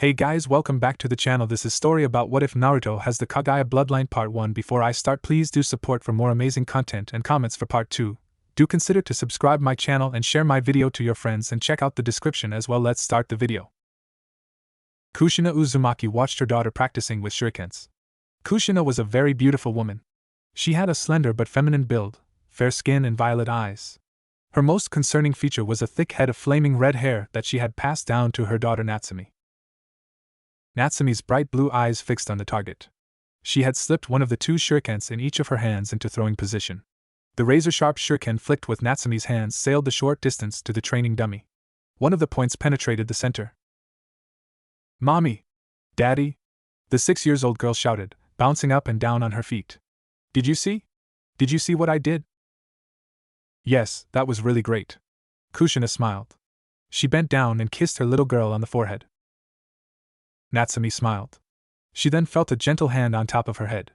Hey guys, welcome back to the channel. This is story about what if Naruto has the Kaguya Bloodline Part 1. Before I start, please do support for more amazing content and comments for Part 2. Do consider to subscribe my channel and share my video to your friends and check out the description as well. Let's start the video. Kushina Uzumaki watched her daughter practicing with shurikens. Kushina was a very beautiful woman. She had a slender but feminine build, fair skin and violet eyes. Her most concerning feature was a thick head of flaming red hair that she had passed down to her daughter Natsumi. Natsumi's bright blue eyes fixed on the target. She had slipped one of the two shurikens in each of her hands into throwing position. The razor-sharp shuriken flicked with Natsumi's hands sailed the short distance to the training dummy. One of the points penetrated the center. "Mommy! Daddy!" the 6-year-old girl shouted, bouncing up and down on her feet. Did you see? Did you see what I did?" "Yes, that was really great." Kushina smiled. She bent down and kissed her little girl on the forehead. Natsumi smiled. She then felt a gentle hand on top of her head.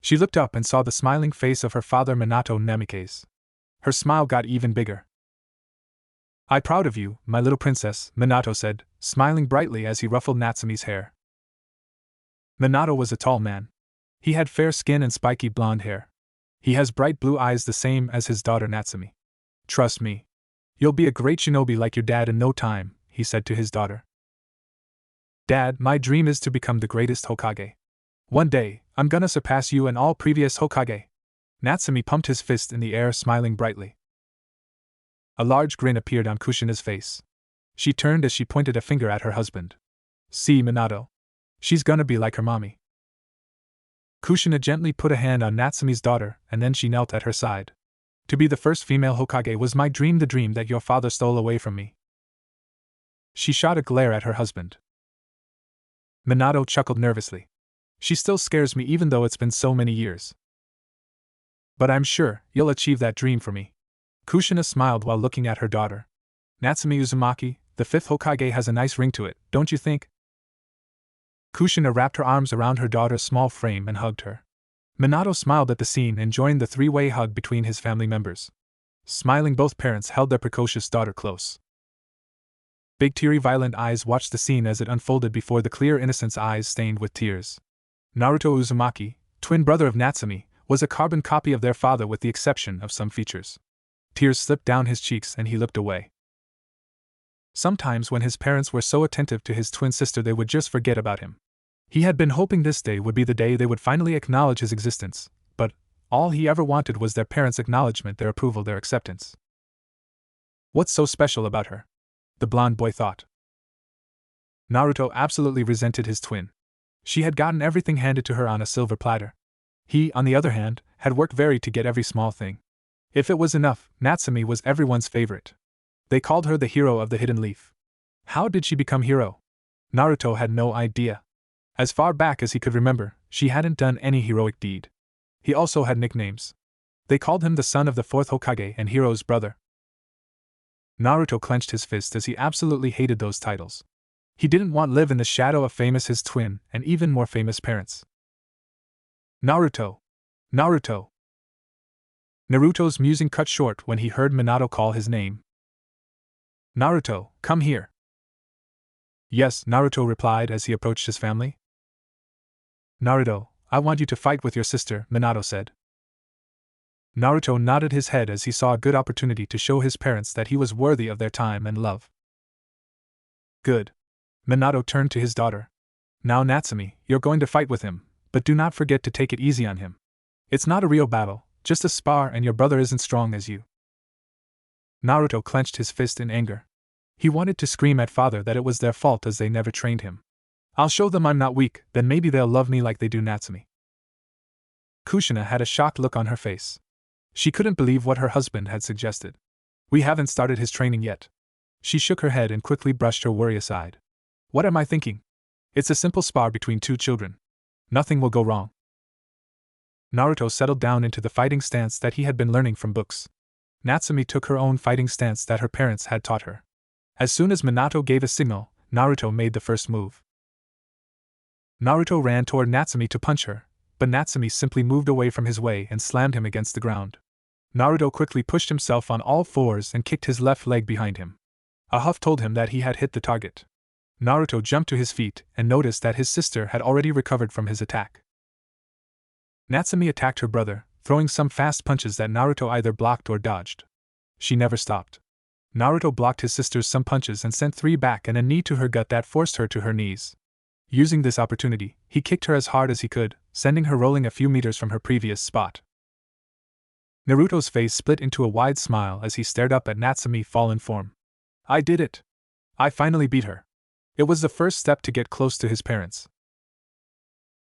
She looked up and saw the smiling face of her father Minato Namikaze. Her smile got even bigger. "I'm proud of you, my little princess," Minato said, smiling brightly as he ruffled Natsumi's hair. Minato was a tall man. He had fair skin and spiky blonde hair. He has bright blue eyes the same as his daughter Natsumi. "Trust me. You'll be a great shinobi like your dad in no time," he said to his daughter. "Dad, my dream is to become the greatest Hokage. One day, I'm gonna surpass you and all previous Hokage." Natsumi pumped his fist in the air, smiling brightly. A large grin appeared on Kushina's face. She turned as she pointed a finger at her husband. "See, Minato. She's gonna be like her mommy." Kushina gently put a hand on Natsumi's daughter, and then she knelt at her side. "To be the first female Hokage was my dream, the dream that your father stole away from me." She shot a glare at her husband. Minato chuckled nervously. "She still scares me even though it's been so many years. But I'm sure you'll achieve that dream for me." Kushina smiled while looking at her daughter. "Natsumi Uzumaki, the 5th Hokage has a nice ring to it, don't you think?" Kushina wrapped her arms around her daughter's small frame and hugged her. Minato smiled at the scene and joined the three-way hug between his family members. Smiling, both parents held their precocious daughter close. Big teary violent eyes watched the scene as it unfolded before the clear innocence eyes stained with tears. Naruto Uzumaki, twin brother of Natsumi, was a carbon copy of their father with the exception of some features. Tears slipped down his cheeks and he looked away. Sometimes when his parents were so attentive to his twin sister they would just forget about him. He had been hoping this day would be the day they would finally acknowledge his existence, but all he ever wanted was their parents' acknowledgement, their approval, their acceptance. What's so special about her? The blonde boy thought. Naruto absolutely resented his twin. She had gotten everything handed to her on a silver platter. He, on the other hand, had worked very to get every small thing. If it was enough, Natsumi was everyone's favorite. They called her the hero of the hidden leaf. How did she become hero? Naruto had no idea. As far back as he could remember, she hadn't done any heroic deed. He also had nicknames. They called him the son of the 4th Hokage and Hero's brother. Naruto clenched his fist as he absolutely hated those titles. He didn't want to live in the shadow of famous his twin and even more famous parents. "Naruto! Naruto!" Naruto's musing cut short when he heard Minato call his name. "Naruto, come here." "Yes," Naruto replied as he approached his family. "Naruto, I want you to fight with your sister," Minato said. Naruto nodded his head as he saw a good opportunity to show his parents that he was worthy of their time and love. "Good." Minato turned to his daughter. "Now Natsumi, you're going to fight with him, but do not forget to take it easy on him. It's not a real battle, just a spar, and your brother isn't strong as you." Naruto clenched his fist in anger. He wanted to scream at father that it was their fault as they never trained him. "I'll show them I'm not weak, then maybe they'll love me like they do Natsumi." Kushina had a shocked look on her face. She couldn't believe what her husband had suggested. "We haven't started his training yet." She shook her head and quickly brushed her worry aside. "What am I thinking? It's a simple spar between two children. Nothing will go wrong." Naruto settled down into the fighting stance that he had been learning from books. Natsumi took her own fighting stance that her parents had taught her. As soon as Minato gave a signal, Naruto made the first move. Naruto ran toward Natsumi to punch her, but Natsumi simply moved away from his way and slammed him against the ground. Naruto quickly pushed himself on all fours and kicked his left leg behind him. A huff told him that he had hit the target. Naruto jumped to his feet and noticed that his sister had already recovered from his attack. Natsumi attacked her brother, throwing some fast punches that Naruto either blocked or dodged. She never stopped. Naruto blocked his sister's some punches and sent 3 back and a knee to her gut that forced her to her knees. Using this opportunity, he kicked her as hard as he could, sending her rolling a few meters from her previous spot. Naruto's face split into a wide smile as he stared up at Natsumi's fallen form. I did it! I finally beat her. It was the first step to get close to his parents.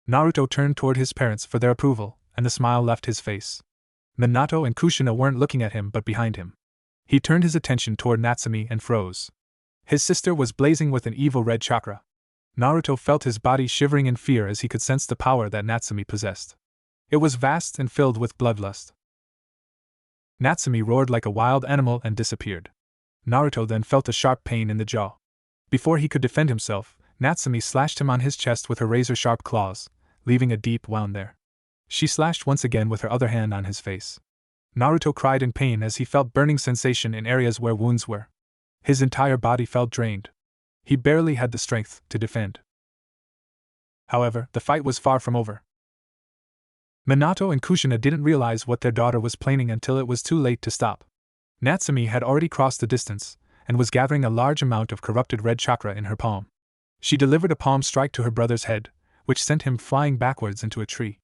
Naruto turned toward his parents for their approval, and the smile left his face. Minato and Kushina weren't looking at him but behind him. He turned his attention toward Natsumi and froze. His sister was blazing with an evil red chakra. Naruto felt his body shivering in fear as he could sense the power that Natsumi possessed. It was vast and filled with bloodlust. Natsumi roared like a wild animal and disappeared. Naruto then felt a sharp pain in the jaw. Before he could defend himself, Natsumi slashed him on his chest with her razor-sharp claws, leaving a deep wound there. She slashed once again with her other hand on his face. Naruto cried in pain as he felt burning sensation in areas where wounds were. His entire body felt drained. He barely had the strength to defend. However, the fight was far from over. Minato and Kushina didn't realize what their daughter was planning until it was too late to stop. Natsumi had already crossed the distance, and was gathering a large amount of corrupted red chakra in her palm. She delivered a palm strike to her brother's head, which sent him flying backwards into a tree.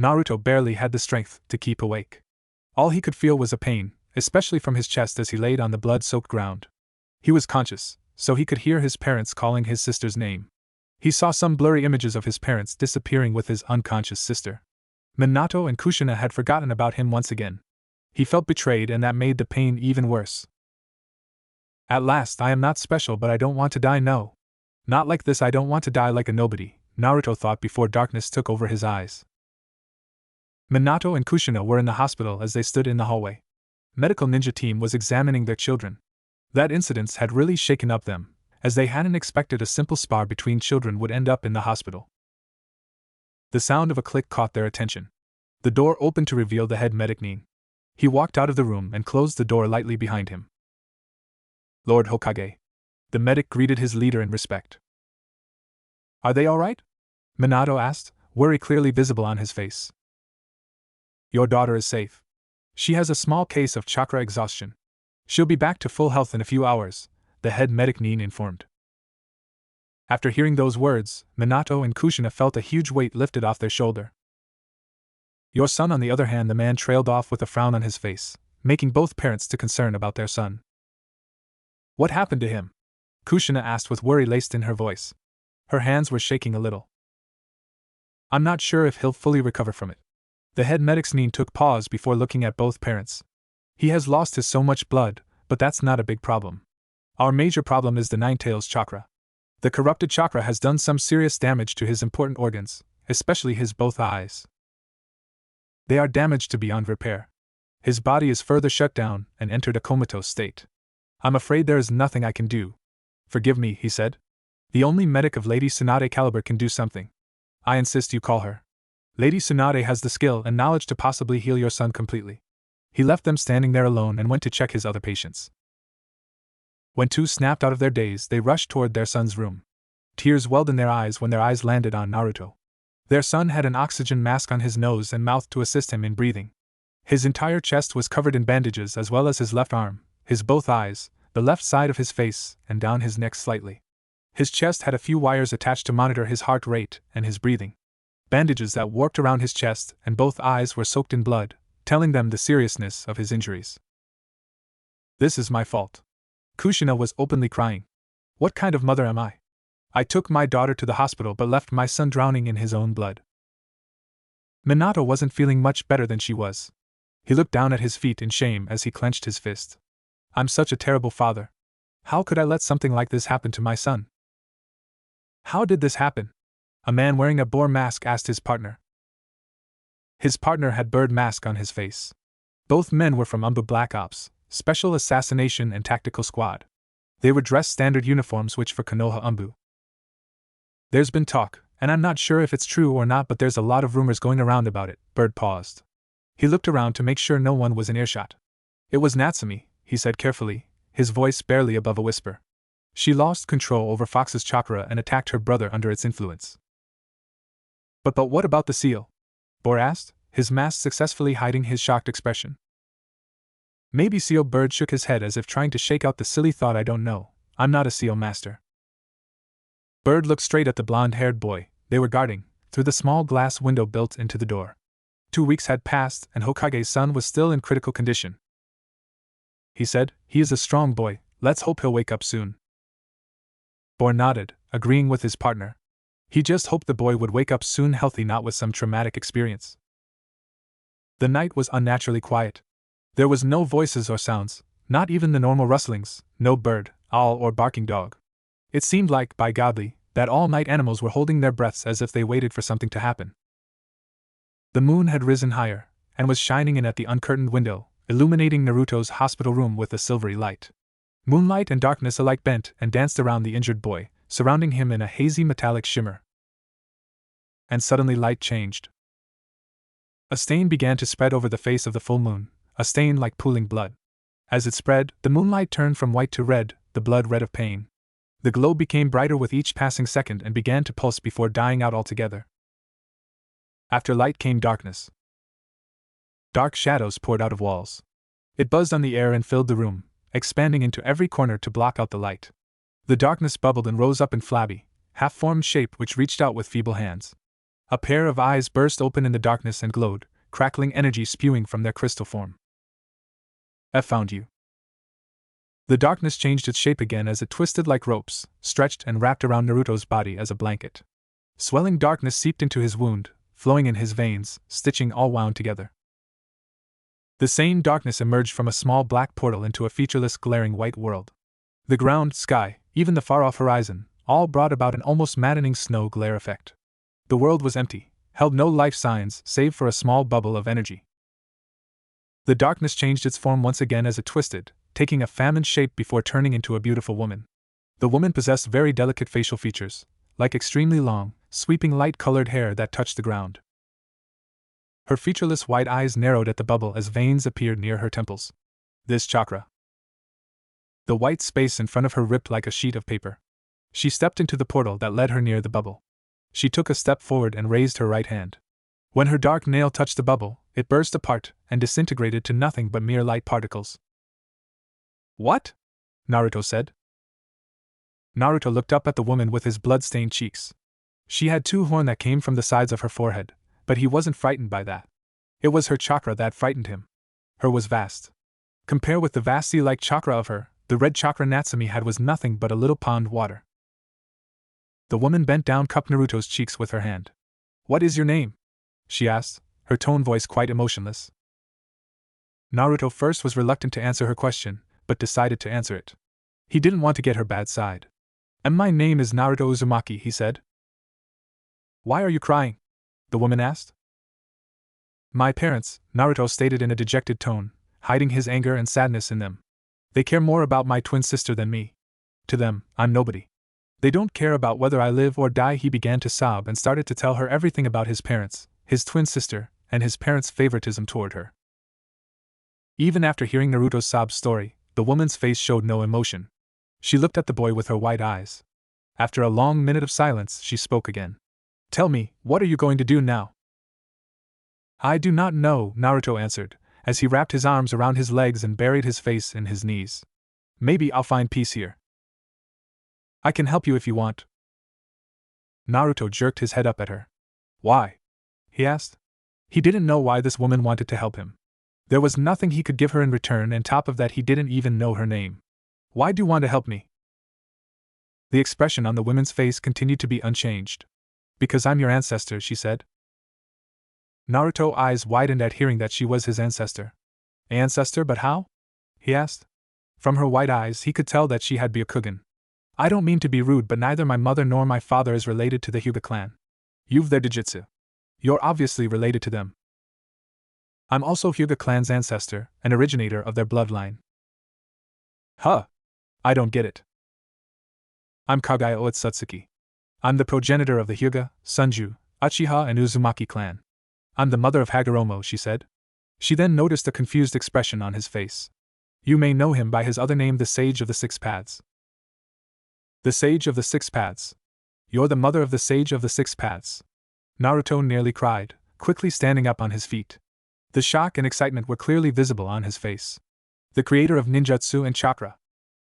Naruto barely had the strength to keep awake. All he could feel was a pain, especially from his chest as he laid on the blood-soaked ground. He was conscious, so he could hear his parents calling his sister's name. He saw some blurry images of his parents disappearing with his unconscious sister. Minato and Kushina had forgotten about him once again. He felt betrayed and that made the pain even worse. At last, I am not special but I don't want to die, no. Not like this, I don't want to die like a nobody, Naruto thought before darkness took over his eyes. Minato and Kushina were in the hospital as they stood in the hallway. Medical ninja team was examining their children. That incident had really shaken up them, as they hadn't expected a simple spar between children would end up in the hospital. The sound of a click caught their attention. The door opened to reveal the head medic Nin. He walked out of the room and closed the door lightly behind him. Lord Hokage. The medic greeted his leader in respect. Are they all right? Minato asked, worry clearly visible on his face. Your daughter is safe. She has a small case of chakra exhaustion. She'll be back to full health in a few hours, the head medic Nin informed. After hearing those words, Minato and Kushina felt a huge weight lifted off their shoulder. Your son, on the other hand, the man trailed off with a frown on his face, making both parents to concern about their son. What happened to him? Kushina asked with worry laced in her voice. Her hands were shaking a little. I'm not sure if he'll fully recover from it. The head medic's Nin took pause before looking at both parents. He has lost his so much blood, but that's not a big problem. Our major problem is the Ninetales chakra. The corrupted chakra has done some serious damage to his important organs, especially his both eyes. They are damaged to beyond repair. His body is further shut down and entered a comatose state. I'm afraid there is nothing I can do. Forgive me, he said. The only medic of Lady Tsunade caliber can do something. I insist you call her. Lady Tsunade has the skill and knowledge to possibly heal your son completely. He left them standing there alone and went to check his other patients. When two snapped out of their daze, they rushed toward their son's room. Tears welled in their eyes when their eyes landed on Naruto. Their son had an oxygen mask on his nose and mouth to assist him in breathing. His entire chest was covered in bandages as well as his left arm, his both eyes, the left side of his face, and down his neck slightly. His chest had a few wires attached to monitor his heart rate and his breathing. Bandages that warped around his chest and both eyes were soaked in blood, telling them the seriousness of his injuries. This is my fault. Kushina was openly crying. What kind of mother am I? I took my daughter to the hospital but left my son drowning in his own blood. Minato wasn't feeling much better than she was. He looked down at his feet in shame as he clenched his fist. I'm such a terrible father. How could I let something like this happen to my son? How did this happen? A man wearing a boar mask asked his partner. His partner had bird mask on his face. Both men were from Umbu Black Ops, Special Assassination and Tactical Squad. They were dressed standard uniforms which for Konoha Umbu. There's been talk, and I'm not sure if it's true or not, but there's a lot of rumors going around about it. Bird paused. He looked around to make sure no one was in earshot. It was Natsumi, he said carefully, his voice barely above a whisper. She lost control over Fox's chakra and attacked her brother under its influence. But what about the seal? Boar asked, his mask successfully hiding his shocked expression. Maybe Seal Bird shook his head as if trying to shake out the silly thought. I don't know, I'm not a seal master. Bird looked straight at the blonde-haired boy they were guarding, through the small glass window built into the door. 2 weeks had passed and Hokage's son was still in critical condition. He said, he is a strong boy, let's hope he'll wake up soon. Boar nodded, agreeing with his partner. He just hoped the boy would wake up soon healthy, not with some traumatic experience. The night was unnaturally quiet. There was no voices or sounds, not even the normal rustlings, no bird, owl or barking dog. It seemed like, by godly, that all night animals were holding their breaths as if they waited for something to happen. The moon had risen higher, and was shining in at the uncurtained window, illuminating Naruto's hospital room with a silvery light. Moonlight and darkness alike bent and danced around the injured boy, surrounding him in a hazy metallic shimmer. And suddenly light changed. A stain began to spread over the face of the full moon, a stain like pooling blood. As it spread, the moonlight turned from white to red, the blood red of pain. The glow became brighter with each passing second and began to pulse before dying out altogether. After light came darkness. Dark shadows poured out of walls. It buzzed on the air and filled the room, expanding into every corner to block out the light. The darkness bubbled and rose up in flabby, half-formed shape which reached out with feeble hands. A pair of eyes burst open in the darkness and glowed, crackling energy spewing from their crystal form. F found you. The darkness changed its shape again as it twisted like ropes, stretched and wrapped around Naruto's body as a blanket. Swelling darkness seeped into his wound, flowing in his veins, stitching all wound together. The same darkness emerged from a small black portal into a featureless, glaring white world. The ground, sky, even the far-off horizon, all brought about an almost maddening snow glare effect. The world was empty, held no life signs save for a small bubble of energy. The darkness changed its form once again as it twisted, taking a famine shape before turning into a beautiful woman. The woman possessed very delicate facial features, like extremely long, sweeping light-colored hair that touched the ground. Her featureless white eyes narrowed at the bubble as veins appeared near her temples. This chakra. The white space in front of her ripped like a sheet of paper. She stepped into the portal that led her near the bubble. She took a step forward and raised her right hand. When her dark nail touched the bubble, it burst apart and disintegrated to nothing but mere light particles. What? Naruto said. Naruto looked up at the woman with his blood-stained cheeks. She had 2 horns that came from the sides of her forehead, but he wasn't frightened by that. It was her chakra that frightened him. Her was vast. Compare with the vast sea-like chakra of her, the red chakra Natsumi had was nothing but a little pond water. The woman bent down, cupped Naruto's cheeks with her hand. What is your name? She asked, her tone voice quite emotionless. Naruto first was reluctant to answer her question, but decided to answer it. He didn't want to get her bad side. And my name is Naruto Uzumaki, he said. Why are you crying? The woman asked. My parents, Naruto stated in a dejected tone, hiding his anger and sadness in them. They care more about my twin sister than me. To them, I'm nobody. They don't care about whether I live or die. He began to sob and started to tell her everything about his parents, his twin sister, and his parents' favoritism toward her. Even after hearing Naruto's sob story, the woman's face showed no emotion. She looked at the boy with her white eyes. After a long minute of silence, she spoke again. Tell me, what are you going to do now? I do not know, Naruto answered, as he wrapped his arms around his legs and buried his face in his knees. Maybe I'll find peace here. I can help you if you want. Naruto jerked his head up at her. Why? He asked. He didn't know why this woman wanted to help him. There was nothing he could give her in return, and top of that he didn't even know her name. Why do you want to help me? The expression on the woman's face continued to be unchanged. Because I'm your ancestor, she said. Naruto's eyes widened at hearing that she was his ancestor. Ancestor, but how? He asked. From her white eyes he could tell that she had Byakugan. I don't mean to be rude, but neither my mother nor my father is related to the Hyuga clan. You've their Dijitsu. You're obviously related to them. I'm also Hyuga clan's ancestor, an originator of their bloodline. Huh. I don't get it. I'm Kaguya Otsutsuki. I'm the progenitor of the Hyuga, Sunju, Uchiha and Uzumaki clan. I'm the mother of Hagoromo, she said. She then noticed a confused expression on his face. You may know him by his other name, the Sage of the Six Paths. The Sage of the Six Paths. You're the mother of the Sage of the Six Paths. Naruto nearly cried, quickly standing up on his feet. The shock and excitement were clearly visible on his face. The creator of ninjutsu and chakra.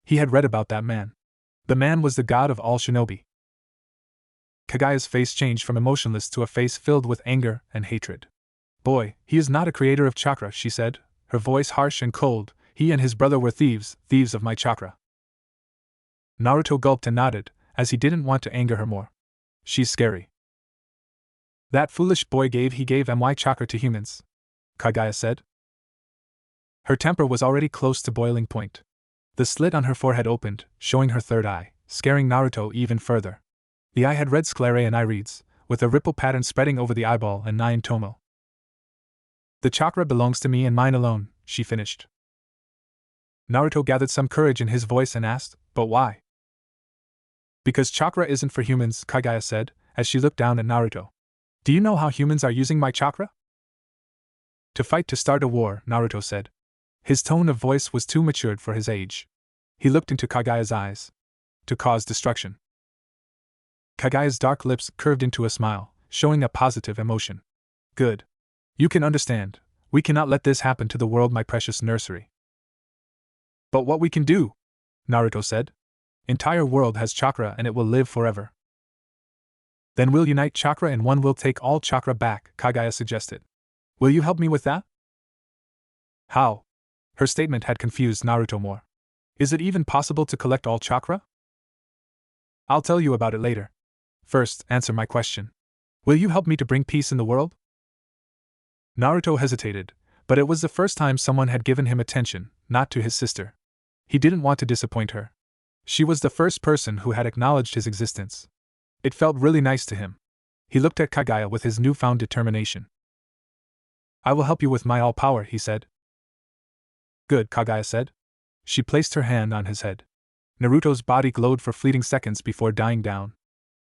He had read about that man. The man was the god of all shinobi. Kaguya's face changed from emotionless to a face filled with anger and hatred. Boy, he is not a creator of chakra, she said, her voice harsh and cold. He and his brother were thieves of my chakra. Naruto gulped and nodded, as he didn't want to anger her more. She's scary. That foolish boy gave my chakra to humans, Kaguya said. Her temper was already close to boiling point. The slit on her forehead opened, showing her third eye, scaring Naruto even further. The eye had red sclerae and irides, with a ripple pattern spreading over the eyeball and nine tomo. The chakra belongs to me and mine alone, she finished. Naruto gathered some courage in his voice and asked, but why? Because chakra isn't for humans, Kaguya said, as she looked down at Naruto. Do you know how humans are using my chakra? To fight to start a war, Naruto said. His tone of voice was too matured for his age. He looked into Kaguya's eyes. To cause destruction. Kaguya's dark lips curved into a smile, showing a positive emotion. Good. You can understand. We cannot let this happen to the world, my precious nursery. But what we can do? Naruto said. Entire world has chakra and it will live forever. Then we'll unite chakra and one will take all chakra back, Kaguya suggested. Will you help me with that? How? Her statement had confused Naruto more. Is it even possible to collect all chakra? I'll tell you about it later. First, answer my question. Will you help me to bring peace in the world? Naruto hesitated, but it was the first time someone had given him attention, not to his sister. He didn't want to disappoint her. She was the first person who had acknowledged his existence. It felt really nice to him. He looked at Kaguya with his newfound determination. I will help you with my all-power, he said. Good, Kaguya said. She placed her hand on his head. Naruto's body glowed for fleeting seconds before dying down.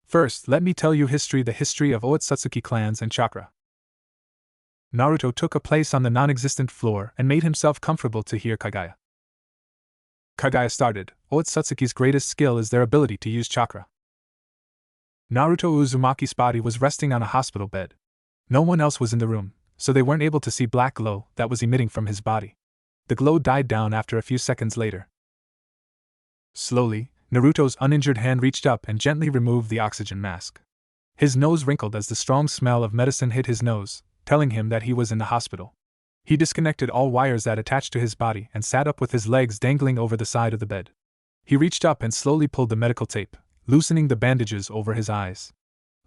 First, let me tell you the history of Otsutsuki clans and chakra. Naruto took a place on the non-existent floor and made himself comfortable to hear Kaguya. Kaguya started. Otsutsuki's greatest skill is their ability to use chakra. Naruto Uzumaki's body was resting on a hospital bed. No one else was in the room, so they weren't able to see black glow that was emitting from his body. The glow died down after a few seconds later. Slowly, Naruto's uninjured hand reached up and gently removed the oxygen mask. His nose wrinkled as the strong smell of medicine hit his nose, telling him that he was in the hospital. He disconnected all wires that attached to his body and sat up with his legs dangling over the side of the bed. He reached up and slowly pulled the medical tape, loosening the bandages over his eyes.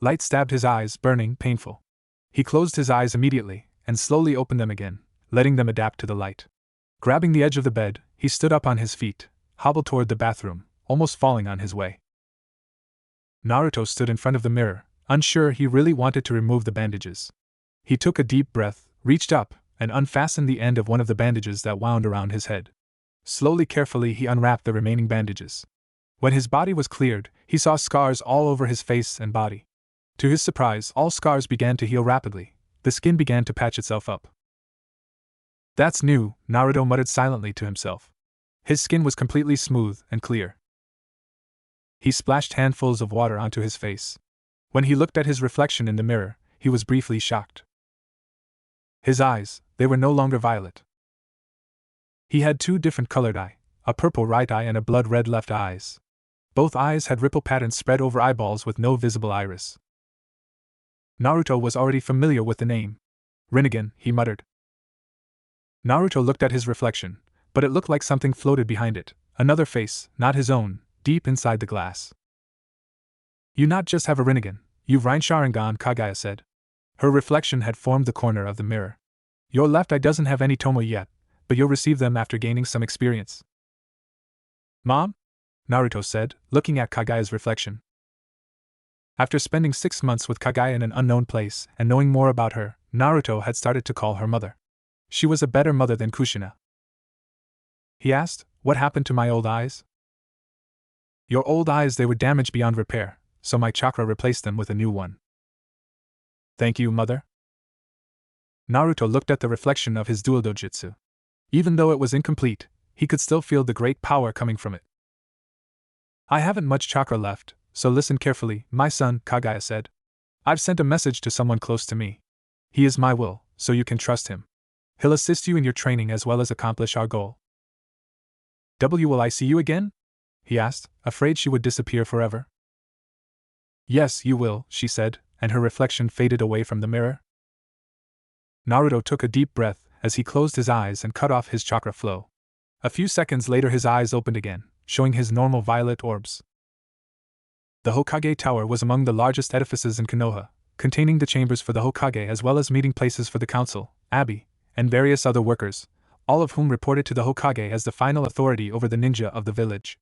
Light stabbed his eyes, burning, painful. He closed his eyes immediately and slowly opened them again, letting them adapt to the light. Grabbing the edge of the bed, he stood up on his feet, hobbled toward the bathroom, almost falling on his way. Naruto stood in front of the mirror, unsure he really wanted to remove the bandages. He took a deep breath, reached up, and unfastened the end of one of the bandages that wound around his head. Slowly, carefully, he unwrapped the remaining bandages. When his body was cleared, he saw scars all over his face and body. To his surprise, all scars began to heal rapidly. The skin began to patch itself up. That's new, Naruto muttered silently to himself. His skin was completely smooth and clear. He splashed handfuls of water onto his face. When he looked at his reflection in the mirror, he was briefly shocked. His eyes, they were no longer violet. He had two different colored eyes, a purple right eye and a blood-red left eyes. Both eyes had ripple patterns spread over eyeballs with no visible iris. Naruto was already familiar with the name. Rinnegan, he muttered. Naruto looked at his reflection, but it looked like something floated behind it, another face, not his own, deep inside the glass. You not just have a Rinnegan, you've Rinnegan, Kaguya said. Her reflection had formed the corner of the mirror. Your left eye doesn't have any tomo yet, but you'll receive them after gaining some experience. Mom? Naruto said, looking at Kaguya's reflection. After spending 6 months with Kaguya in an unknown place and knowing more about her, Naruto had started to call her mother. She was a better mother than Kushina. He asked, what happened to my old eyes? Your old eyes, they were damaged beyond repair, so my chakra replaced them with a new one. Thank you, mother. Naruto looked at the reflection of his dual dojutsu. Even though it was incomplete, he could still feel the great power coming from it. I haven't much chakra left, so listen carefully, my son, Kaguya said. I've sent a message to someone close to me. He is my will, so you can trust him. He'll assist you in your training as well as accomplish our goal. Will I see you again? He asked, afraid she would disappear forever. Yes, you will, she said, and her reflection faded away from the mirror. Naruto took a deep breath as he closed his eyes and cut off his chakra flow. A few seconds later his eyes opened again, showing his normal violet orbs. The Hokage Tower was among the largest edifices in Konoha, containing the chambers for the Hokage as well as meeting places for the council, abbey, and various other workers, all of whom reported to the Hokage as the final authority over the ninja of the village.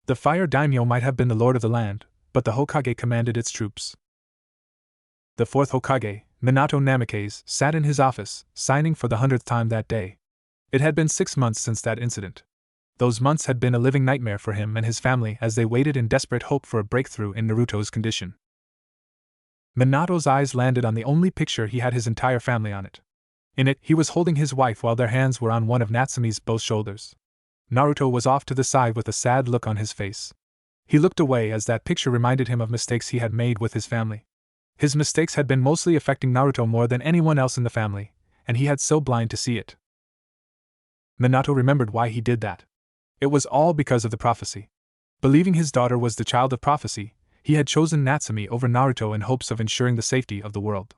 The fire daimyo might have been the lord of the land, but the Hokage commanded its troops. The fourth Hokage, Minato Namikaze, sat in his office, signing for the 100th time that day. It had been 6 months since that incident. Those months had been a living nightmare for him and his family as they waited in desperate hope for a breakthrough in Naruto's condition. Minato's eyes landed on the only picture he had his entire family on it. In it, he was holding his wife while their hands were on one of Natsume's both shoulders. Naruto was off to the side with a sad look on his face. He looked away as that picture reminded him of mistakes he had made with his family. His mistakes had been mostly affecting Naruto more than anyone else in the family, and he had so blind to see it. Minato remembered why he did that. It was all because of the prophecy. Believing his daughter was the child of prophecy, he had chosen Natsume over Naruto in hopes of ensuring the safety of the world.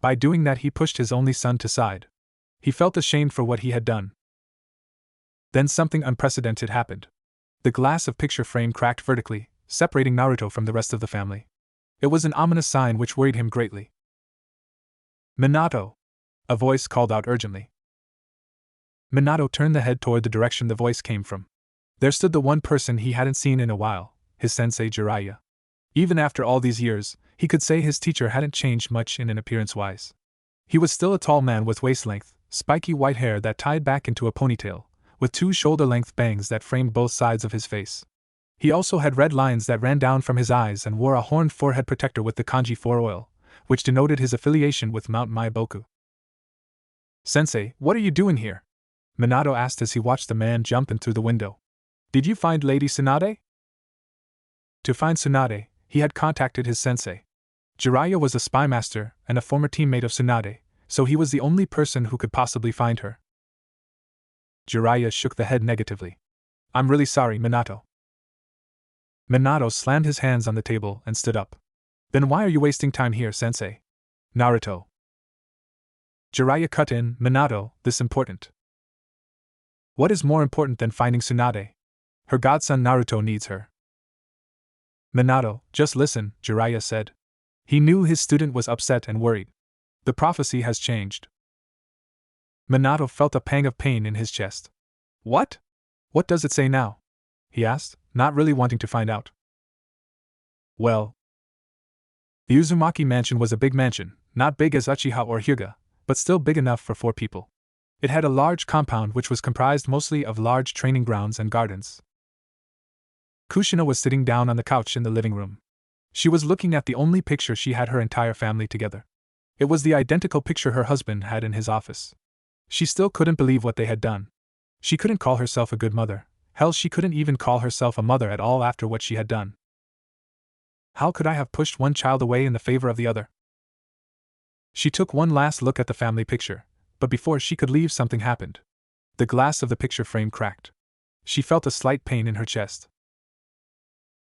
By doing that he pushed his only son to side. He felt ashamed for what he had done. Then something unprecedented happened. The glass of picture frame cracked vertically, separating Naruto from the rest of the family. It was an ominous sign which worried him greatly. Minato! A voice called out urgently. Minato turned the head toward the direction the voice came from. There stood the one person he hadn't seen in a while, his sensei Jiraiya. Even after all these years, he could say his teacher hadn't changed much in an appearance-wise. He was still a tall man with waist-length, spiky white hair that tied back into a ponytail, with 2 shoulder-length bangs that framed both sides of his face. He also had red lines that ran down from his eyes and wore a horned forehead protector with the kanji 4 oil, which denoted his affiliation with Mount Maiboku. Sensei, what are you doing here? Minato asked as he watched the man jump in through the window. Did you find Lady Tsunade? To find Tsunade, he had contacted his sensei. Jiraiya was a spy master and a former teammate of Tsunade, so he was the only person who could possibly find her. Jiraiya shook the head negatively. I'm really sorry, Minato. Minato slammed his hands on the table and stood up. Then why are you wasting time here, sensei? Naruto. Jiraiya cut in, Minato, this important. What is more important than finding Tsunade? Her godson Naruto needs her. Minato, just listen, Jiraiya said. He knew his student was upset and worried. The prophecy has changed. Minato felt a pang of pain in his chest. What? What does it say now? He asked, not really wanting to find out. Well, the Uzumaki mansion was a big mansion, not big as Uchiha or Hyuga, but still big enough for 4 people. It had a large compound which was comprised mostly of large training grounds and gardens. Kushina was sitting down on the couch in the living room. She was looking at the only picture she had her entire family together. It was the identical picture her husband had in his office. She still couldn't believe what they had done. She couldn't call herself a good mother. Hell, she couldn't even call herself a mother at all after what she had done. How could I have pushed one child away in the favor of the other? She took one last look at the family picture, but before she could leave something happened. The glass of the picture frame cracked. She felt a slight pain in her chest.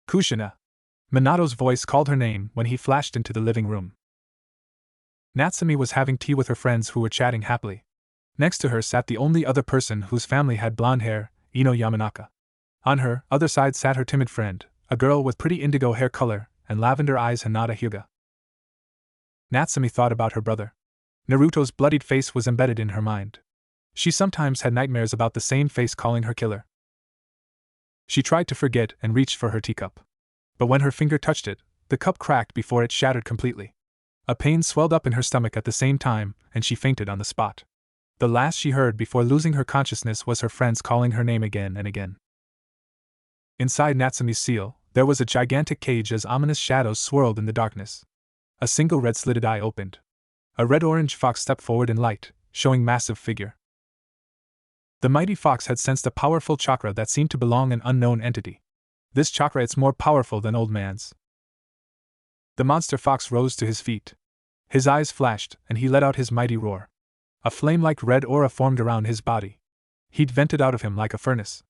Kushina. Minato's voice called her name when he flashed into the living room. Natsume was having tea with her friends who were chatting happily. Next to her sat the only other person whose family had blonde hair, Ino Yamanaka. On her other side sat her timid friend, a girl with pretty indigo hair color and lavender eyes, Hinata Hyuga. Natsume thought about her brother. Naruto's bloodied face was embedded in her mind. She sometimes had nightmares about the same face calling her killer. She tried to forget and reached for her teacup. But when her finger touched it, the cup cracked before it shattered completely. A pain swelled up in her stomach at the same time, and she fainted on the spot. The last she heard before losing her consciousness was her friends calling her name again and again. Inside Natsume's seal, there was a gigantic cage as ominous shadows swirled in the darkness. A single red-slitted eye opened. A red-orange fox stepped forward in light, showing massive figure. The mighty fox had sensed a powerful chakra that seemed to belong an unknown entity. This chakra it's more powerful than old man's. The monster fox rose to his feet. His eyes flashed, and he let out his mighty roar. A flame-like red aura formed around his body. Heat vented out of him like a furnace.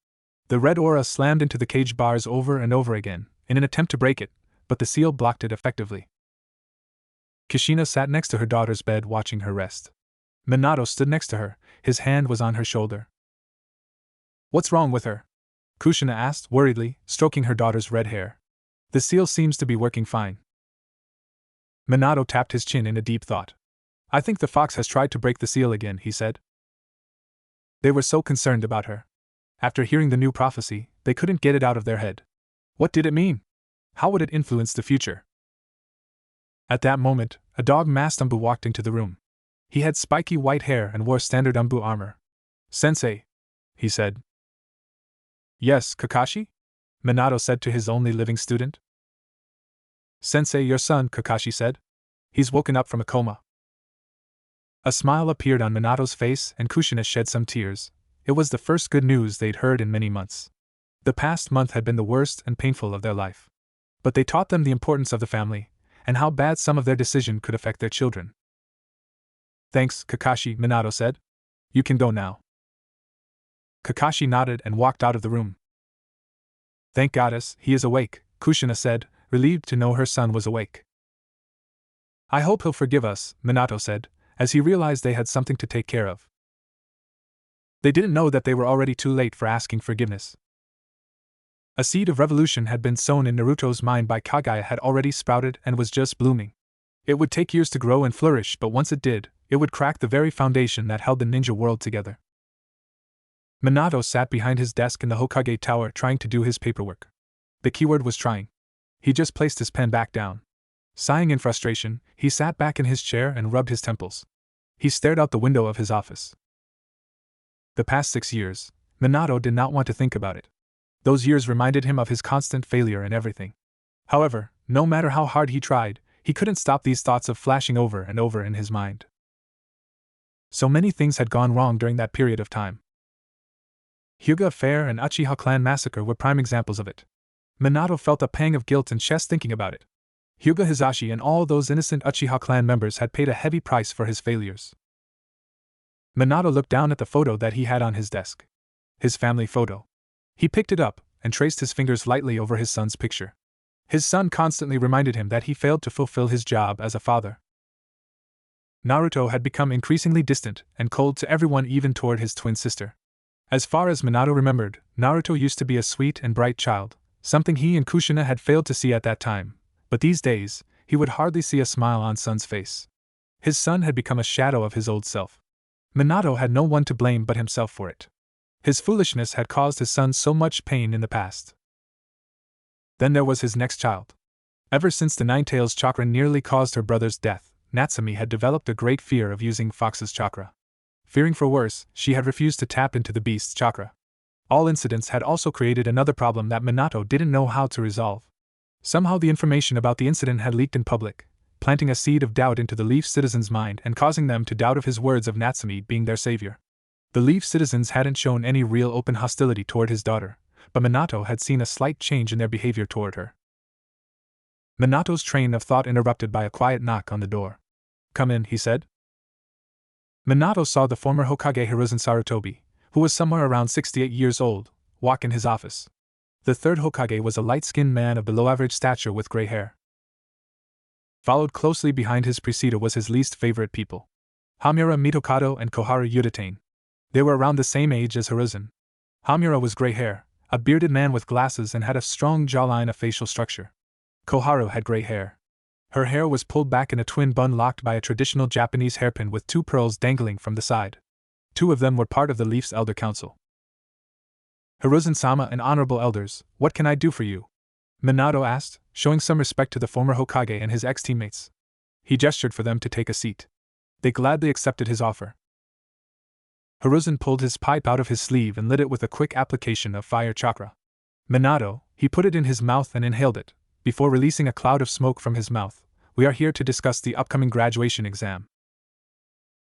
The red aura slammed into the cage bars over and over again, in an attempt to break it, but the seal blocked it effectively. Kushina sat next to her daughter's bed watching her rest. Minato stood next to her, his hand was on her shoulder. "What's wrong with her?" Kushina asked worriedly, stroking her daughter's red hair. "The seal seems to be working fine." Minato tapped his chin in a deep thought. "I think the fox has tried to break the seal again," he said. They were so concerned about her. After hearing the new prophecy, they couldn't get it out of their head. What did it mean? How would it influence the future? At that moment, a dog-masked Umbu walked into the room. He had spiky white hair and wore standard Umbu armor. "Sensei," he said. "Yes, Kakashi?" Minato said to his only living student. "Sensei, your son," Kakashi said. "He's woken up from a coma." A smile appeared on Minato's face and Kushina shed some tears. It was the first good news they'd heard in many months. The past month had been the worst and painful of their life. But they taught them the importance of the family, and how bad some of their decision could affect their children. "Thanks, Kakashi," Minato said. "You can go now." Kakashi nodded and walked out of the room. "Thank goddess, he is awake," Kushina said, relieved to know her son was awake. "I hope he'll forgive us," Minato said, as he realized they had something to take care of. They didn't know that they were already too late for asking forgiveness. A seed of revolution had been sown in Naruto's mind by Kaguya had already sprouted and was just blooming. It would take years to grow and flourish, but once it did, it would crack the very foundation that held the ninja world together. Minato sat behind his desk in the Hokage Tower trying to do his paperwork. The keyword was trying. He just placed his pen back down. Sighing in frustration, he sat back in his chair and rubbed his temples. He stared out the window of his office. The past 6 years, Minato did not want to think about it. Those years reminded him of his constant failure in everything. However, no matter how hard he tried, he couldn't stop these thoughts of flashing over and over in his mind. So many things had gone wrong during that period of time. Hyuga affair and Uchiha clan massacre were prime examples of it. Minato felt a pang of guilt and chest thinking about it. Hyuga Hizashi and all those innocent Uchiha clan members had paid a heavy price for his failures. Minato looked down at the photo that he had on his desk. His family photo. He picked it up and traced his fingers lightly over his son's picture. His son constantly reminded him that he failed to fulfill his job as a father. Naruto had become increasingly distant and cold to everyone, even toward his twin sister. As far as Minato remembered, Naruto used to be a sweet and bright child, something he and Kushina had failed to see at that time, but these days, he would hardly see a smile on son's face. His son had become a shadow of his old self. Minato had no one to blame but himself for it. His foolishness had caused his son so much pain in the past. Then there was his next child. Ever since the Ninetales chakra nearly caused her brother's death, Natsumi had developed a great fear of using Fox's chakra. Fearing for worse, she had refused to tap into the beast's chakra. All incidents had also created another problem that Minato didn't know how to resolve. Somehow the information about the incident had leaked in public, planting a seed of doubt into the Leaf citizens' mind and causing them to doubt of his words of Natsumi being their savior. The Leaf citizens hadn't shown any real open hostility toward his daughter, but Minato had seen a slight change in their behavior toward her. Minato's train of thought interrupted by a quiet knock on the door. "Come in," he said. Minato saw the former Hokage Hiruzen Sarutobi, who was somewhere around 68 years old, walk in his office. The third Hokage was a light-skinned man of below-average stature with gray hair. Followed closely behind his preceder was his least favorite people. Hamura Mitokado and Koharu Udatain. They were around the same age as Hiruzen. Hamura was gray hair, a bearded man with glasses and had a strong jawline of facial structure. Koharu had gray hair. Her hair was pulled back in a twin bun locked by a traditional Japanese hairpin with 2 pearls dangling from the side. 2 of them were part of the Leaf's Elder Council. "Hiruzen-sama and honorable elders, what can I do for you?" Minato asked, showing some respect to the former Hokage and his ex-teammates. He gestured for them to take a seat. They gladly accepted his offer. Hiruzen pulled his pipe out of his sleeve and lit it with a quick application of fire chakra. Minato, he put it in his mouth and inhaled it, before releasing a cloud of smoke from his mouth. "We are here to discuss the upcoming graduation exam."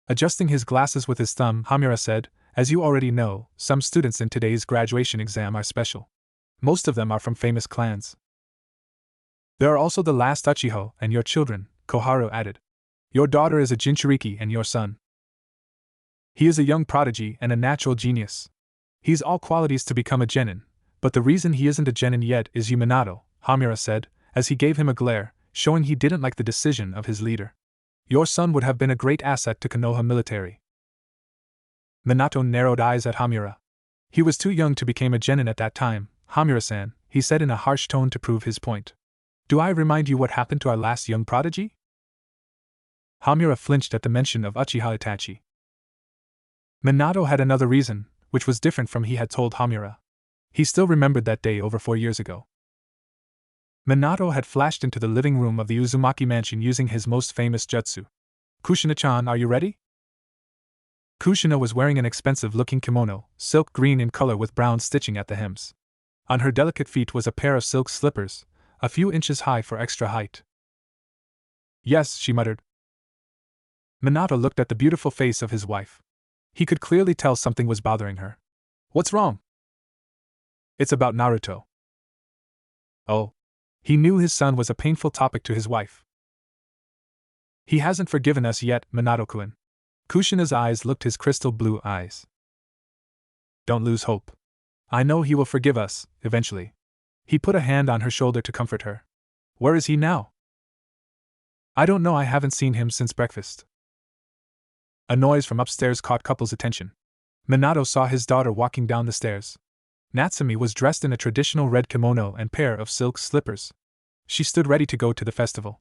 Adjusting his glasses with his thumb, Hamura said, "As you already know, some students in today's graduation exam are special. Most of them are from famous clans. There are also the last Uchiho and your children, Koharu added. Your daughter is a Jinchuriki and your son. He is a young prodigy and a natural genius. He's all qualities to become a genin, but the reason he isn't a genin yet is Minato, Hamura said, as he gave him a glare, showing he didn't like the decision of his leader. Your son would have been a great asset to Konoha military. Minato narrowed eyes at Hamura. He was too young to become a genin at that time, Hamura-san, he said in a harsh tone to prove his point. Do I remind you what happened to our last young prodigy? Hamura flinched at the mention of Uchiha Itachi. Minato had another reason, which was different from he had told Hamura. He still remembered that day over 4 years ago. Minato had flashed into the living room of the Uzumaki mansion using his most famous jutsu. Kushina-chan, are you ready? Kushina was wearing an expensive-looking kimono, silk green in color with brown stitching at the hems. On her delicate feet was a pair of silk slippers, a few inches high for extra height. Yes, she muttered. Minato looked at the beautiful face of his wife. He could clearly tell something was bothering her. What's wrong? It's about Naruto. Oh. He knew his son was a painful topic to his wife. He hasn't forgiven us yet, Minato-kun. Kushina's eyes looked his crystal blue eyes. Don't lose hope. I know he will forgive us, eventually. He put a hand on her shoulder to comfort her. Where is he now? I don't know, I haven't seen him since breakfast. A noise from upstairs caught couple's attention. Minato saw his daughter walking down the stairs. Natsumi was dressed in a traditional red kimono and pair of silk slippers. She stood ready to go to the festival.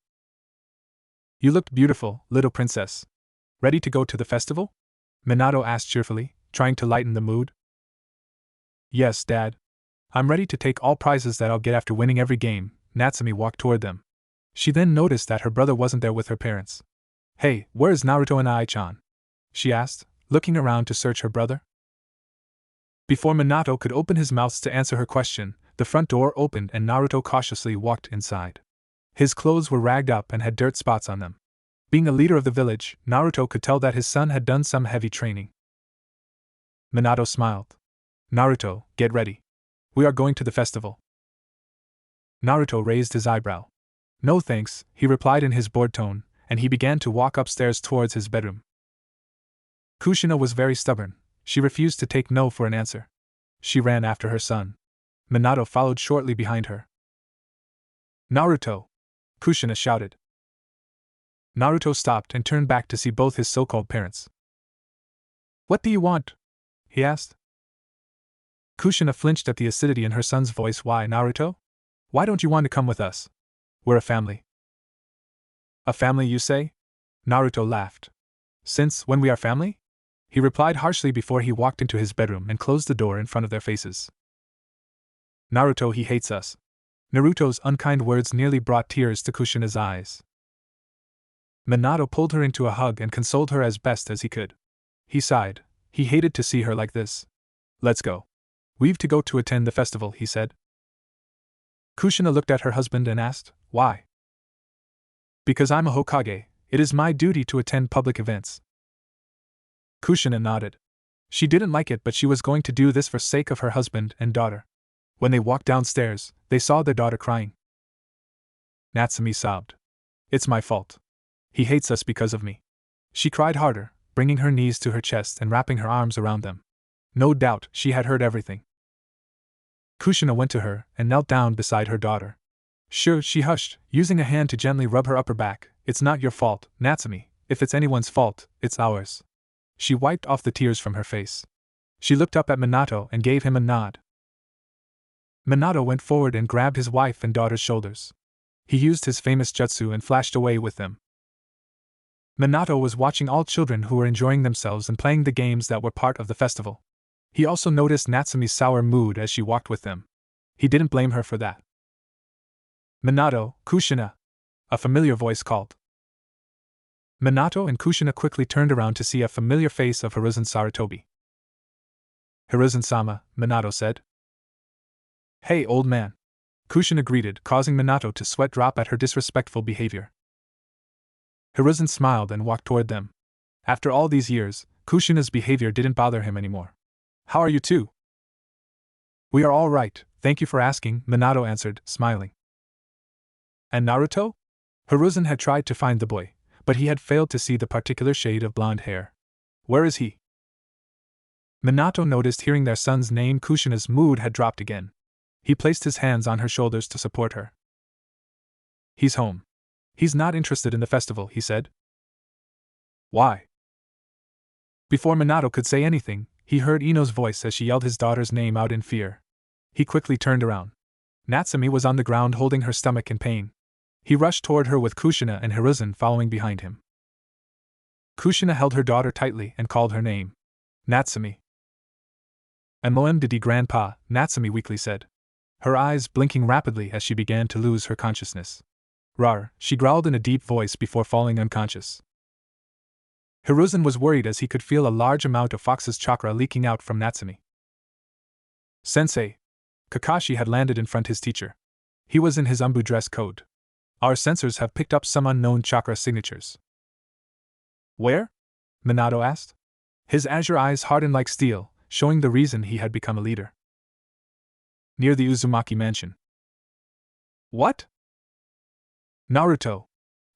You looked beautiful, little princess. Ready to go to the festival? Minato asked cheerfully, trying to lighten the mood. Yes, Dad. I'm ready to take all prizes that I'll get after winning every game. Natsumi walked toward them. She then noticed that her brother wasn't there with her parents. Hey, where is Naruto and Ai-chan? She asked, looking around to search her brother. Before Minato could open his mouth to answer her question, the front door opened and Naruto cautiously walked inside. His clothes were ragged up and had dirt spots on them. Being a leader of the village, Naruto could tell that his son had done some heavy training. Minato smiled. Naruto, get ready. We are going to the festival. Naruto raised his eyebrow. No thanks, he replied in his bored tone, and he began to walk upstairs towards his bedroom. Kushina was very stubborn. She refused to take no for an answer. She ran after her son. Minato followed shortly behind her. Naruto! Kushina shouted. Naruto stopped and turned back to see both his so-called parents. What do you want? He asked. Kushina flinched at the acidity in her son's voice. Why, Naruto? Why don't you want to come with us? We're a family. A family, you say? Naruto laughed. Since when we are family? He replied harshly before he walked into his bedroom and closed the door in front of their faces. Naruto, he hates us. Naruto's unkind words nearly brought tears to Kushina's eyes. Minato pulled her into a hug and consoled her as best as he could. He sighed. He hated to see her like this. Let's go. We've to go to attend the festival, he said. Kushina looked at her husband and asked, why? Because I'm a Hokage, it is my duty to attend public events. Kushina nodded. She didn't like it, but she was going to do this for sake of her husband and daughter. When they walked downstairs, they saw their daughter crying. Natsumi sobbed. It's my fault. He hates us because of me. She cried harder, bringing her knees to her chest and wrapping her arms around them. No doubt, she had heard everything. Kushina went to her and knelt down beside her daughter. Sure, she hushed, using a hand to gently rub her upper back. It's not your fault, Natsumi. If it's anyone's fault, it's ours. She wiped off the tears from her face. She looked up at Minato and gave him a nod. Minato went forward and grabbed his wife and daughter's shoulders. He used his famous jutsu and flashed away with them. Minato was watching all children who were enjoying themselves and playing the games that were part of the festival. He also noticed Natsumi's sour mood as she walked with them. He didn't blame her for that. Minato, Kushina! A familiar voice called. Minato and Kushina quickly turned around to see a familiar face of Hiruzen Sarutobi. Hiruzen-sama, Minato said. Hey, old man. Kushina greeted, causing Minato to sweat drop at her disrespectful behavior. Hiruzen smiled and walked toward them. After all these years, Kushina's behavior didn't bother him anymore. How are you two? We are all right, thank you for asking, Minato answered, smiling. And Naruto? Hiruzen had tried to find the boy, but he had failed to see the particular shade of blonde hair. Where is he? Minato noticed hearing their son's name. Kushina's mood had dropped again. He placed his hands on her shoulders to support her. He's home. He's not interested in the festival, he said. Why? Before Minato could say anything, he heard Ino's voice as she yelled his daughter's name out in fear. He quickly turned around. Natsumi was on the ground holding her stomach in pain. He rushed toward her with Kushina and Hiruzen following behind him. Kushina held her daughter tightly and called her name. Natsumi. MOMDD Grandpa, Natsumi weakly said, her eyes blinking rapidly as she began to lose her consciousness. Rar, she growled in a deep voice before falling unconscious. Hiruzen was worried as he could feel a large amount of Fox's chakra leaking out from Natsumi. Sensei. Kakashi had landed in front of his teacher. He was in his umbu dress code. Our sensors have picked up some unknown chakra signatures. Where? Minato asked. His azure eyes hardened like steel, showing the reason he had become a leader. Near the Uzumaki mansion. What? Naruto!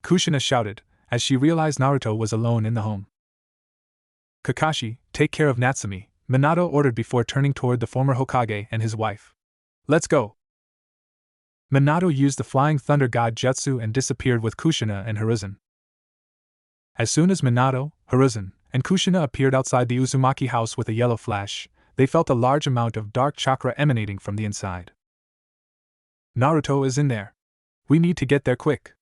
Kushina shouted, as she realized Naruto was alone in the home. Kakashi, take care of Natsumi, Minato ordered before turning toward the former Hokage and his wife. Let's go! Minato used the Flying Thunder God Jutsu and disappeared with Kushina and Hiruzen. As soon as Minato, Hiruzen, and Kushina appeared outside the Uzumaki house with a yellow flash, they felt a large amount of dark chakra emanating from the inside. Naruto is in there. We need to get there quick,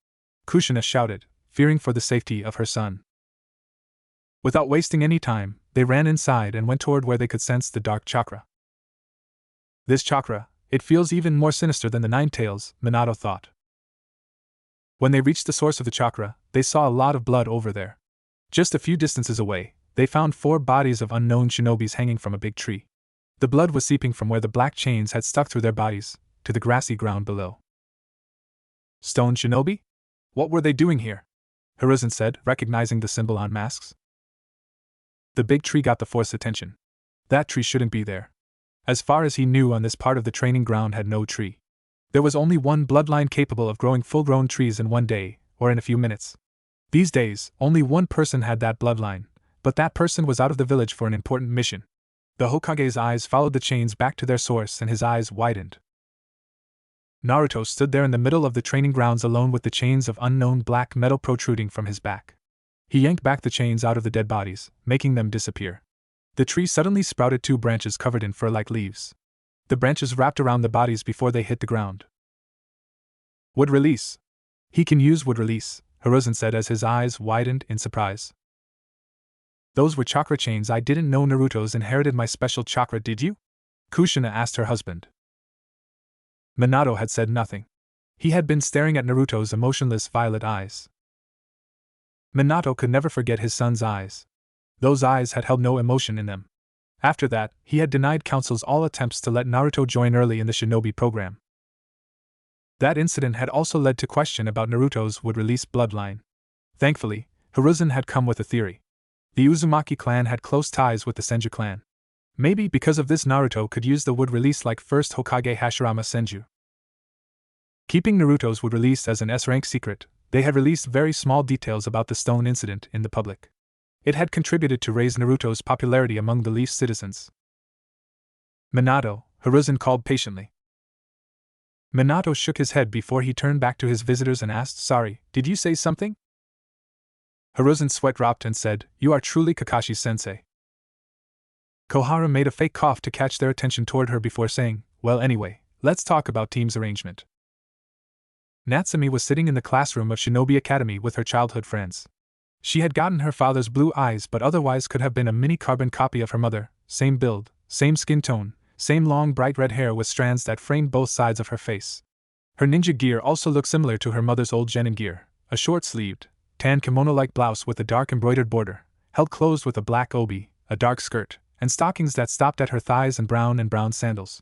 Kushina shouted, fearing for the safety of her son. Without wasting any time, they ran inside and went toward where they could sense the dark chakra. This chakra, it feels even more sinister than the Nine Tails, Minato thought. When they reached the source of the chakra, they saw a lot of blood over there. Just a few distances away, they found 4 bodies of unknown shinobis hanging from a big tree. The blood was seeping from where the black chains had stuck through their bodies, to the grassy ground below. Stone shinobi? What were they doing here? Hiruzen said, recognizing the symbol on masks. The big tree got the Force's attention. That tree shouldn't be there. As far as he knew, on this part of the training ground had no tree. There was only one bloodline capable of growing full-grown trees in one day, or in a few minutes. These days, only one person had that bloodline, but that person was out of the village for an important mission. The Hokage's eyes followed the chains back to their source and his eyes widened. Naruto stood there in the middle of the training grounds alone with the chains of unknown black metal protruding from his back. He yanked back the chains out of the dead bodies, making them disappear. The tree suddenly sprouted 2 branches covered in fur-like leaves. The branches wrapped around the bodies before they hit the ground. Wood release. He can use wood release, Hiruzen said as his eyes widened in surprise. Those were chakra chains. I didn't know Naruto's inherited my special chakra, did you? Kushina asked her husband. Minato had said nothing. He had been staring at Naruto's emotionless violet eyes. Minato could never forget his son's eyes. Those eyes had held no emotion in them. After that, he had denied Council's all attempts to let Naruto join early in the shinobi program. That incident had also led to question about Naruto's would-release bloodline. Thankfully, Hiruzen had come with a theory. The Uzumaki clan had close ties with the Senju clan. Maybe because of this Naruto could use the wood release like first Hokage Hashirama Senju. Keeping Naruto's wood release as an S-rank secret, they had released very small details about the stone incident in the public. It had contributed to raise Naruto's popularity among the Leaf citizens. Minato, Hiruzen called patiently. Minato shook his head before he turned back to his visitors and asked, Sorry, did you say something? Hiruzen's sweat dropped and said, You are truly Kakashi-sensei. Kohara made a fake cough to catch their attention toward her before saying, Well anyway, let's talk about team's arrangement. Natsumi was sitting in the classroom of Shinobi Academy with her childhood friends. She had gotten her father's blue eyes but otherwise could have been a mini carbon copy of her mother, same build, same skin tone, same long bright red hair with strands that framed both sides of her face. Her ninja gear also looked similar to her mother's old genin gear, a short-sleeved, tan kimono-like blouse with a dark embroidered border, held closed with a black obi, a dark skirt, and stockings that stopped at her thighs and brown sandals.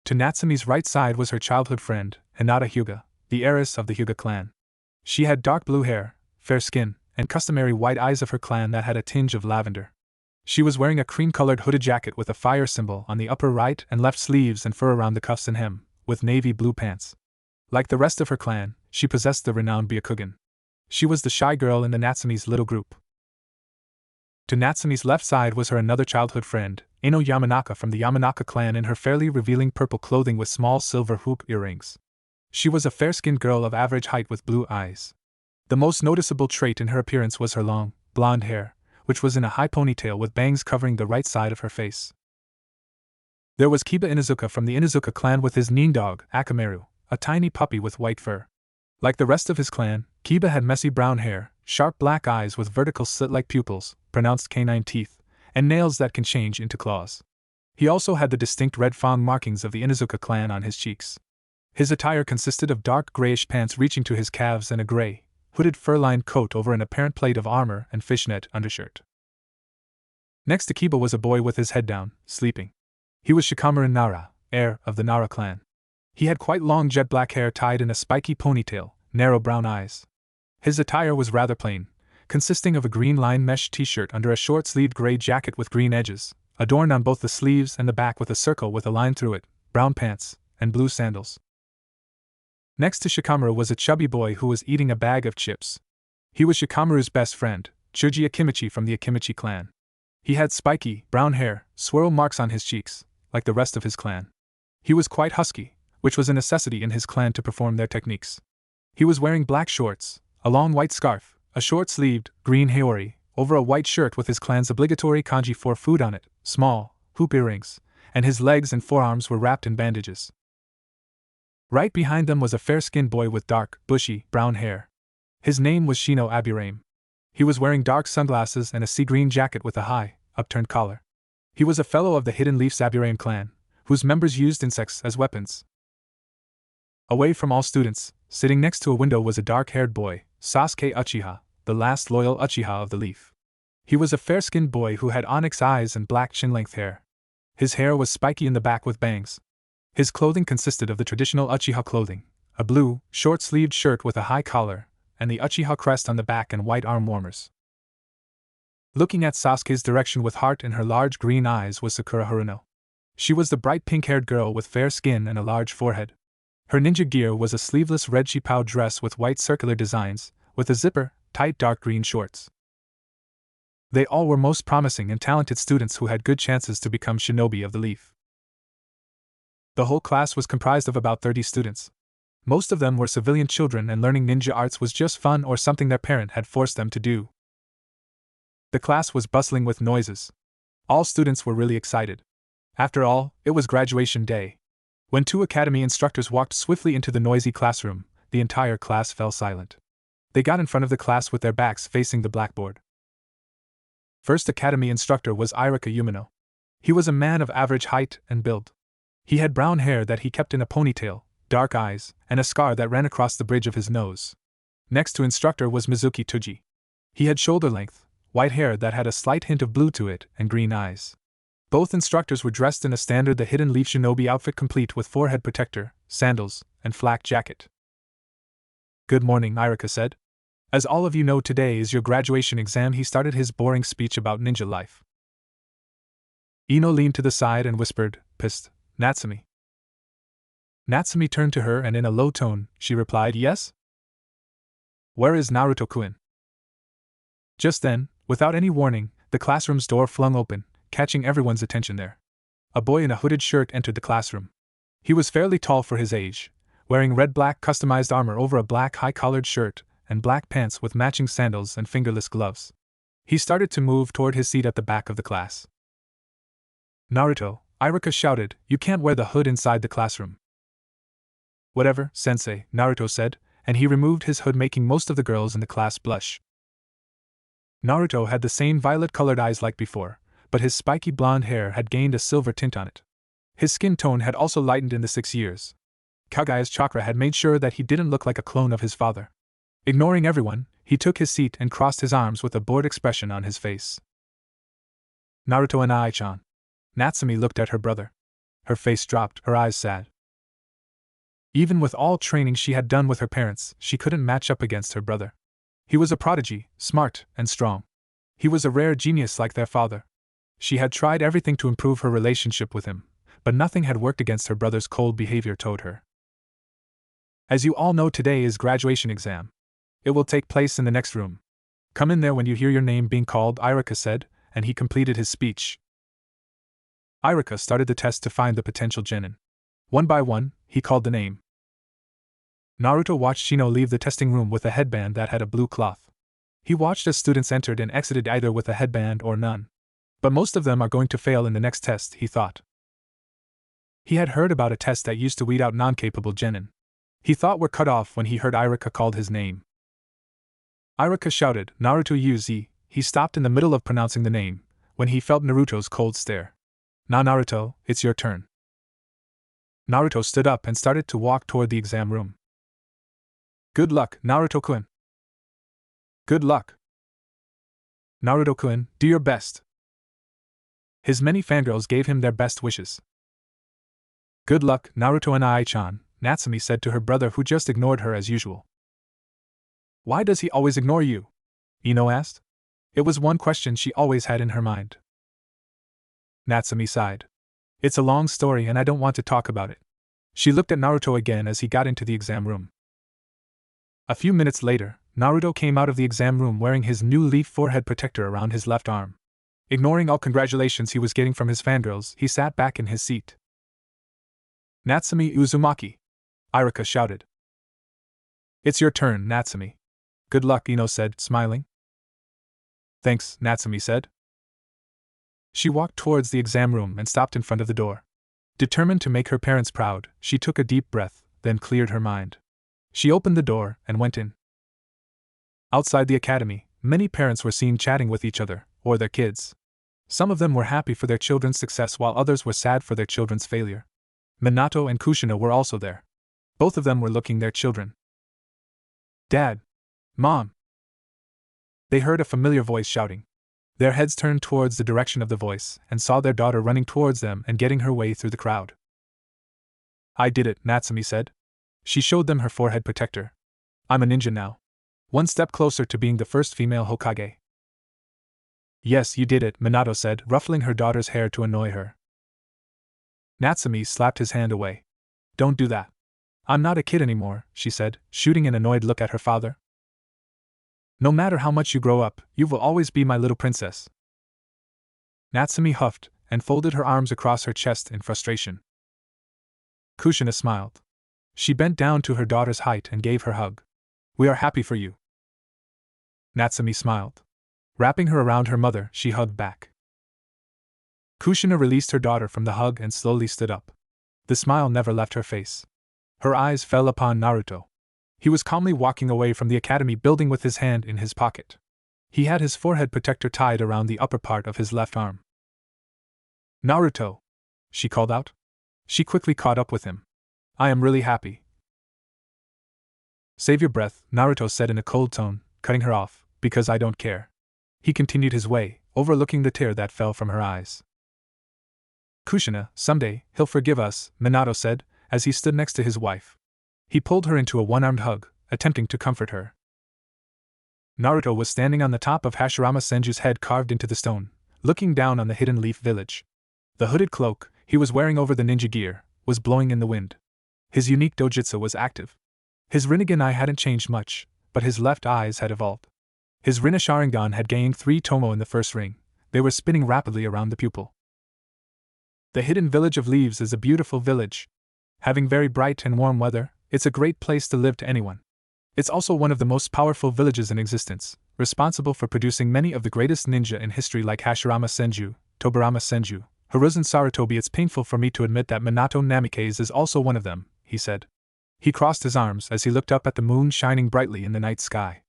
To Natsumi's right side was her childhood friend, Hinata Hyuga, the heiress of the Hyuga clan. She had dark blue hair, fair skin, and customary white eyes of her clan that had a tinge of lavender. She was wearing a cream-colored hooded jacket with a fire symbol on the upper right and left sleeves and fur around the cuffs and hem, with navy blue pants. Like the rest of her clan, she possessed the renowned Byakugan. She was the shy girl in the Natsume's little group. To Natsume's left side was her another childhood friend, Ino Yamanaka from the Yamanaka clan in her fairly revealing purple clothing with small silver hoop earrings. She was a fair-skinned girl of average height with blue eyes. The most noticeable trait in her appearance was her long, blonde hair, which was in a high ponytail with bangs covering the right side of her face. There was Kiba Inuzuka from the Inuzuka clan with his nin dog, Akamaru, a tiny puppy with white fur. Like the rest of his clan, Kiba had messy brown hair, sharp black eyes with vertical slit-like pupils, pronounced canine teeth, and nails that can change into claws. He also had the distinct red fang markings of the Inuzuka clan on his cheeks. His attire consisted of dark grayish pants reaching to his calves and a gray, hooded fur-lined coat over an apparent plate of armor and fishnet undershirt. Next to Kiba was a boy with his head down, sleeping. He was Shikamaru Nara, heir of the Nara clan. He had quite long jet black hair tied in a spiky ponytail, narrow brown eyes. His attire was rather plain, consisting of a green-lined mesh t-shirt under a short-sleeved gray jacket with green edges, adorned on both the sleeves and the back with a circle with a line through it, brown pants, and blue sandals. Next to Shikamaru was a chubby boy who was eating a bag of chips. He was Shikamaru's best friend, Chuji Akimichi from the Akimichi clan. He had spiky, brown hair, swirl marks on his cheeks, like the rest of his clan. He was quite husky, which was a necessity in his clan to perform their techniques. He was wearing black shorts, a long white scarf, a short-sleeved, green haori, over a white shirt with his clan's obligatory kanji for food on it, small, hoop earrings, and his legs and forearms were wrapped in bandages. Right behind them was a fair-skinned boy with dark, bushy, brown hair. His name was Shino Abirame. He was wearing dark sunglasses and a sea-green jacket with a high, upturned collar. He was a fellow of the Hidden Leaf Abirame clan, whose members used insects as weapons. Away from all students, sitting next to a window was a dark-haired boy, Sasuke Uchiha, the last loyal Uchiha of the Leaf. He was a fair-skinned boy who had onyx eyes and black chin-length hair. His hair was spiky in the back with bangs. His clothing consisted of the traditional Uchiha clothing, a blue, short-sleeved shirt with a high collar, and the Uchiha crest on the back and white arm warmers. Looking at Sasuke's direction with heart in her large green eyes was Sakura Haruno. She was the bright pink-haired girl with fair skin and a large forehead. Her ninja gear was a sleeveless red chipao dress with white circular designs, with a zipper, tight dark green shorts. They all were most promising and talented students who had good chances to become shinobi of the Leaf. The whole class was comprised of about 30 students. Most of them were civilian children and learning ninja arts was just fun or something their parent had forced them to do. The class was bustling with noises. All students were really excited. After all, it was graduation day. When two academy instructors walked swiftly into the noisy classroom, the entire class fell silent. They got in front of the class with their backs facing the blackboard. First academy instructor was Irika Umino. He was a man of average height and build. He had brown hair that he kept in a ponytail, dark eyes, and a scar that ran across the bridge of his nose. Next to instructor was Mizuki Tuji. He had shoulder-length, white hair that had a slight hint of blue to it, and green eyes. Both instructors were dressed in a standard The Hidden Leaf Shinobi outfit complete with forehead protector, sandals, and flak jacket. "Good morning," Irika said. "As all of you know, today is your graduation exam." He started his boring speech about ninja life. Ino leaned to the side and whispered, "Psst, Natsumi." Natsumi turned to her and in a low tone, she replied, "Yes?" "Where is Naruto-kun?" Just then, without any warning, the classroom's door flung open, catching everyone's attention there. A boy in a hooded shirt entered the classroom. He was fairly tall for his age, wearing red-black customized armor over a black high-collared shirt and black pants with matching sandals and fingerless gloves. He started to move toward his seat at the back of the class. "Naruto," Irika shouted, "you can't wear the hood inside the classroom." "Whatever, sensei," Naruto said, and he removed his hood, making most of the girls in the class blush. Naruto had the same violet-colored eyes like before, but his spiky blonde hair had gained a silver tint on it. His skin tone had also lightened in the 6 years. Kaguya's chakra had made sure that he didn't look like a clone of his father. Ignoring everyone, he took his seat and crossed his arms with a bored expression on his face. "Naruto and Ai-chan." Natsumi looked at her brother. Her face dropped, her eyes sad. Even with all training she had done with her parents, she couldn't match up against her brother. He was a prodigy, smart and strong. He was a rare genius like their father. She had tried everything to improve her relationship with him, but nothing had worked against her brother's cold behavior toward her. As you all know, today is graduation exam. It will take place in the next room. Come in there when you hear your name being called, Irika said, and he completed his speech. Irika started the test to find the potential genin. One by one, he called the name. Naruto watched Shino leave the testing room with a headband that had a blue cloth. He watched as students entered and exited either with a headband or none. But most of them are going to fail in the next test, he thought. He had heard about a test that used to weed out non-capable genin. He thought were cut off when he heard Irika called his name. Irika shouted, Naruto Uzi. He stopped in the middle of pronouncing the name, when he felt Naruto's cold stare. Now Naruto, it's your turn. Naruto stood up and started to walk toward the exam room. Good luck, Naruto-kun. Good luck. Naruto-kun, do your best. His many fangirls gave him their best wishes. Good luck, Naruto and Ai-chan, Natsumi said to her brother, who just ignored her as usual. Why does he always ignore you? Ino asked. It was one question she always had in her mind. Natsumi sighed. It's a long story and I don't want to talk about it. She looked at Naruto again as he got into the exam room. A few minutes later, Naruto came out of the exam room wearing his new leaf forehead protector around his left arm. Ignoring all congratulations he was getting from his fangirls, he sat back in his seat. Natsumi Uzumaki! Irika shouted. It's your turn, Natsumi. Good luck, Ino said, smiling. Thanks, Natsumi said. She walked towards the exam room and stopped in front of the door. Determined to make her parents proud, she took a deep breath, then cleared her mind. She opened the door and went in. Outside the academy, many parents were seen chatting with each other, or their kids. Some of them were happy for their children's success while others were sad for their children's failure. Minato and Kushina were also there. Both of them were looking their children. Dad! Mom! They heard a familiar voice shouting. Their heads turned towards the direction of the voice and saw their daughter running towards them and getting her way through the crowd. I did it, Natsumi said. She showed them her forehead protector. I'm a ninja now. One step closer to being the first female Hokage. Yes, you did it, Minato said, ruffling her daughter's hair to annoy her. Natsumi slapped his hand away. Don't do that. I'm not a kid anymore, she said, shooting an annoyed look at her father. No matter how much you grow up, you will always be my little princess. Natsumi huffed and folded her arms across her chest in frustration. Kushina smiled. She bent down to her daughter's height and gave her a hug. We are happy for you. Natsumi smiled. Wrapping her around her mother, she hugged back. Kushina released her daughter from the hug and slowly stood up. The smile never left her face. Her eyes fell upon Naruto. He was calmly walking away from the academy building with his hand in his pocket. He had his forehead protector tied around the upper part of his left arm. Naruto! She called out. She quickly caught up with him. I am really happy. Save your breath, Naruto said in a cold tone, cutting her off, because I don't care. He continued his way, overlooking the tear that fell from her eyes. Kushina, someday, he'll forgive us, Minato said, as he stood next to his wife. He pulled her into a one-armed hug, attempting to comfort her. Naruto was standing on the top of Hashirama Senju's head carved into the stone, looking down on the hidden leaf village. The hooded cloak he was wearing over the ninja gear was blowing in the wind. His unique dojutsu was active. His Rinnegan eye hadn't changed much, but his left eyes had evolved. His Rinne Sharingan had gained 3 tomo in the first ring. They were spinning rapidly around the pupil. The hidden village of leaves is a beautiful village. Having very bright and warm weather, it's a great place to live to anyone. It's also one of the most powerful villages in existence, responsible for producing many of the greatest ninja in history like Hashirama Senju, Tobirama Senju, Hiruzen Sarutobi. It's painful for me to admit that Minato Namikaze is also one of them, he said. He crossed his arms as he looked up at the moon shining brightly in the night sky.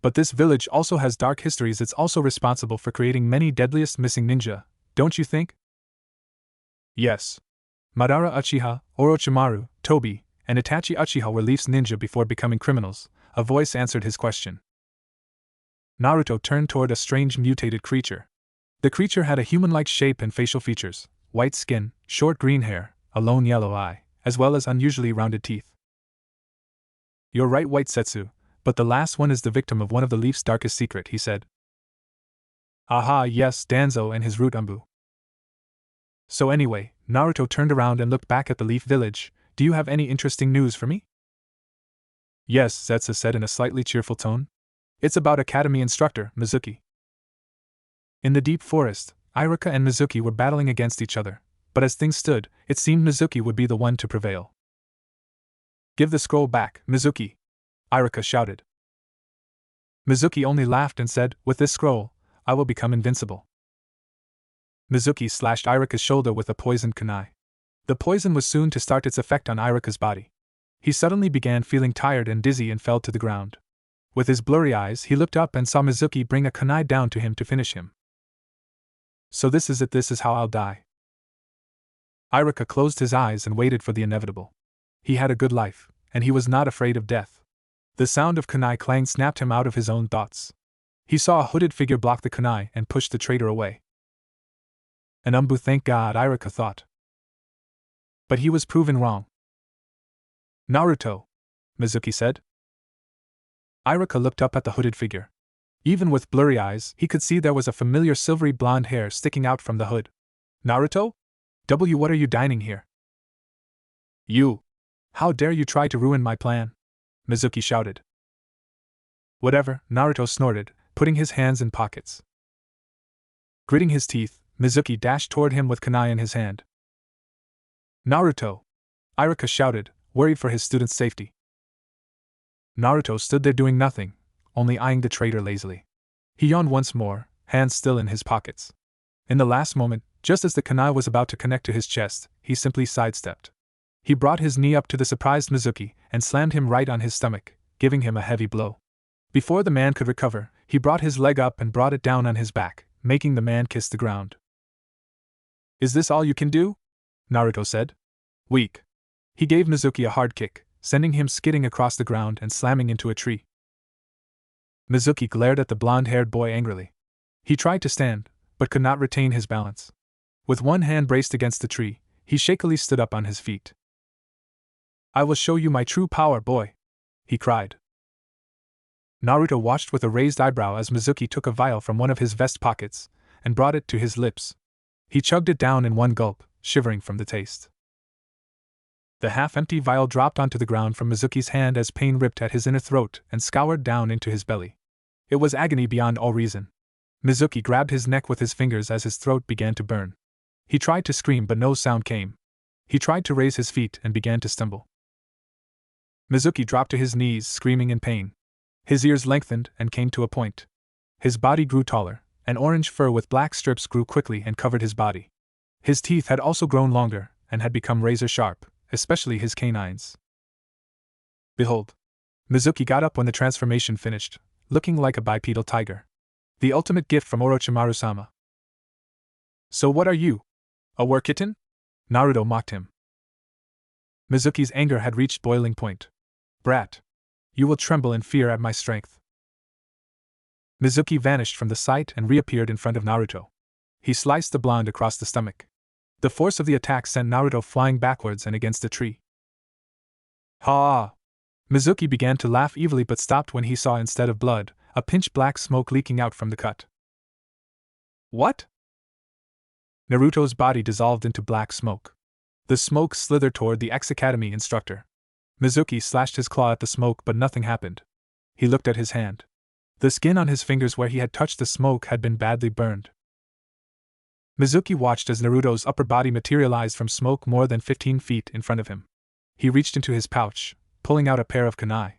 But this village also has dark histories. It's also responsible for creating many deadliest missing ninja, don't you think? Yes. Madara Uchiha, Orochimaru, Tobi, and Itachi Uchiha were Leaf's ninja before becoming criminals, a voice answered his question. Naruto turned toward a strange mutated creature. The creature had a human-like shape and facial features, white skin, short green hair, a lone yellow eye, as well as unusually rounded teeth. You're right, White Setsu, but the last one is the victim of one of the Leaf's darkest secret, he said. Aha, yes, Danzo and his root umbu. So anyway, Naruto turned around and looked back at the Leaf Village. Do you have any interesting news for me? Yes, Zetsu said in a slightly cheerful tone. It's about Academy Instructor, Mizuki. In the deep forest, Iruka and Mizuki were battling against each other, but as things stood, it seemed Mizuki would be the one to prevail. Give the scroll back, Mizuki! Iruka shouted. Mizuki only laughed and said, with this scroll, I will become invincible. Mizuki slashed Iruka's shoulder with a poisoned kunai. The poison was soon to start its effect on Iruka's body. He suddenly began feeling tired and dizzy and fell to the ground. With his blurry eyes, he looked up and saw Mizuki bring a kunai down to him to finish him. So this is it, this is how I'll die. Iruka closed his eyes and waited for the inevitable. He had a good life, and he was not afraid of death. The sound of kunai clang snapped him out of his own thoughts. He saw a hooded figure block the kunai and push the traitor away. An umbu, thank God, Iruka thought. But he was proven wrong. Naruto, Mizuki said. Iruka looked up at the hooded figure. Even with blurry eyes, he could see there was a familiar silvery blonde hair sticking out from the hood. Naruto? What are you dining here? You! How dare you try to ruin my plan? Mizuki shouted. Whatever, Naruto snorted, putting his hands in pockets. Gritting his teeth, Mizuki dashed toward him with kunai in his hand. Naruto! Iruka shouted, worried for his student's safety. Naruto stood there doing nothing, only eyeing the traitor lazily. He yawned once more, hands still in his pockets. In the last moment, just as the kunai was about to connect to his chest, he simply sidestepped. He brought his knee up to the surprised Mizuki and slammed him right on his stomach, giving him a heavy blow. Before the man could recover, he brought his leg up and brought it down on his back, making the man kiss the ground. Is this all you can do? Naruto said. Weak. He gave Mizuki a hard kick, sending him skidding across the ground and slamming into a tree. Mizuki glared at the blonde-haired boy angrily. He tried to stand, but could not retain his balance. With one hand braced against the tree, he shakily stood up on his feet. I will show you my true power, boy! He cried. Naruto watched with a raised eyebrow as Mizuki took a vial from one of his vest pockets and brought it to his lips. He chugged it down in one gulp, shivering from the taste. The half-empty vial dropped onto the ground from Mizuki's hand as pain ripped at his inner throat and scoured down into his belly. It was agony beyond all reason. Mizuki grabbed his neck with his fingers as his throat began to burn. He tried to scream but no sound came. He tried to raise his feet and began to stumble. Mizuki dropped to his knees, screaming in pain. His ears lengthened and came to a point. His body grew taller, and orange fur with black strips grew quickly and covered his body. His teeth had also grown longer and had become razor-sharp, especially his canines. Behold! Mizuki got up when the transformation finished, looking like a bipedal tiger. The ultimate gift from Orochimaru-sama. So what are you? A war kitten? Naruto mocked him. Mizuki's anger had reached boiling point. Brat! You will tremble in fear at my strength. Mizuki vanished from the sight and reappeared in front of Naruto. He sliced the blonde across the stomach. The force of the attack sent Naruto flying backwards and against a tree. Ha! Mizuki began to laugh evilly but stopped when he saw, instead of blood, a pinch black smoke leaking out from the cut. What? Naruto's body dissolved into black smoke. The smoke slithered toward the ex-academy instructor. Mizuki slashed his claw at the smoke but nothing happened. He looked at his hand. The skin on his fingers where he had touched the smoke had been badly burned. Mizuki watched as Naruto's upper body materialized from smoke more than 15 feet in front of him. He reached into his pouch, pulling out a pair of kunai.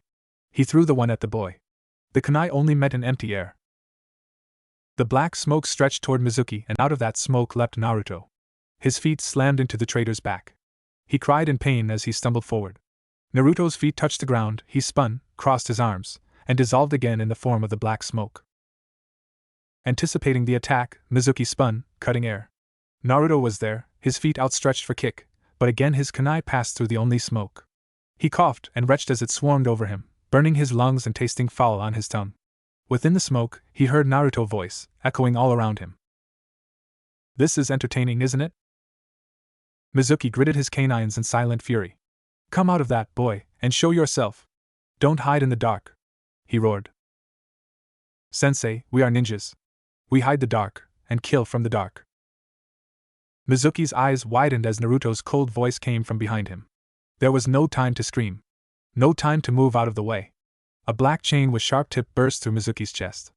He threw the one at the boy. The kunai only met an empty air. The black smoke stretched toward Mizuki and out of that smoke leapt Naruto. His feet slammed into the traitor's back. He cried in pain as he stumbled forward. Naruto's feet touched the ground, he spun, crossed his arms, and dissolved again in the form of the black smoke. Anticipating the attack, Mizuki spun, cutting air. Naruto was there, his feet outstretched for kick, but again his kunai passed through the only smoke. He coughed and retched as it swarmed over him, burning his lungs and tasting foul on his tongue. Within the smoke, he heard Naruto's voice, echoing all around him. This is entertaining, isn't it? Mizuki gritted his canines in silent fury. Come out of that, boy, and show yourself. Don't hide in the dark, he roared. Sensei, we are ninjas. We hide the dark, and kill from the dark. Mizuki's eyes widened as Naruto's cold voice came from behind him. There was no time to scream. No time to move out of the way. A black chain with sharp tip burst through Mizuki's chest.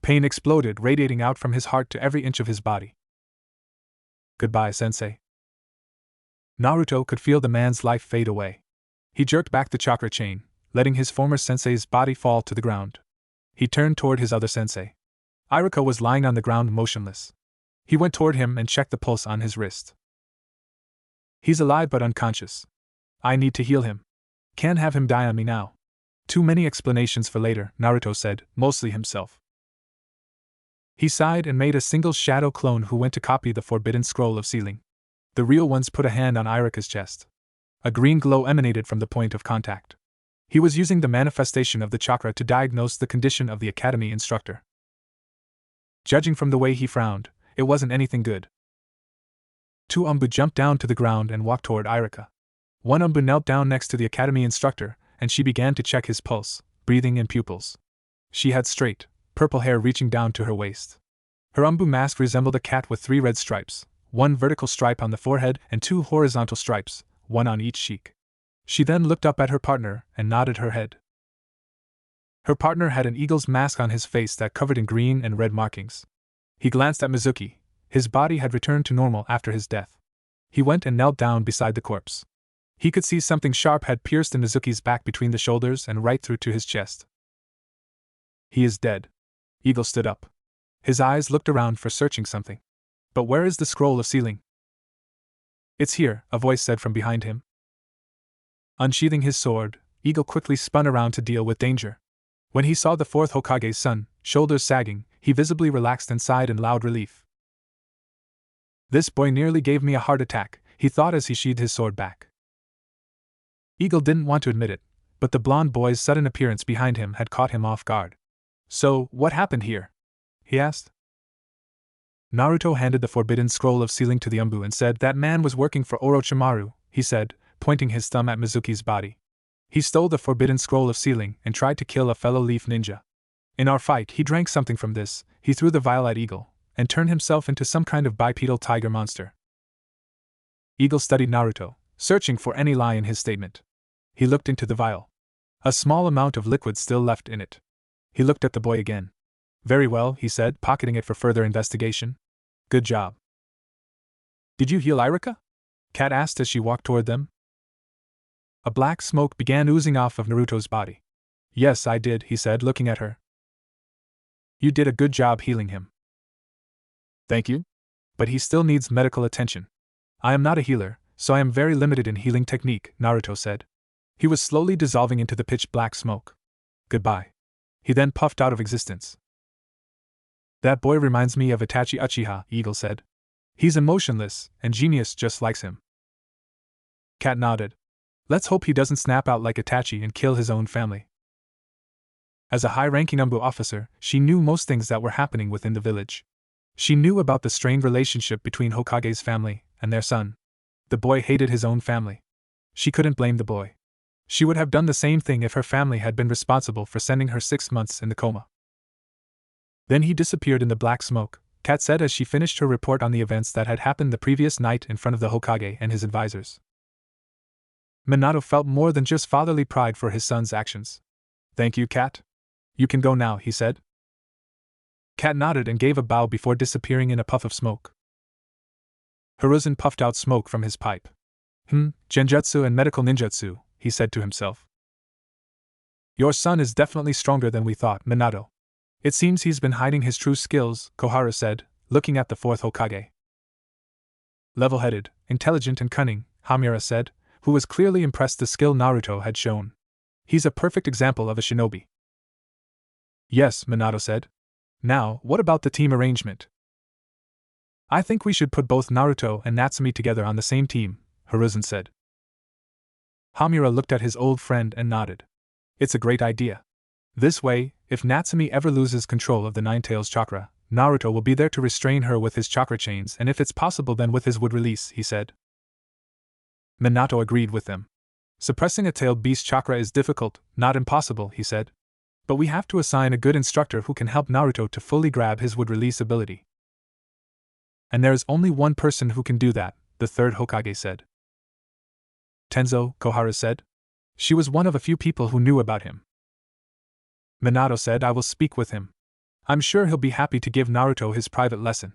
Pain exploded, radiating out from his heart to every inch of his body. Goodbye, sensei. Naruto could feel the man's life fade away. He jerked back the chakra chain, letting his former sensei's body fall to the ground. He turned toward his other sensei. Iruka was lying on the ground motionless. He went toward him and checked the pulse on his wrist. He's alive but unconscious. I need to heal him. Can't have him die on me now. Too many explanations for later, Naruto said, mostly himself. He sighed and made a single shadow clone who went to copy the forbidden scroll of sealing. The real ones put a hand on Iruka's chest. A green glow emanated from the point of contact. He was using the manifestation of the chakra to diagnose the condition of the academy instructor. Judging from the way he frowned, it wasn't anything good. Two Umbu jumped down to the ground and walked toward Iruka. One Umbu knelt down next to the academy instructor, and she began to check his pulse, breathing and pupils. She had straight, purple hair reaching down to her waist. Her Umbu mask resembled a cat with 3 red stripes, 1 vertical stripe on the forehead and 2 horizontal stripes, 1 on each cheek. She then looked up at her partner and nodded her head. Her partner had an eagle's mask on his face that covered in green and red markings. He glanced at Mizuki. His body had returned to normal after his death. He went and knelt down beside the corpse. He could see something sharp had pierced in Mizuki's back between the shoulders and right through to his chest. He is dead. Eagle stood up. His eyes looked around for searching something. But where is the scroll of sealing? It's here, a voice said from behind him. Unsheathing his sword, Eagle quickly spun around to deal with danger. When he saw the 4th Hokage's son, shoulders sagging, he visibly relaxed and sighed in loud relief. This boy nearly gave me a heart attack, he thought as he sheathed his sword back. Eagle didn't want to admit it, but the blonde boy's sudden appearance behind him had caught him off guard. So, what happened here? He asked. Naruto handed the forbidden scroll of sealing to the Umbu and said that man was working for Orochimaru, he said, pointing his thumb at Mizuki's body. He stole the forbidden scroll of sealing and tried to kill a fellow leaf ninja. In our fight, he drank something from this, he threw the vial at Eagle, and turned himself into some kind of bipedal tiger monster. Eagle studied Naruto, searching for any lie in his statement. He looked into the vial. A small amount of liquid still left in it. He looked at the boy again. Very well, he said, pocketing it for further investigation. Good job. Did you heal Iruka? Kat asked as she walked toward them. A black smoke began oozing off of Naruto's body. Yes, I did, he said, looking at her. You did a good job healing him. Thank you. But he still needs medical attention. I am not a healer, so I am very limited in healing technique, Naruto said. He was slowly dissolving into the pitch-black smoke. Goodbye. He then puffed out of existence. That boy reminds me of Itachi Uchiha, Eagle said. He's emotionless, and genius just likes him. Kat nodded. Let's hope he doesn't snap out like Itachi and kill his own family. As a high-ranking Umbu officer, she knew most things that were happening within the village. She knew about the strained relationship between Hokage's family and their son. The boy hated his own family. She couldn't blame the boy. She would have done the same thing if her family had been responsible for sending her 6 months in the coma. Then he disappeared in the black smoke, Kat said as she finished her report on the events that had happened the previous night in front of the Hokage and his advisors. Minato felt more than just fatherly pride for his son's actions. Thank you, Kat. You can go now, he said. Kat nodded and gave a bow before disappearing in a puff of smoke. Hiruzen puffed out smoke from his pipe. Genjutsu and medical ninjutsu, he said to himself. Your son is definitely stronger than we thought, Minato. It seems he's been hiding his true skills, Koharu said, looking at the 4th Hokage. Level-headed, intelligent and cunning, Hamura said, who was clearly impressed the skill Naruto had shown. He's a perfect example of a shinobi. Yes, Minato said. Now, what about the team arrangement? I think we should put both Naruto and Natsumi together on the same team, Hiruzen said. Hamura looked at his old friend and nodded. It's a great idea. This way, if Natsumi ever loses control of the Nine-Tails chakra, Naruto will be there to restrain her with his chakra chains, and if it's possible then with his wood release, he said. Minato agreed with them. Suppressing a tailed beast chakra is difficult, not impossible, he said. But we have to assign a good instructor who can help Naruto to fully grab his wood release ability. And there is only one person who can do that, the third Hokage said. Tenzo, Koharu said. She was one of a few people who knew about him. Minato said, I will speak with him. I'm sure he'll be happy to give Naruto his private lesson.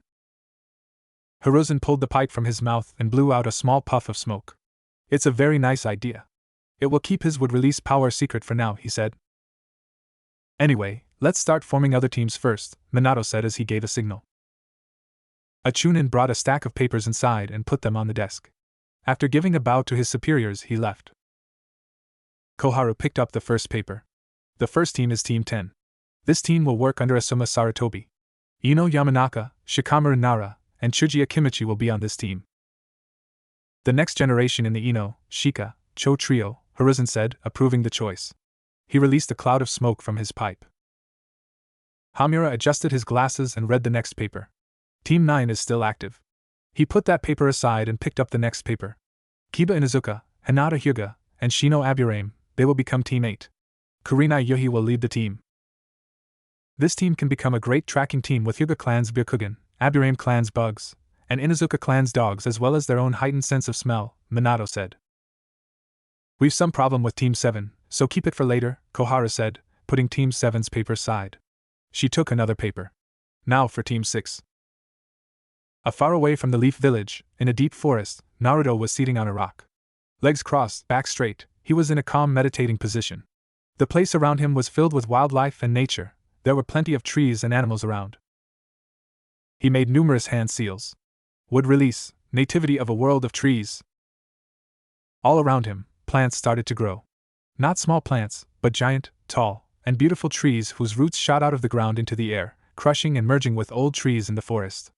Hiruzen pulled the pipe from his mouth and blew out a small puff of smoke. It's a very nice idea. It will keep his would release power secret for now, he said. Anyway, let's start forming other teams first, Minato said as he gave a signal. A Chunin brought a stack of papers inside and put them on the desk. After giving a bow to his superiors, he left. Koharu picked up the first paper. The first team is Team 10. This team will work under Asuma Sarutobi. Ino Yamanaka, Shikamaru Nara, and Chuji Akimichi will be on this team. The next generation in the Ino, Shika, Cho trio, Hiruzen said, approving the choice. He released a cloud of smoke from his pipe. Hamura adjusted his glasses and read the next paper. Team 9 is still active. He put that paper aside and picked up the next paper. Kiba Inuzuka, Hinata Hyuga, and Shino Aburame, they will become Team 8. Kurenai Yuhi will lead the team. This team can become a great tracking team with Hyuga clan's Byakugan, Aburame clan's bugs, and Inuzuka clan's dogs as well as their own heightened sense of smell, Minato said. We've some problem with Team 7, so keep it for later, Koharu said, putting Team 7's paper aside. She took another paper. Now for Team 6. Far away from the Leaf Village, in a deep forest, Naruto was seated on a rock. Legs crossed, back straight, he was in a calm meditating position. The place around him was filled with wildlife and nature. There were plenty of trees and animals around. He made numerous hand seals. Would release, nativity of a world of trees. All around him, plants started to grow. Not small plants, but giant, tall, and beautiful trees whose roots shot out of the ground into the air, crushing and merging with old trees in the forest.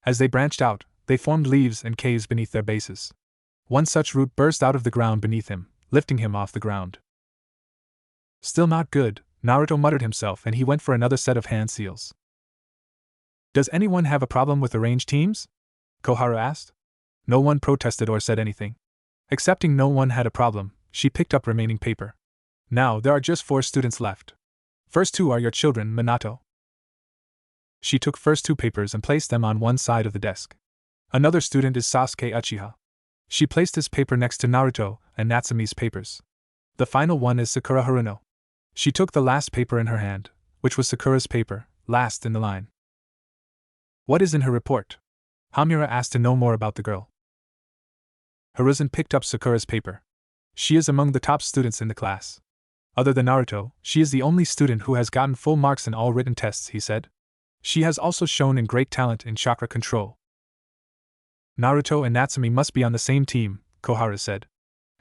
As they branched out, they formed leaves and caves beneath their bases. One such root burst out of the ground beneath him, lifting him off the ground. Still not good, Naruto muttered himself and he went for another set of hand seals. Does anyone have a problem with arranged teams? Koharu asked. No one protested or said anything. Accepting no one had a problem, she picked up remaining paper. Now there are just 4 students left. First 2 are your children, Minato. She took first 2 papers and placed them on one side of the desk. Another student is Sasuke Uchiha. She placed his paper next to Naruto and Natsume's papers. The final one is Sakura Haruno. She took the last paper in her hand, which was Sakura's paper, last in the line. What is in her report? Hamura asked to know more about the girl. Hiruzen picked up Sakura's paper. She is among the top students in the class. Other than Naruto, she is the only student who has gotten full marks in all written tests, he said. She has also shown in great talent in chakra control. Naruto and Natsume must be on the same team, Koharu said.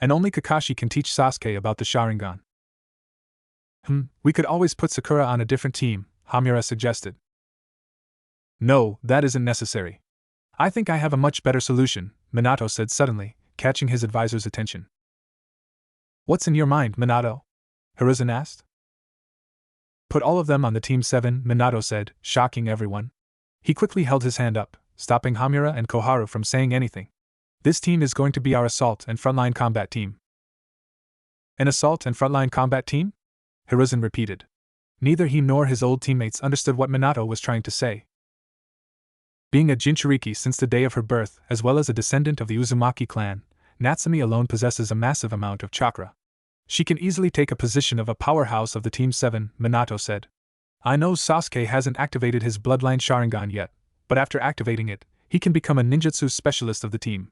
And only Kakashi can teach Sasuke about the Sharingan. We could always put Sakura on a different team, Hamura suggested. No, that isn't necessary. I think I have a much better solution, Minato said suddenly, catching his advisor's attention. What's in your mind, Minato? Hiruzen asked. Put all of them on the Team 7, Minato said, shocking everyone. He quickly held his hand up, stopping Hamura and Koharu from saying anything. This team is going to be our assault and frontline combat team. An assault and frontline combat team? Hiruzen repeated. Neither he nor his old teammates understood what Minato was trying to say. Being a Jinchuriki since the day of her birth, as well as a descendant of the Uzumaki clan, Natsume alone possesses a massive amount of chakra. She can easily take a position of a powerhouse of the Team 7, Minato said. I know Sasuke hasn't activated his Bloodline Sharingan yet, but after activating it, he can become a ninjutsu specialist of the team.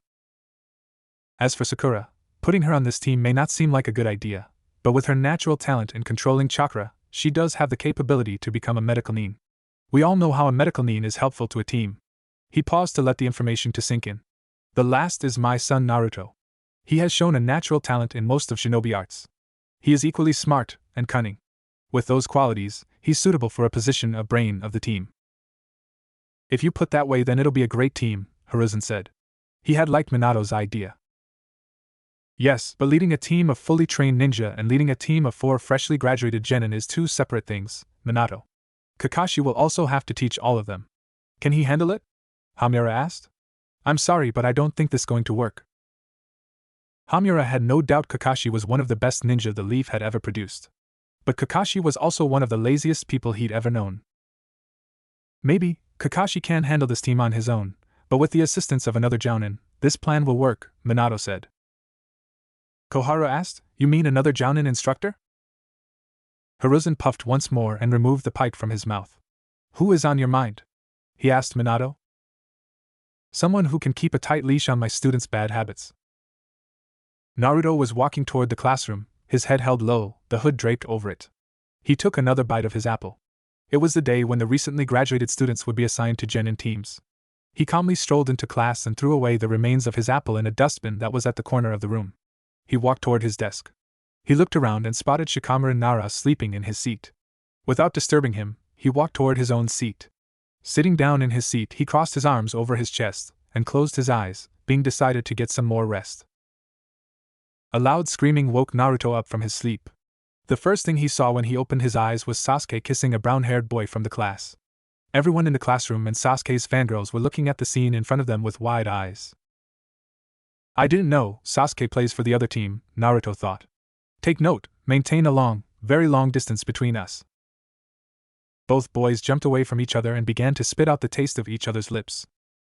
As for Sakura, putting her on this team may not seem like a good idea, but with her natural talent in controlling chakra, she does have the capability to become a medical nin. We all know how a medical nin is helpful to a team. He paused to let the information to sink in. The last is my son Naruto. He has shown a natural talent in most of shinobi arts. He is equally smart and cunning. With those qualities, he's suitable for a position of brain of the team. If you put that way, then it'll be a great team, Hiruzen said. He had liked Minato's idea. Yes, but leading a team of fully trained ninja and leading a team of 4 freshly graduated genin is 2 separate things, Minato. Kakashi will also have to teach all of them. Can he handle it? Hamura asked. I'm sorry, but I don't think this is going to work. Hamura had no doubt Kakashi was one of the best ninja the Leaf had ever produced. But Kakashi was also one of the laziest people he'd ever known. Maybe, Kakashi can handle this team on his own, But with the assistance of another Jounin, this plan will work, Minato said. Koharu asked, You mean another Jounin instructor? Hiruzen puffed once more and removed the pipe from his mouth. Who is on your mind? He asked Minato. Someone who can keep a tight leash on my students' bad habits. Naruto was walking toward the classroom, his head held low, the hood draped over it. He took another bite of his apple. It was the day when the recently graduated students would be assigned to Genin teams. He calmly strolled into class and threw away the remains of his apple in a dustbin that was at the corner of the room. He walked toward his desk. He looked around and spotted Shikamaru Nara sleeping in his seat. Without disturbing him, he walked toward his own seat. Sitting down in his seat, he crossed his arms over his chest and closed his eyes, being decided to get some more rest. A loud screaming woke Naruto up from his sleep. The first thing he saw when he opened his eyes was Sasuke kissing a brown-haired boy from the class. Everyone in the classroom and Sasuke's fangirls were looking at the scene in front of them with wide eyes. I didn't know Sasuke plays for the other team, Naruto thought. Take note, maintain a long, very long distance between us. Both boys jumped away from each other and began to spit out the taste of each other's lips.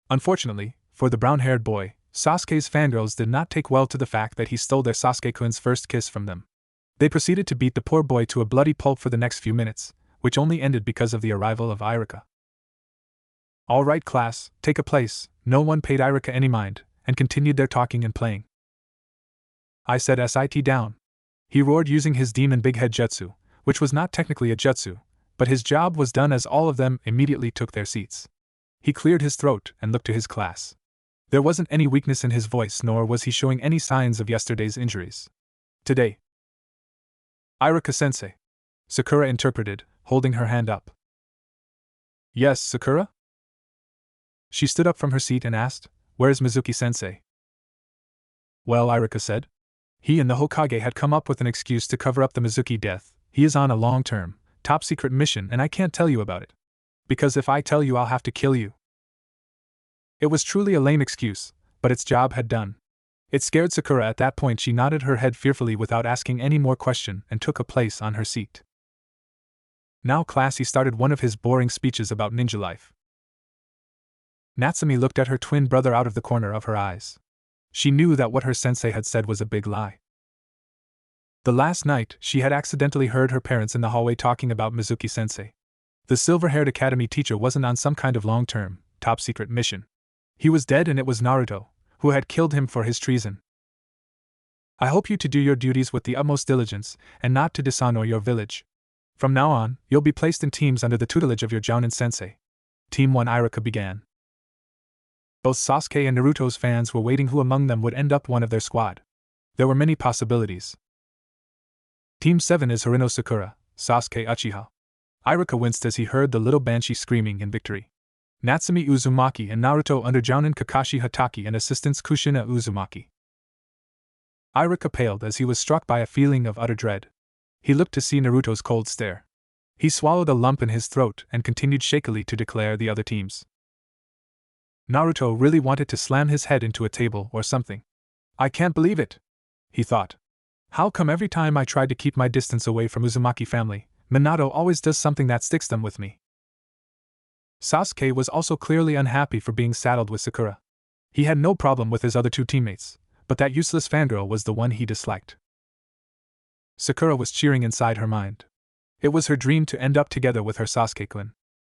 Unfortunately, for the brown-haired boy, Sasuke's fangirls did not take well to the fact that he stole their Sasuke-kun's first kiss from them. They proceeded to beat the poor boy to a bloody pulp for the next few minutes, which only ended because of the arrival of Irika. All right, class, take a place. No one paid Irika any mind, and continued their talking and playing. I said sit down. He roared using his demon big head jutsu, which was not technically a jutsu, but his job was done as all of them immediately took their seats. He cleared his throat and looked to his class. There wasn't any weakness in his voice, nor was he showing any signs of yesterday's injuries. Today. Irika-sensei. Sakura interpreted, holding her hand up. Yes, Sakura? She stood up from her seat and asked, Where's Mizuki-sensei? Well, Irika said. He and the Hokage had come up with an excuse to cover up the Mizuki death. He is on a long-term, top-secret mission and I can't tell you about it. Because if I tell you, I'll have to kill you. It was truly a lame excuse, but its job had done. It scared Sakura. At that point she nodded her head fearfully without asking any more question and took a place on her seat. Now class, he started one of his boring speeches about ninja life. Natsumi looked at her twin brother out of the corner of her eyes. She knew that what her sensei had said was a big lie. The last night, she had accidentally heard her parents in the hallway talking about Mizuki-sensei. The silver-haired academy teacher wasn't on some kind of long-term, top-secret mission. He was dead, and it was Naruto who had killed him for his treason. I hope you to do your duties with the utmost diligence, and not to dishonor your village. From now on, you'll be placed in teams under the tutelage of your Jounin-sensei. Team 1 Irika began. Both Sasuke and Naruto's fans were waiting who among them would end up one of their squad. There were many possibilities. Team 7 is Harino Sakura, Sasuke Uchiha. Irika winced as he heard the little banshee screaming in victory. Natsumi Uzumaki and Naruto under Jounin Kakashi Hatake and assistants Kushina Uzumaki. Irika paled as he was struck by a feeling of utter dread. He looked to see Naruto's cold stare. He swallowed a lump in his throat and continued shakily to declare the other teams. Naruto really wanted to slam his head into a table or something. I can't believe it, he thought. How come every time I try to keep my distance away from Uzumaki family, Minato always does something that sticks them with me? Sasuke was also clearly unhappy for being saddled with Sakura. He had no problem with his other two teammates, but that useless fangirl was the one he disliked. Sakura was cheering inside her mind. It was her dream to end up together with her Sasuke-kun.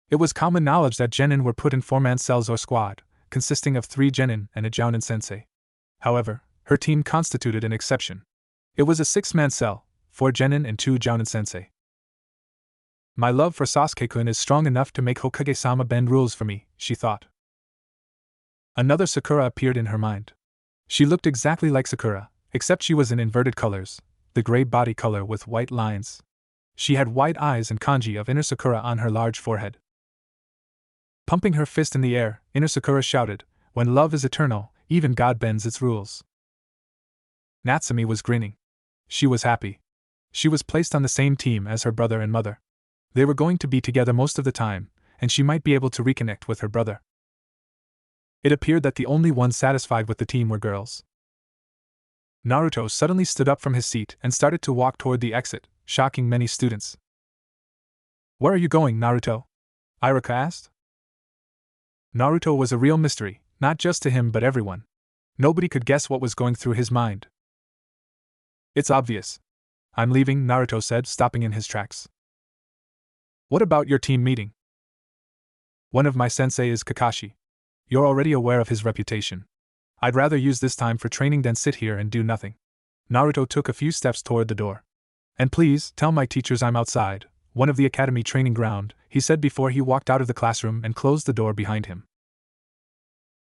It was common knowledge that genin were put in 4-man cells or squad, consisting of 3 genin and a Jounin-sensei. However, her team constituted an exception. It was a 6-man cell, 4 genin and 2 Jounin-sensei. My love for Sasuke-kun is strong enough to make Hokage-sama bend rules for me, she thought. Another Sakura appeared in her mind. She looked exactly like Sakura, except she was in inverted colors, the gray body color with white lines. She had white eyes and kanji of inner Sakura on her large forehead. Pumping her fist in the air, inner Sakura shouted, When love is eternal, even God bends its rules. Natsumi was grinning. She was happy. She was placed on the same team as her brother and mother. They were going to be together most of the time, and she might be able to reconnect with her brother. It appeared that the only ones satisfied with the team were girls. Naruto suddenly stood up from his seat and started to walk toward the exit, shocking many students. Where are you going, Naruto? Irika asked. Naruto was a real mystery, not just to him but everyone. Nobody could guess what was going through his mind. It's obvious. I'm leaving, Naruto said, stopping in his tracks. What about your team meeting? One of my sensei is Kakashi. You're already aware of his reputation. I'd rather use this time for training than sit here and do nothing. Naruto took a few steps toward the door. And please, tell my teachers I'm outside, one of the academy training ground, he said before he walked out of the classroom and closed the door behind him.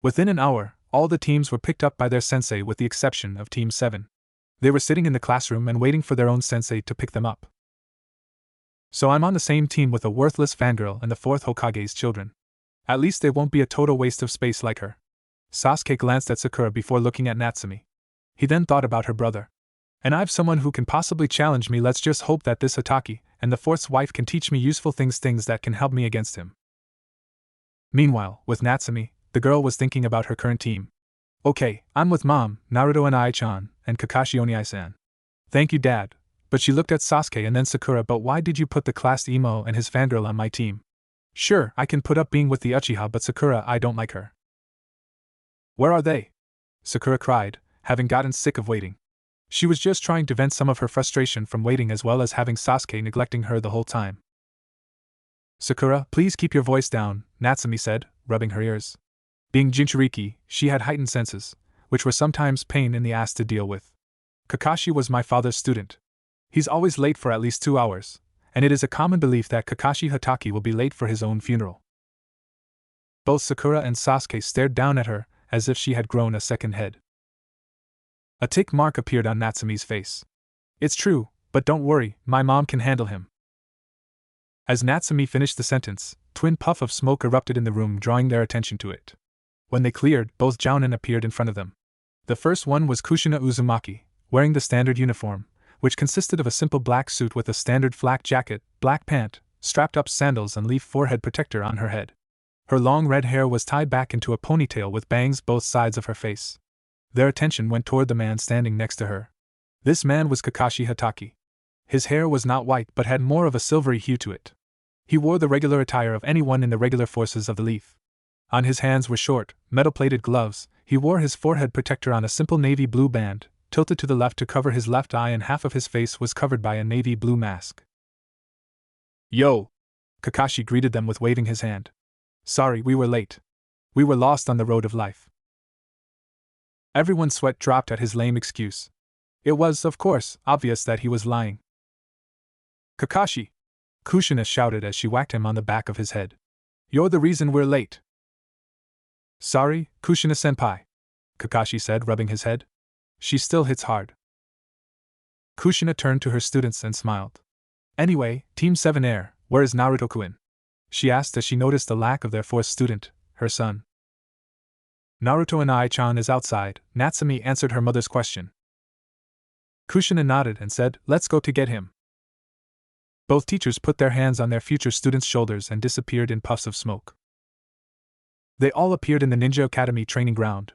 Within an hour, all the teams were picked up by their sensei with the exception of Team 7. They were sitting in the classroom and waiting for their own sensei to pick them up. So I'm on the same team with a worthless fangirl and the 4th Hokage's children. At least they won't be a total waste of space like her. Sasuke glanced at Sakura before looking at Natsumi. He then thought about her brother. And I've someone who can possibly challenge me. Let's just hope that this Hataki and the 4th's wife can teach me useful things that can help me against him. Meanwhile, with Natsumi, the girl was thinking about her current team. Okay, I'm with Mom, Naruto and Ai-chan, and Kakashi Oniai-san. Thank you, Dad. But she looked at Sasuke and then Sakura. But why did you put the class emo and his fangirl on my team? Sure, I can put up being with the Uchiha, but Sakura, I don't like her. Where are they? Sakura cried, having gotten sick of waiting. She was just trying to vent some of her frustration from waiting as well as having Sasuke neglecting her the whole time. Sakura, please keep your voice down, Natsumi said, rubbing her ears. Being Jinchuriki, she had heightened senses, which were sometimes pain in the ass to deal with. Kakashi was my father's student. He's always late for at least 2 hours, and it is a common belief that Kakashi Hataki will be late for his own funeral. Both Sakura and Sasuke stared down at her, as if she had grown a second head. A tick mark appeared on Natsumi's face. It's true, but don't worry, my mom can handle him. As Natsumi finished the sentence, twin puff of smoke erupted in the room, drawing their attention to it. When they cleared, both jounin appeared in front of them. The first one was Kushina Uzumaki, wearing the standard uniform, which consisted of a simple black suit with a standard flak jacket, black pant, strapped-up sandals and leaf forehead protector on her head. Her long red hair was tied back into a ponytail with bangs both sides of her face. Their attention went toward the man standing next to her. This man was Kakashi Hataki. His hair was not white but had more of a silvery hue to it. He wore the regular attire of anyone in the regular forces of the Leaf. On his hands were short, metal-plated gloves. He wore his forehead protector on a simple navy blue band, tilted to the left to cover his left eye, and half of his face was covered by a navy blue mask. Yo! Kakashi greeted them with waving his hand. Sorry, we were late. We were lost on the road of life. Everyone's sweat dropped at his lame excuse. It was, of course, obvious that he was lying. Kakashi! Kushina shouted as she whacked him on the back of his head. You're the reason we're late. Sorry, Kushina-senpai, Kakashi said, rubbing his head. She still hits hard. Kushina turned to her students and smiled. Anyway, Team 7 Air, where is Naruto-kun? She asked as she noticed the lack of their 4th student, her son. Naruto and Ai-chan is outside, Natsumi answered her mother's question. Kushina nodded and said, let's go to get him. Both teachers put their hands on their future students' shoulders and disappeared in puffs of smoke. They all appeared in the Ninja Academy training ground.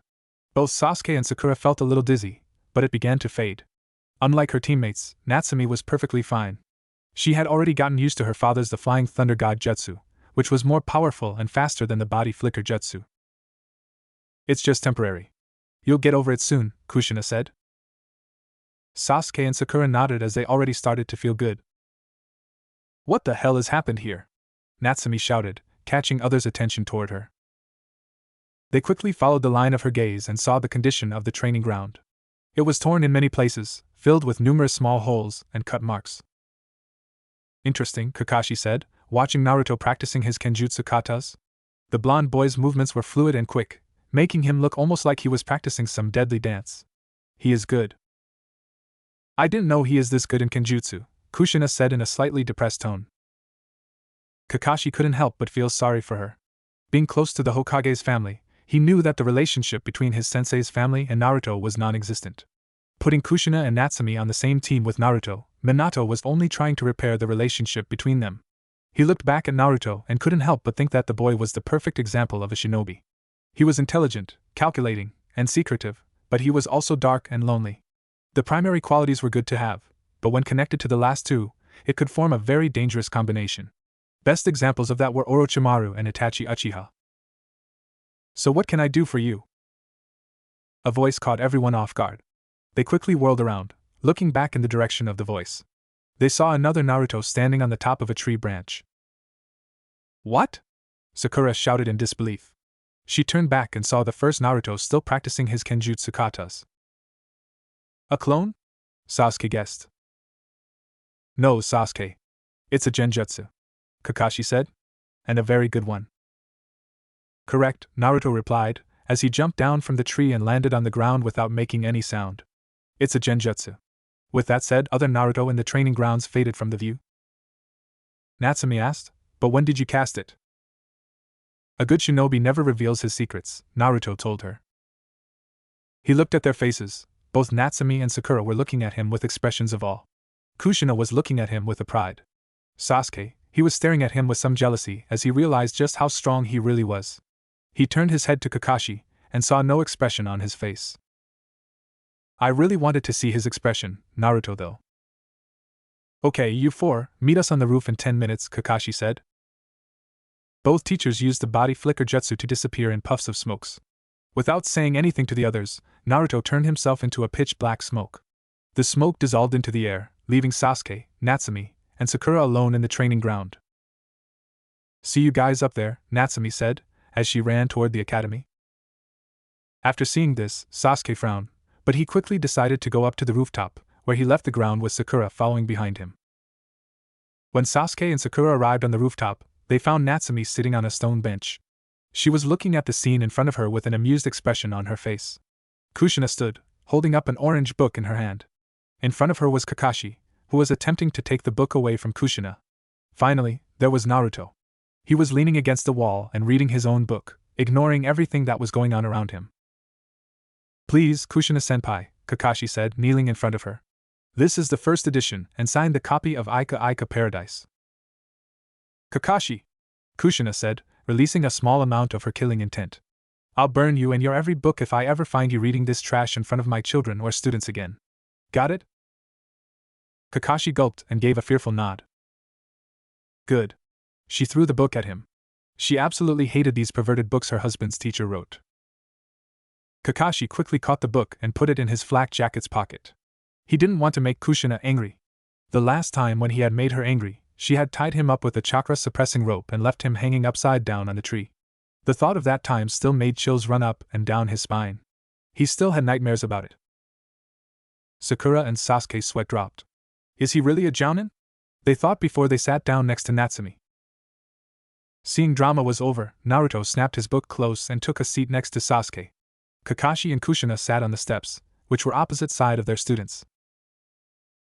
Both Sasuke and Sakura felt a little dizzy, but it began to fade. Unlike her teammates, Natsumi was perfectly fine. She had already gotten used to her father's the Flying Thunder God Jutsu, which was more powerful and faster than the Body Flicker Jutsu. It's just temporary. You'll get over it soon, Kushina said. Sasuke and Sakura nodded as they already started to feel good. What the hell has happened here? Natsumi shouted, catching others' attention toward her. They quickly followed the line of her gaze and saw the condition of the training ground. It was torn in many places, filled with numerous small holes and cut marks. Interesting, Kakashi said, watching Naruto practicing his kenjutsu katas. The blonde boy's movements were fluid and quick, making him look almost like he was practicing some deadly dance. He is good. I didn't know he is this good in kenjutsu, Kushina said in a slightly depressed tone. Kakashi couldn't help but feel sorry for her. Being close to the Hokage's family, he knew that the relationship between his sensei's family and Naruto was non-existent. Putting Kushina and Natsumi on the same team with Naruto, Minato was only trying to repair the relationship between them. He looked back at Naruto and couldn't help but think that the boy was the perfect example of a shinobi. He was intelligent, calculating, and secretive, but he was also dark and lonely. The primary qualities were good to have, but when connected to the last two, it could form a very dangerous combination. Best examples of that were Orochimaru and Itachi Uchiha. So what can I do for you? A voice caught everyone off guard. They quickly whirled around, looking back in the direction of the voice. They saw another Naruto standing on the top of a tree branch. What? Sakura shouted in disbelief. She turned back and saw the first Naruto still practicing his kenjutsu katas. A clone? Sasuke guessed. No, Sasuke. It's a genjutsu, Kakashi said. And a very good one. Correct, Naruto replied, as he jumped down from the tree and landed on the ground without making any sound. It's a genjutsu. With that said, other Naruto in the training grounds faded from the view. Natsumi asked, but when did you cast it? A good shinobi never reveals his secrets, Naruto told her. He looked at their faces. Both Natsumi and Sakura were looking at him with expressions of awe. Kushina was looking at him with a pride. Sasuke, he was staring at him with some jealousy as he realized just how strong he really was. He turned his head to Kakashi, and saw no expression on his face. I really wanted to see his expression, Naruto though. Okay, you four, meet us on the roof in 10 minutes, Kakashi said. Both teachers used the body flicker jutsu to disappear in puffs of smokes. Without saying anything to the others, Naruto turned himself into a pitch-black smoke. The smoke dissolved into the air, leaving Sasuke, Natsumi, and Sakura alone in the training ground. See you guys up there, Natsumi said, as she ran toward the academy. After seeing this, Sasuke frowned, but he quickly decided to go up to the rooftop, where he left the ground with Sakura following behind him. When Sasuke and Sakura arrived on the rooftop, they found Natsumi sitting on a stone bench. She was looking at the scene in front of her with an amused expression on her face. Kushina stood, holding up an orange book in her hand. In front of her was Kakashi, who was attempting to take the book away from Kushina. Finally, there was Naruto. He was leaning against the wall and reading his own book, ignoring everything that was going on around him. Please, Kushina-senpai, Kakashi said, kneeling in front of her. This is the first edition, and signed the copy of Ika Ika Paradise. Kakashi, Kushina said, releasing a small amount of her killing intent. I'll burn you and your every book if I ever find you reading this trash in front of my children or students again. Got it? Kakashi gulped and gave a fearful nod. Good. She threw the book at him. She absolutely hated these perverted books her husband's teacher wrote. Kakashi quickly caught the book and put it in his flak jacket's pocket. He didn't want to make Kushina angry. The last time when he had made her angry, she had tied him up with a chakra-suppressing rope and left him hanging upside down on the tree. The thought of that time still made chills run up and down his spine. He still had nightmares about it. Sakura and Sasuke's sweat dropped. Is he really a jounin? They thought before they sat down next to Natsumi. Seeing drama was over, Naruto snapped his book close and took a seat next to Sasuke. Kakashi and Kushina sat on the steps, which were opposite side of their students.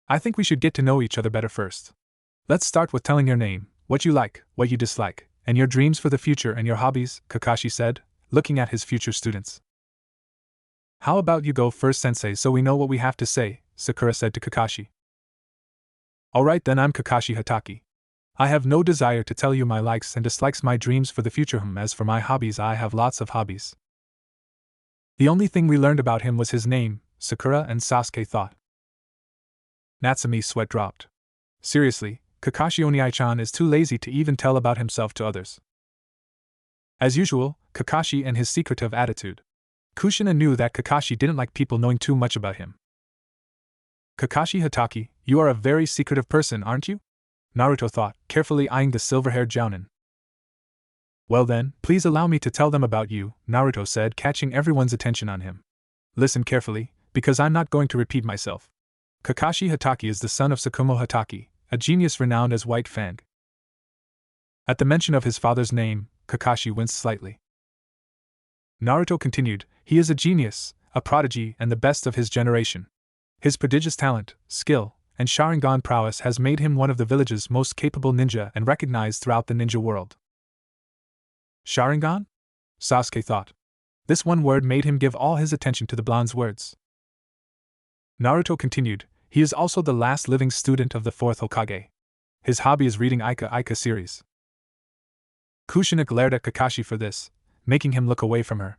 I think we should get to know each other better first. Let's start with telling your name, what you like, what you dislike, and your dreams for the future and your hobbies, Kakashi said, looking at his future students. How about you go first, sensei, so we know what we have to say, Sakura said to Kakashi. Alright then, I'm Kakashi Hatake. I have no desire to tell you my likes and dislikes, my dreams for the future. As for my hobbies, I have lots of hobbies. The only thing we learned about him was his name, Sakura and Sasuke thought. Natsumi's sweat dropped. Seriously, Kakashi Oniai-chan is too lazy to even tell about himself to others. As usual, Kakashi and his secretive attitude. Kushina knew that Kakashi didn't like people knowing too much about him. Kakashi Hatake, you are a very secretive person, aren't you? Naruto thought, carefully eyeing the silver-haired jounin. Well then, please allow me to tell them about you, Naruto said, catching everyone's attention on him. Listen carefully, because I'm not going to repeat myself. Kakashi Hatake is the son of Tsukumo Hatake, a genius renowned as White Fang. At the mention of his father's name, Kakashi winced slightly. Naruto continued, he is a genius, a prodigy, and the best of his generation. His prodigious talent, skill, and Sharingan prowess has made him one of the village's most capable ninja and recognized throughout the ninja world. Sharingan? Sasuke thought. This one word made him give all his attention to the blonde's words. Naruto continued, he is also the last living student of the 4th Hokage. His hobby is reading Ika Ika series. Kushina glared at Kakashi for this, making him look away from her.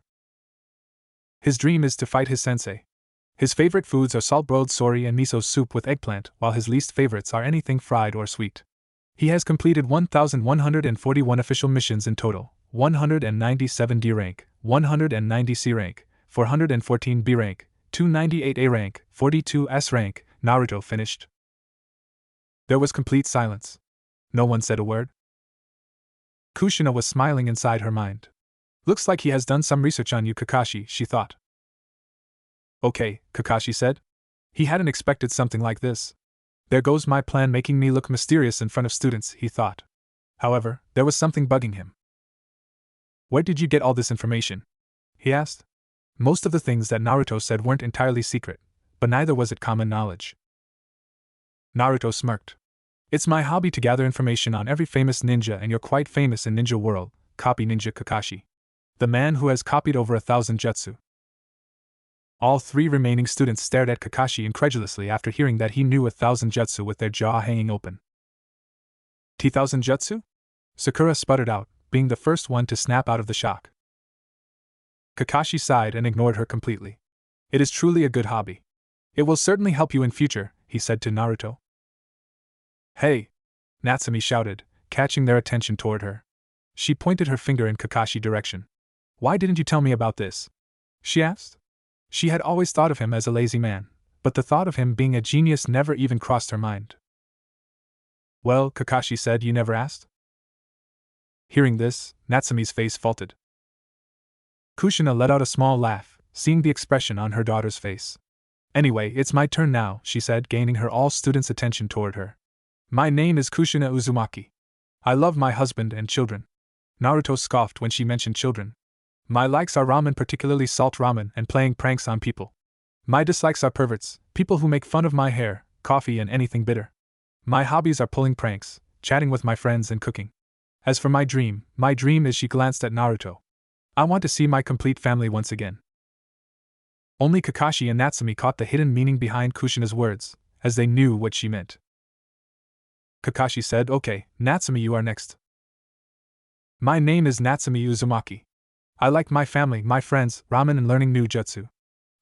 His dream is to fight his sensei. His favorite foods are salt-broiled sori and miso soup with eggplant, while his least favorites are anything fried or sweet. He has completed 1,141 official missions in total, 197 D rank, 190 C rank, 414 B rank, 298 A rank, 42 S rank, Naruto finished. There was complete silence. No one said a word. Kushina was smiling inside her mind. Looks like he has done some research on you, Kakashi, she thought. Okay, Kakashi said. He hadn't expected something like this. There goes my plan making me look mysterious in front of students, he thought. However, there was something bugging him. Where did you get all this information? He asked. Most of the things that Naruto said weren't entirely secret, but neither was it common knowledge. Naruto smirked. It's my hobby to gather information on every famous ninja, and you're quite famous in ninja world, copy ninja Kakashi. The man who has copied over 1,000 jutsu. All three remaining students stared at Kakashi incredulously after hearing that he knew 1,000 jutsu with their jaw hanging open. 10,000 jutsu? Sakura sputtered out, being the first one to snap out of the shock. Kakashi sighed and ignored her completely. It is truly a good hobby. It will certainly help you in future, he said to Naruto. Hey! Natsumi shouted, catching their attention toward her. She pointed her finger in Kakashi's direction. Why didn't you tell me about this? She asked. She had always thought of him as a lazy man, but the thought of him being a genius never even crossed her mind. Well, Kakashi said, you never asked? Hearing this, Natsumi's face faltered. Kushina let out a small laugh, seeing the expression on her daughter's face. Anyway, it's my turn now, she said, gaining her all students' attention toward her. My name is Kushina Uzumaki. I love my husband and children. Naruto scoffed when she mentioned children. My likes are ramen, particularly salt ramen, and playing pranks on people. My dislikes are perverts, people who make fun of my hair, coffee, and anything bitter. My hobbies are pulling pranks, chatting with my friends, and cooking. As for my dream is, she glanced at Naruto. I want to see my complete family once again. Only Kakashi and Natsumi caught the hidden meaning behind Kushina's words, as they knew what she meant. Kakashi said, Okay, Natsumi, you are next. My name is Natsumi Uzumaki. I like my family, my friends, ramen, and learning new jutsu.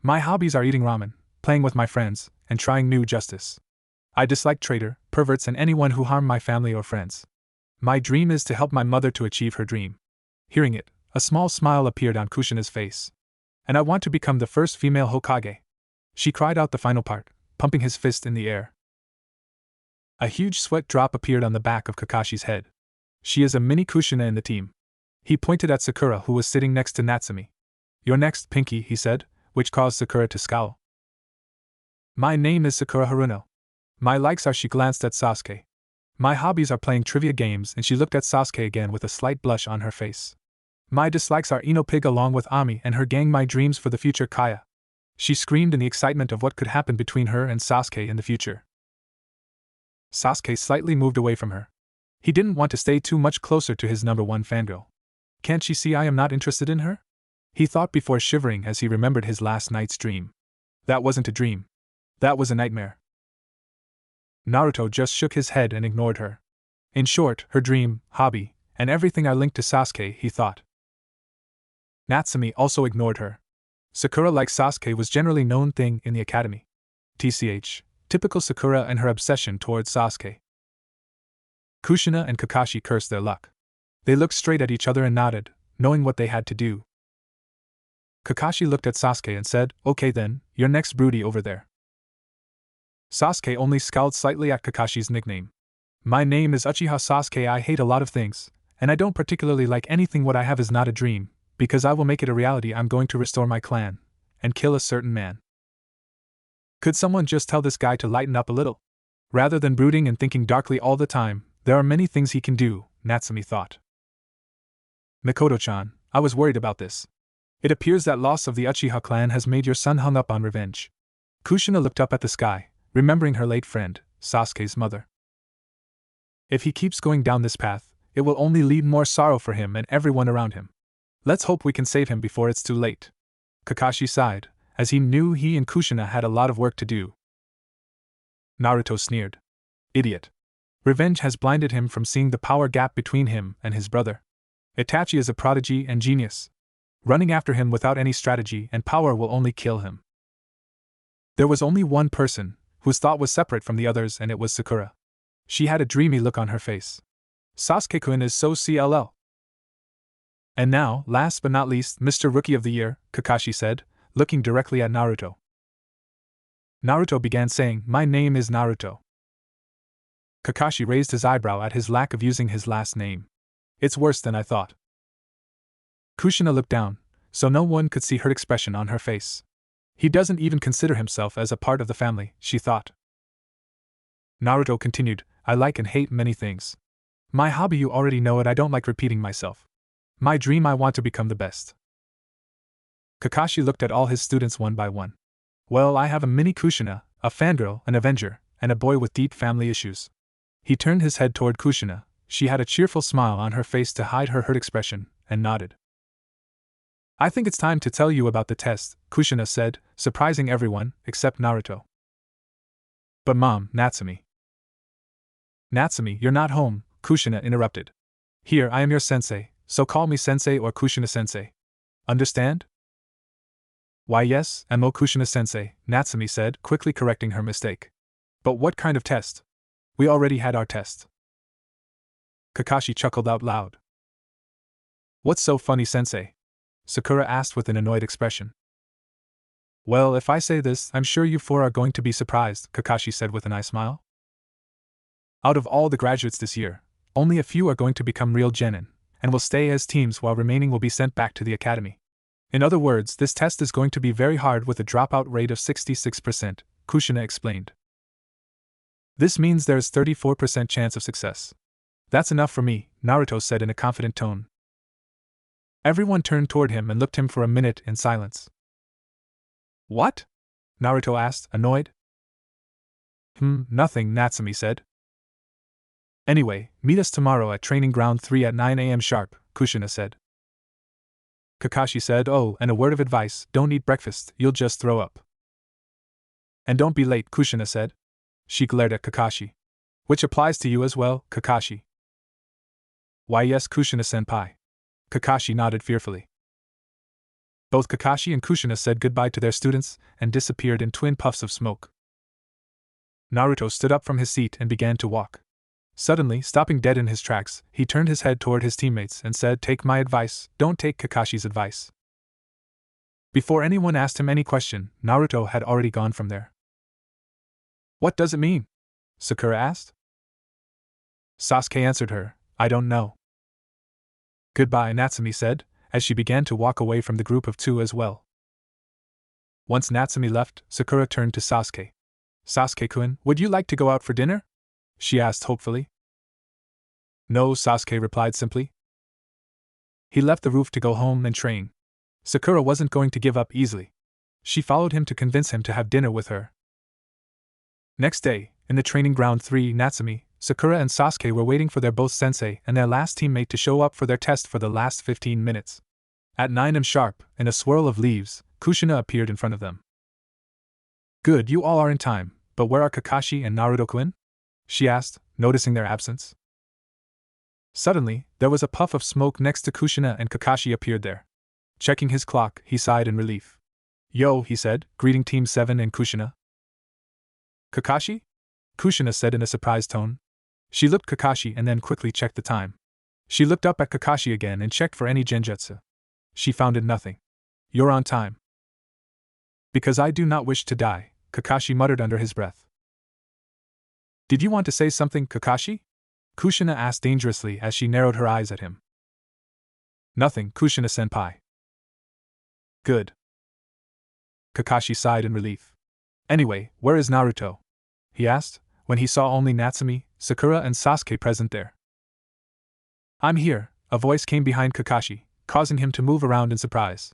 My hobbies are eating ramen, playing with my friends, and trying new justice. I dislike traitor, perverts, and anyone who harm my family or friends. My dream is to help my mother to achieve her dream. Hearing it, a small smile appeared on Kushina's face. And I want to become the first female Hokage. She cried out the final part, pumping his fist in the air. A huge sweat drop appeared on the back of Kakashi's head. She is a mini Kushina in the team. He pointed at Sakura, who was sitting next to Natsumi. You're next, Pinky, he said, which caused Sakura to scowl. My name is Sakura Haruno. My likes are, she glanced at Sasuke. My hobbies are playing trivia games, and she looked at Sasuke again with a slight blush on her face. My dislikes are Ino Pig along with Ami and her gang, my dreams for the future, Kaya. She screamed in the excitement of what could happen between her and Sasuke in the future. Sasuke slightly moved away from her. He didn't want to stay too much closer to his number one fangirl. Can't she see I am not interested in her? He thought before shivering as he remembered his last night's dream. That wasn't a dream. That was a nightmare. Naruto just shook his head and ignored her. In short, her dream, hobby, and everything are linked to Sasuke, he thought. Natsumi also ignored her. Sakura, like Sasuke, was generally known thing in the academy. TCH, typical Sakura and her obsession towards Sasuke. Kushina and Kakashi cursed their luck. They looked straight at each other and nodded, knowing what they had to do. Kakashi looked at Sasuke and said, Okay then, you're next, broody over there. Sasuke only scowled slightly at Kakashi's nickname. My name is Uchiha Sasuke. I hate a lot of things, and I don't particularly like anything. What I have is not a dream, because I will make it a reality. I'm going to restore my clan, and kill a certain man. Could someone just tell this guy to lighten up a little? Rather than brooding and thinking darkly all the time, there are many things he can do, Natsumi thought. Mikoto-chan, I was worried about this. It appears that loss of the Uchiha clan has made your son hung up on revenge. Kushina looked up at the sky, remembering her late friend, Sasuke's mother. If he keeps going down this path, it will only lead more sorrow for him and everyone around him. Let's hope we can save him before it's too late. Kakashi sighed, as he knew he and Kushina had a lot of work to do. Naruto sneered. Idiot. Revenge has blinded him from seeing the power gap between him and his brother. Itachi is a prodigy and genius. Running after him without any strategy and power will only kill him. There was only one person whose thought was separate from the others, and it was Sakura. She had a dreamy look on her face. Sasuke-kun is so CLL. And now, last but not least, Mr. Rookie of the Year, Kakashi said, looking directly at Naruto. Naruto began saying, "My name is Naruto." Kakashi raised his eyebrow at his lack of using his last name. "It's worse than I thought." Kushina looked down, so no one could see her expression on her face. He doesn't even consider himself as a part of the family, she thought. Naruto continued, "I like and hate many things. My hobby, you already know it, I don't like repeating myself. My dream, I want to become the best." Kakashi looked at all his students one by one. "Well, I have a mini Kushina, a fangirl, an avenger, and a boy with deep family issues." He turned his head toward Kushina. She had a cheerful smile on her face to hide her hurt expression, and nodded. "I think it's time to tell you about the test," Kushina said, surprising everyone, except Naruto. "But Mom, Natsumi." "Natsumi, you're not home," Kushina interrupted. "Here, I am your sensei, so call me sensei or Kushina-sensei. Understand?" "Why yes, Mo Kushina-sensei," Natsumi said, quickly correcting her mistake. "But what kind of test? We already had our test." Kakashi chuckled out loud. "What's so funny, sensei?" Sakura asked with an annoyed expression. "Well, if I say this, I'm sure you four are going to be surprised," Kakashi said with an eye smile. "Out of all the graduates this year, only a few are going to become real genin, and will stay as teams while remaining will be sent back to the academy. In other words, this test is going to be very hard with a dropout rate of 66%, Kushina explained. "This means there is 34% chance of success." "That's enough for me," Naruto said in a confident tone. Everyone turned toward him and looked him for a minute in silence. "What?" Naruto asked, annoyed. Nothing," Natsumi said. "Anyway, meet us tomorrow at Training Ground 3 at 9 a.m. sharp, Kushina said. Kakashi said, "Oh, and a word of advice, don't eat breakfast, you'll just throw up." "And don't be late," Kushina said. She glared at Kakashi. "Which applies to you as well, Kakashi." "Why yes, Kushina-senpai." Kakashi nodded fearfully. Both Kakashi and Kushina said goodbye to their students and disappeared in twin puffs of smoke. Naruto stood up from his seat and began to walk. Suddenly, stopping dead in his tracks, he turned his head toward his teammates and said, "Take my advice, don't take Kakashi's advice." Before anyone asked him any question, Naruto had already gone from there. "What does it mean?" Sakura asked. Sasuke answered her, "I don't know." "Goodbye," Natsumi said, as she began to walk away from the group of two as well. Once Natsumi left, Sakura turned to Sasuke. "Sasuke-kun, would you like to go out for dinner?" she asked hopefully. "No," Sasuke replied simply. He left the roof to go home and train. Sakura wasn't going to give up easily. She followed him to convince him to have dinner with her. Next day, in the Training Ground 3, Natsumi, Sakura and Sasuke were waiting for their both sensei and their last teammate to show up for their test for the last 15 minutes. At 9 am sharp, in a swirl of leaves, Kushina appeared in front of them. "Good, you all are in time, but where are Kakashi and Naruto-kun?" she asked, noticing their absence. Suddenly, there was a puff of smoke next to Kushina and Kakashi appeared there. Checking his clock, he sighed in relief. "Yo," he said, greeting Team 7 and Kushina. "Kakashi?" Kushina said in a surprised tone. She looked Kakashi and then quickly checked the time. She looked up at Kakashi again and checked for any genjutsu. She found it nothing. "You're on time." "Because I do not wish to die," Kakashi muttered under his breath. "Did you want to say something, Kakashi?" Kushina asked dangerously as she narrowed her eyes at him. "Nothing, Kushina-senpai." "Good." Kakashi sighed in relief. "Anyway, where is Naruto?" he asked, when he saw only Natsumi, Sakura and Sasuke present there. "I'm here," a voice came behind Kakashi, causing him to move around in surprise.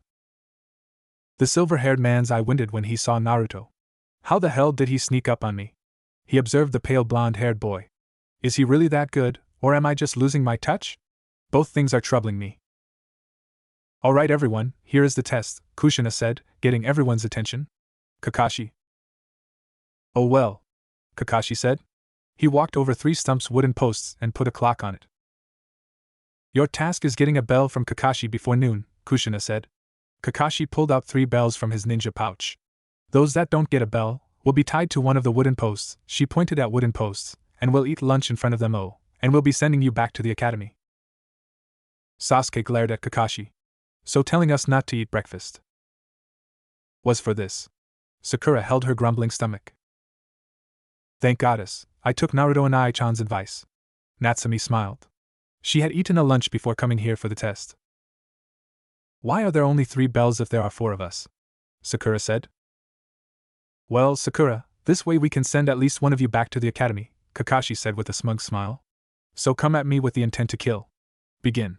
The silver-haired man's eye winded when he saw Naruto. How the hell did he sneak up on me? He observed the pale blonde-haired boy. Is he really that good, or am I just losing my touch? Both things are troubling me. "Alright everyone, here is the test," Kushina said, getting everyone's attention. "Kakashi." "Oh well," Kakashi said. He walked over 3 stumps wooden posts and put a clock on it. "Your task is getting a bell from Kakashi before noon," Kushina said. Kakashi pulled out 3 bells from his ninja pouch. "Those that don't get a bell will be tied to one of the wooden posts," she pointed at wooden posts, "and we'll eat lunch in front of them and we'll be sending you back to the academy." Sasuke glared at Kakashi. So telling us not to eat breakfast was for this. Sakura held her grumbling stomach. Thank goddess, I took Naruto and Ai-chan's advice. Natsumi smiled. She had eaten a lunch before coming here for the test. Why are there only 3 bells if there are 4 of us? Sakura said. Well, Sakura, this way we can send at least one of you back to the academy, Kakashi said with a smug smile. So come at me with the intent to kill. Begin.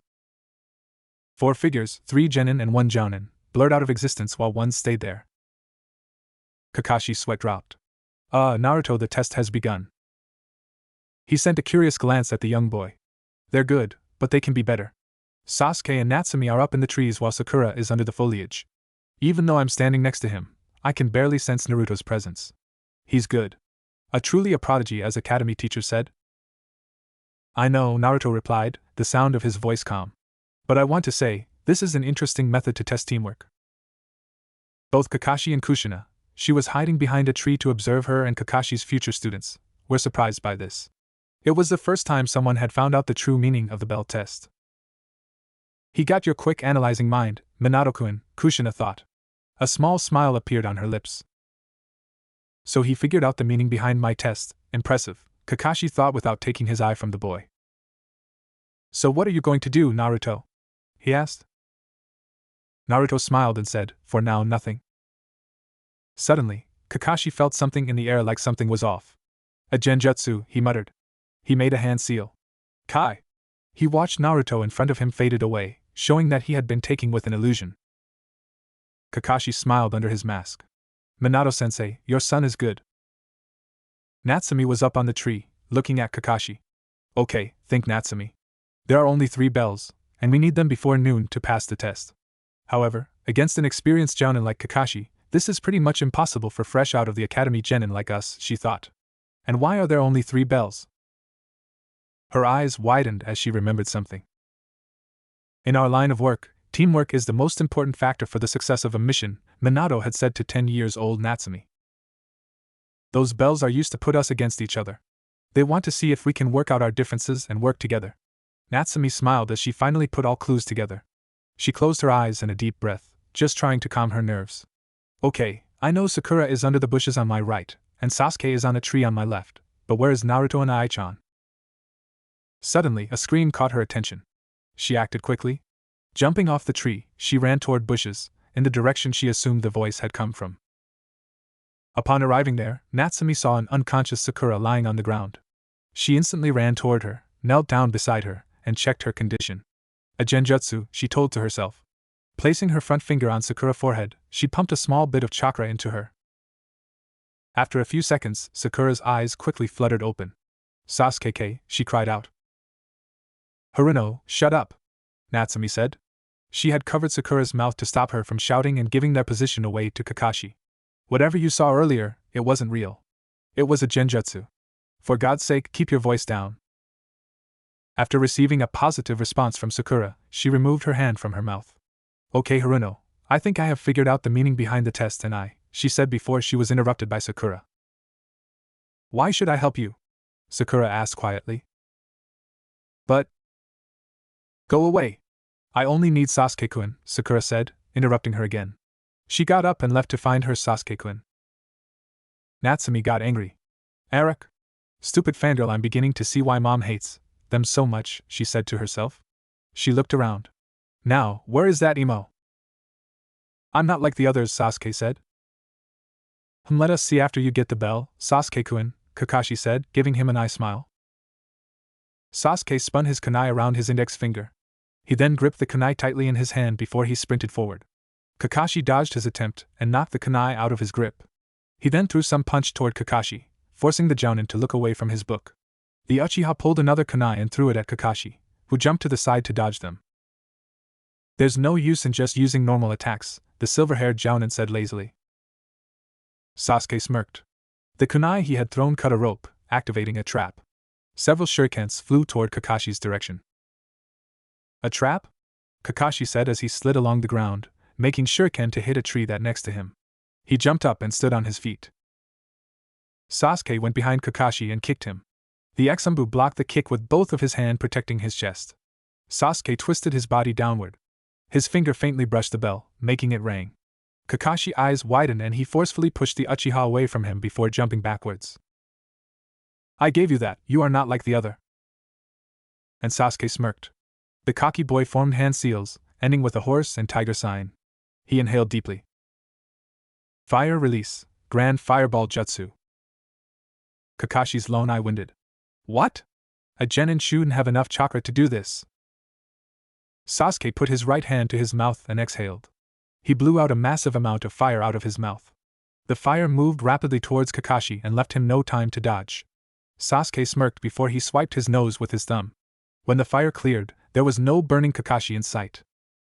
4 figures, 3 genin and 1 jounin, blurred out of existence while 1 stayed there. Kakashi's sweat dropped. Naruto, the test has begun. He sent a curious glance at the young boy. They're good, but they can be better. Sasuke and Natsumi are up in the trees while Sakura is under the foliage. Even though I'm standing next to him, I can barely sense Naruto's presence. He's good. Truly a prodigy, as academy teacher said. I know, Naruto replied, the sound of his voice calm. But I want to say, this is an interesting method to test teamwork. Both Kakashi and Kushina, she was hiding behind a tree to observe her and Kakashi's future students, were surprised by this. It was the first time someone had found out the true meaning of the bell test. He got your quick analyzing mind, Minato-kun, Kushina thought. A small smile appeared on her lips. So he figured out the meaning behind my test, impressive, Kakashi thought without taking his eye from the boy. So what are you going to do, Naruto? He asked. Naruto smiled and said, for now nothing. Suddenly, Kakashi felt something in the air like something was off. A genjutsu, he muttered. He made a hand seal. Kai! He watched Naruto in front of him faded away, showing that he had been taken with an illusion. Kakashi smiled under his mask. Minato-sensei, your son is good. Natsumi was up on the tree, looking at Kakashi. Okay, think Natsumi. There are only 3 bells, and we need them before noon to pass the test. However, against an experienced jounin like Kakashi, this is pretty much impossible for fresh out of the academy genin like us, she thought. And why are there only 3 bells? Her eyes widened as she remembered something. In our line of work, teamwork is the most important factor for the success of a mission, Minato had said to 10-year-old Natsumi. Those bells are used to put us against each other. They want to see if we can work out our differences and work together. Natsumi smiled as she finally put all clues together. She closed her eyes and a deep breath, just trying to calm her nerves. Okay, I know Sakura is under the bushes on my right, and Sasuke is on a tree on my left, but where is Naruto and Ai-chan? Suddenly, a scream caught her attention. She acted quickly. Jumping off the tree, she ran toward bushes, in the direction she assumed the voice had come from. Upon arriving there, Natsumi saw an unconscious Sakura lying on the ground. She instantly ran toward her, knelt down beside her, and checked her condition. A genjutsu, she told to herself. Placing her front finger on Sakura's forehead, she pumped a small bit of chakra into her. After a few seconds, Sakura's eyes quickly fluttered open. Sasuke, she cried out. Haruno, shut up, Natsumi said. She had covered Sakura's mouth to stop her from shouting and giving their position away to Kakashi. Whatever you saw earlier, it wasn't real. It was a genjutsu. For God's sake, keep your voice down. After receiving a positive response from Sakura, she removed her hand from her mouth. Okay, Haruno, I think I have figured out the meaning behind the test she said before she was interrupted by Sakura. Why should I help you? Sakura asked quietly. But go away. I only need Sasuke-kun, Sakura said, interrupting her again. She got up and left to find her Sasuke-kun. Natsumi got angry. Eric? Stupid fangirl, I'm beginning to see why mom hates them so much, she said to herself. She looked around. Now, where is that emo? I'm not like the others, Sasuke said. Let us see after you get the bell, Sasuke-kun, Kakashi said, giving him an eye smile. Sasuke spun his kunai around his index finger. He then gripped the kunai tightly in his hand before he sprinted forward. Kakashi dodged his attempt and knocked the kunai out of his grip. He then threw some punch toward Kakashi, forcing the jounin to look away from his book. The Uchiha pulled another kunai and threw it at Kakashi, who jumped to the side to dodge them. There's no use in just using normal attacks, the silver-haired jounin said lazily. Sasuke smirked. The kunai he had thrown cut a rope, activating a trap. Several shurikens flew toward Kakashi's direction. A trap? Kakashi said as he slid along the ground, making shuriken to hit a tree that next to him. He jumped up and stood on his feet. Sasuke went behind Kakashi and kicked him. The Exumbu blocked the kick with both of his hands protecting his chest. Sasuke twisted his body downward. His finger faintly brushed the bell, making it ring. Kakashi's eyes widened and he forcefully pushed the Uchiha away from him before jumping backwards. I gave you that, you are not like the other. And Sasuke smirked. The cocky boy formed hand seals, ending with a horse and tiger sign. He inhaled deeply. Fire release, Grand Fireball Jutsu. Kakashi's lone eye winded. What? A genin shouldn't have enough chakra to do this. Sasuke put his right hand to his mouth and exhaled. He blew out a massive amount of fire out of his mouth. The fire moved rapidly towards Kakashi and left him no time to dodge. Sasuke smirked before he swiped his nose with his thumb. When the fire cleared, there was no burning Kakashi in sight.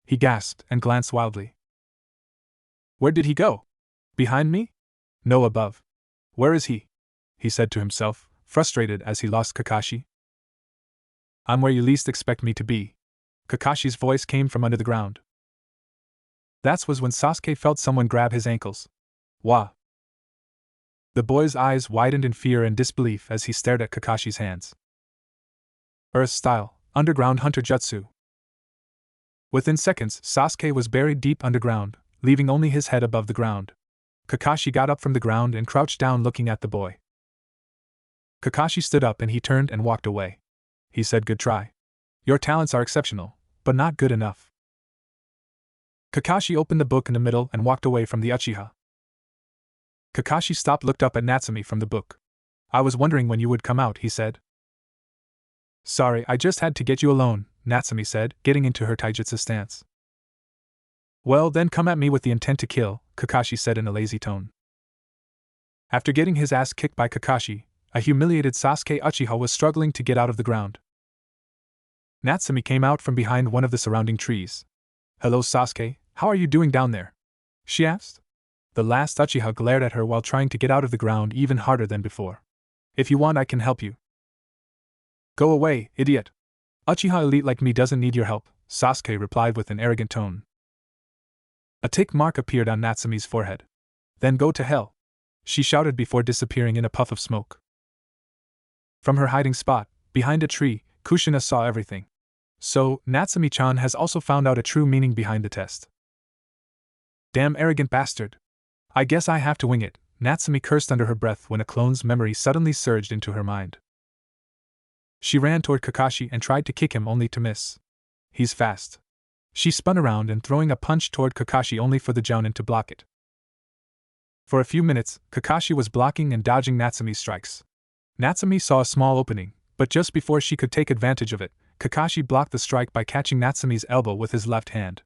He gasped and glanced wildly. Where did he go? Behind me? No, above. Where is he? He said to himself, frustrated as he lost Kakashi. I'm where you least expect me to be. Kakashi's voice came from under the ground. That was when Sasuke felt someone grab his ankles. Wah! The boy's eyes widened in fear and disbelief as he stared at Kakashi's hands. Earth-style, underground hunter jutsu. Within seconds, Sasuke was buried deep underground, leaving only his head above the ground. Kakashi got up from the ground and crouched down looking at the boy. Kakashi stood up and he turned and walked away. He said, "Good try. Your talents are exceptional, but not good enough." Kakashi opened the book in the middle and walked away from the Uchiha. Kakashi stopped, looked up at Natsumi from the book. I was wondering when you would come out, he said. Sorry, I just had to get you alone, Natsumi said, getting into her taijutsu stance. Well, then come at me with the intent to kill, Kakashi said in a lazy tone. After getting his ass kicked by Kakashi, a humiliated Sasuke Uchiha was struggling to get out of the ground. Natsumi came out from behind one of the surrounding trees. Hello Sasuke, how are you doing down there? She asked. The last Uchiha glared at her while trying to get out of the ground even harder than before. If you want, I can help you. Go away, idiot. Uchiha elite like me doesn't need your help, Sasuke replied with an arrogant tone. A tick mark appeared on Natsumi's forehead. Then go to hell, she shouted before disappearing in a puff of smoke. From her hiding spot, behind a tree, Kushina saw everything. So, Natsumi-chan has also found out a true meaning behind the test. Damn arrogant bastard. I guess I have to wing it, Natsumi cursed under her breath when a clone's memory suddenly surged into her mind. She ran toward Kakashi and tried to kick him only to miss. He's fast. She spun around and throwing a punch toward Kakashi only for the Jounin to block it. For a few minutes, Kakashi was blocking and dodging Natsumi's strikes. Natsumi saw a small opening, but just before she could take advantage of it, Kakashi blocked the strike by catching Natsumi's elbow with his left hand.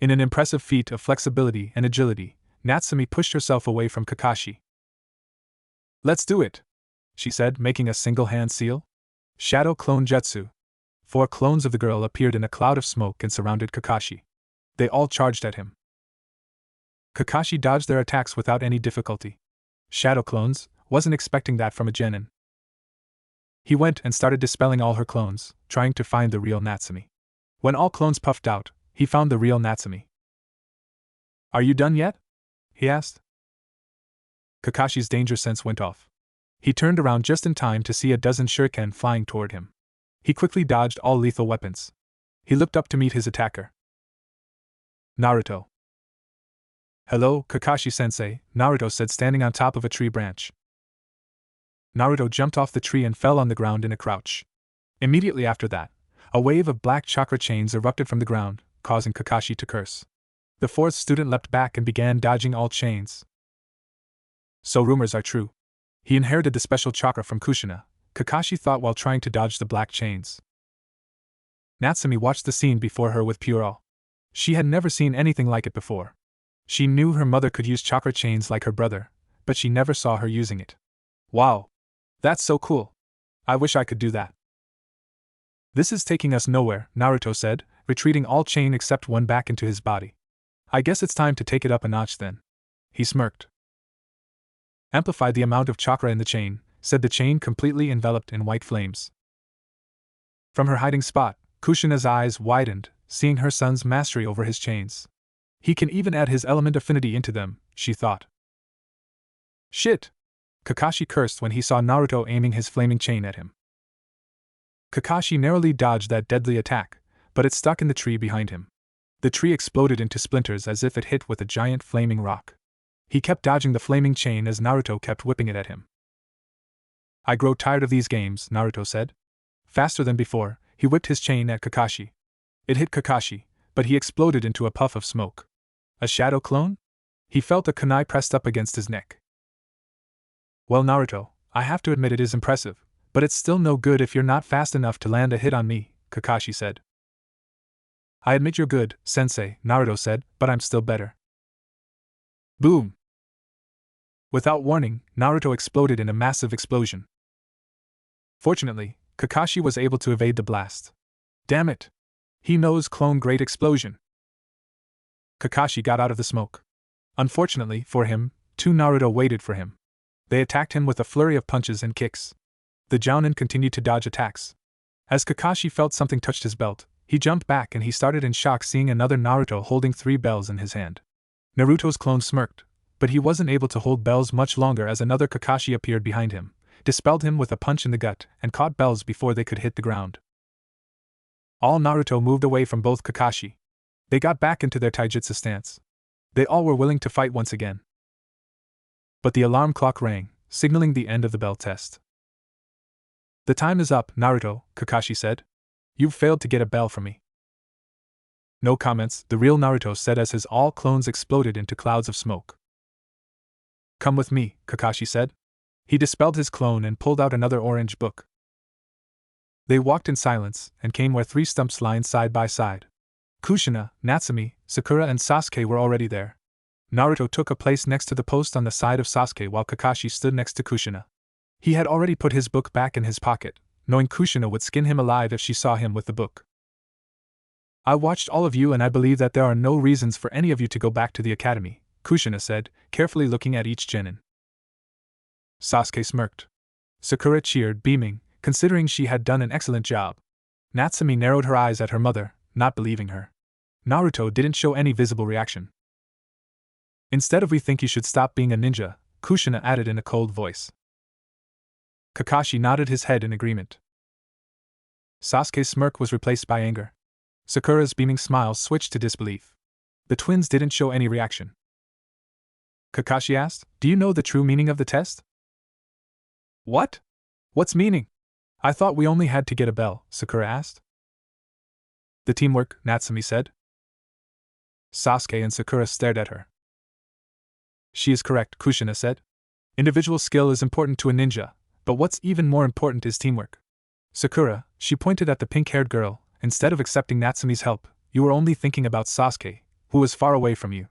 In an impressive feat of flexibility and agility, Natsumi pushed herself away from Kakashi. Let's do it, she said, making a single-hand seal. Shadow Clone Jutsu. 4 clones of the girl appeared in a cloud of smoke and surrounded Kakashi. They all charged at him. Kakashi dodged their attacks without any difficulty. Shadow clones, wasn't expecting that from a genin. He went and started dispelling all her clones, trying to find the real Natsumi. When all clones puffed out, he found the real Natsumi. Are you done yet? He asked. Kakashi's danger sense went off. He turned around just in time to see a dozen shuriken flying toward him. He quickly dodged all lethal weapons. He looked up to meet his attacker. Naruto. Hello, Kakashi-sensei, Naruto said standing on top of a tree branch. Naruto jumped off the tree and fell on the ground in a crouch. Immediately after that, a wave of black chakra chains erupted from the ground, causing Kakashi to curse. The 4th student leapt back and began dodging all chains. So rumors are true. He inherited the special chakra from Kushina, Kakashi thought while trying to dodge the black chains. Natsumi watched the scene before her with pure awe. She had never seen anything like it before. She knew her mother could use chakra chains like her brother, but she never saw her using it. Wow! That's so cool. I wish I could do that. This is taking us nowhere, Naruto said, retreating all chain except one back into his body. I guess it's time to take it up a notch then. He smirked. Amplify the amount of chakra in the chain, said the chain completely enveloped in white flames. From her hiding spot, Kushina's eyes widened, seeing her son's mastery over his chains. He can even add his element affinity into them, she thought. Shit! Kakashi cursed when he saw Naruto aiming his flaming chain at him. Kakashi narrowly dodged that deadly attack, but it stuck in the tree behind him. The tree exploded into splinters as if it hit with a giant flaming rock. He kept dodging the flaming chain as Naruto kept whipping it at him. "I grow tired of these games," Naruto said. Faster than before, he whipped his chain at Kakashi. It hit Kakashi, but he exploded into a puff of smoke. A shadow clone? He felt a kunai pressed up against his neck. "Well, Naruto, I have to admit it is impressive, but it's still no good if you're not fast enough to land a hit on me," Kakashi said. "I admit you're good, Sensei," Naruto said, "but I'm still better." Boom! Without warning, Naruto exploded in a massive explosion. Fortunately, Kakashi was able to evade the blast. Damn it! He knows clone great explosion. Kakashi got out of the smoke. Unfortunately for him, two Naruto waited for him. They attacked him with a flurry of punches and kicks. The Jounin continued to dodge attacks. As Kakashi felt something touched his belt, he jumped back and he started in shock seeing another Naruto holding 3 bells in his hand. Naruto's clone smirked, but he wasn't able to hold bells much longer as another Kakashi appeared behind him, dispelled him with a punch in the gut, and caught bells before they could hit the ground. All Naruto moved away from both Kakashi. They got back into their taijutsu stance. They all were willing to fight once again. But the alarm clock rang, signaling the end of the bell test. "The time is up, Naruto," Kakashi said. "You've failed to get a bell from me." No comments, the real Naruto said as his all clones exploded into clouds of smoke. "Come with me," Kakashi said. He dispelled his clone and pulled out another orange book. They walked in silence and came where 3 stumps lined side by side. Kushina, Natsumi, Sakura and Sasuke were already there. Naruto took a place next to the post on the side of Sasuke while Kakashi stood next to Kushina. He had already put his book back in his pocket, knowing Kushina would skin him alive if she saw him with the book. "I watched all of you and I believe that there are no reasons for any of you to go back to the academy," Kushina said, carefully looking at each genin. Sasuke smirked. Sakura cheered, beaming, considering she had done an excellent job. Natsumi narrowed her eyes at her mother, not believing her. Naruto didn't show any visible reaction. "Instead of we think you should stop being a ninja," Kushina added in a cold voice. Kakashi nodded his head in agreement. Sasuke's smirk was replaced by anger. Sakura's beaming smile switched to disbelief. The twins didn't show any reaction. Kakashi asked, "Do you know the true meaning of the test?" "What? What's meaning? I thought we only had to get a bell," Sakura asked. "The teamwork," Natsumi said. Sasuke and Sakura stared at her. "She is correct," Kushina said. "Individual skill is important to a ninja, but what's even more important is teamwork. Sakura," she pointed at the pink-haired girl, "instead of accepting Natsumi's help, you were only thinking about Sasuke, who was far away from you."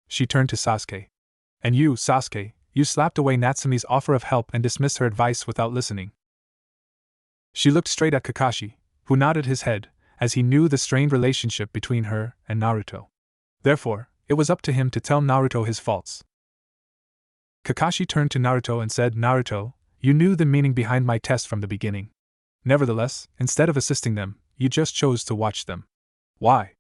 She turned to Sasuke. "And you, Sasuke, you slapped away Natsumi's offer of help and dismissed her advice without listening." She looked straight at Kakashi, who nodded his head, as he knew the strained relationship between her and Naruto. Therefore, it was up to him to tell Naruto his faults. Kakashi turned to Naruto and said, "Naruto, you knew the meaning behind my test from the beginning. Nevertheless, instead of assisting them, you just chose to watch them. Why?"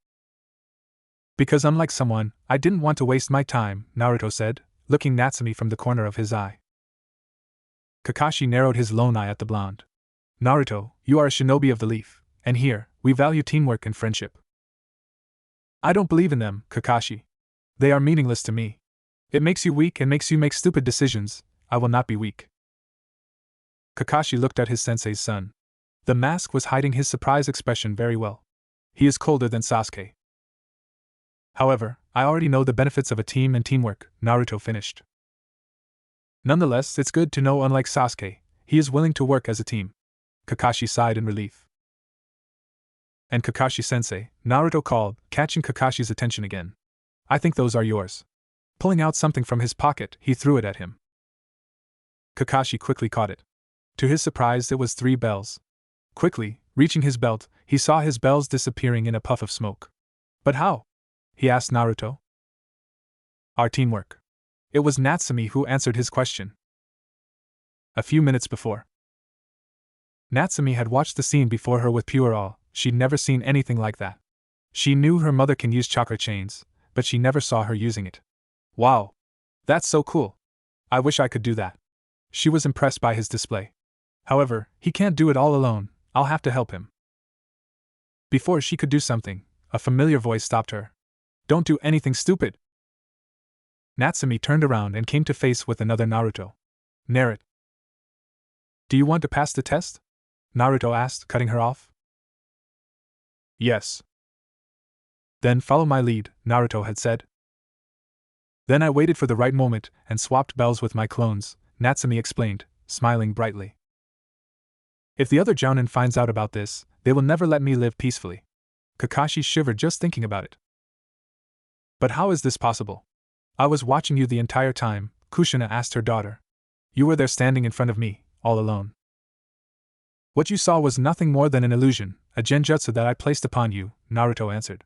"Because unlike someone, I didn't want to waste my time," Naruto said, looking Natsumi from the corner of his eye. Kakashi narrowed his lone eye at the blonde. "Naruto, you are a shinobi of the leaf, and here, we value teamwork and friendship." "I don't believe in them, Kakashi. They are meaningless to me. It makes you weak and makes you make stupid decisions. I will not be weak." Kakashi looked at his sensei's son. The mask was hiding his surprised expression very well. He is colder than Sasuke. "However, I already know the benefits of a team and teamwork," Naruto finished. "Nonetheless, it's good to know unlike Sasuke, he is willing to work as a team." Kakashi sighed in relief. "And Kakashi-sensei," Naruto called, catching Kakashi's attention again. "I think those are yours." Pulling out something from his pocket, he threw it at him. Kakashi quickly caught it. To his surprise, it was 3 bells. Quickly, reaching his belt, he saw his bells disappearing in a puff of smoke. "But how?" he asked Naruto. "Our teamwork." It was Natsumi who answered his question. A few minutes before, Natsumi had watched the scene before her with pure awe. She'd never seen anything like that. She knew her mother can use chakra chains, but she never saw her using it. "Wow! That's so cool! I wish I could do that." She was impressed by his display. "However, he can't do it all alone, I'll have to help him." Before she could do something, a familiar voice stopped her. Don't do anything stupid! Natsumi turned around and came to face with another Naruto. Narrate. Do you want to pass the test? Naruto asked, cutting her off. Yes. Then follow my lead, Naruto had said. Then I waited for the right moment and swapped bells with my clones, Natsumi explained, smiling brightly. If the other Jounin finds out about this, they will never let me live peacefully. Kakashi shivered just thinking about it. But how is this possible? I was watching you the entire time, Kushina asked her daughter. You were there standing in front of me, all alone. What you saw was nothing more than an illusion, a genjutsu that I placed upon you, Naruto answered.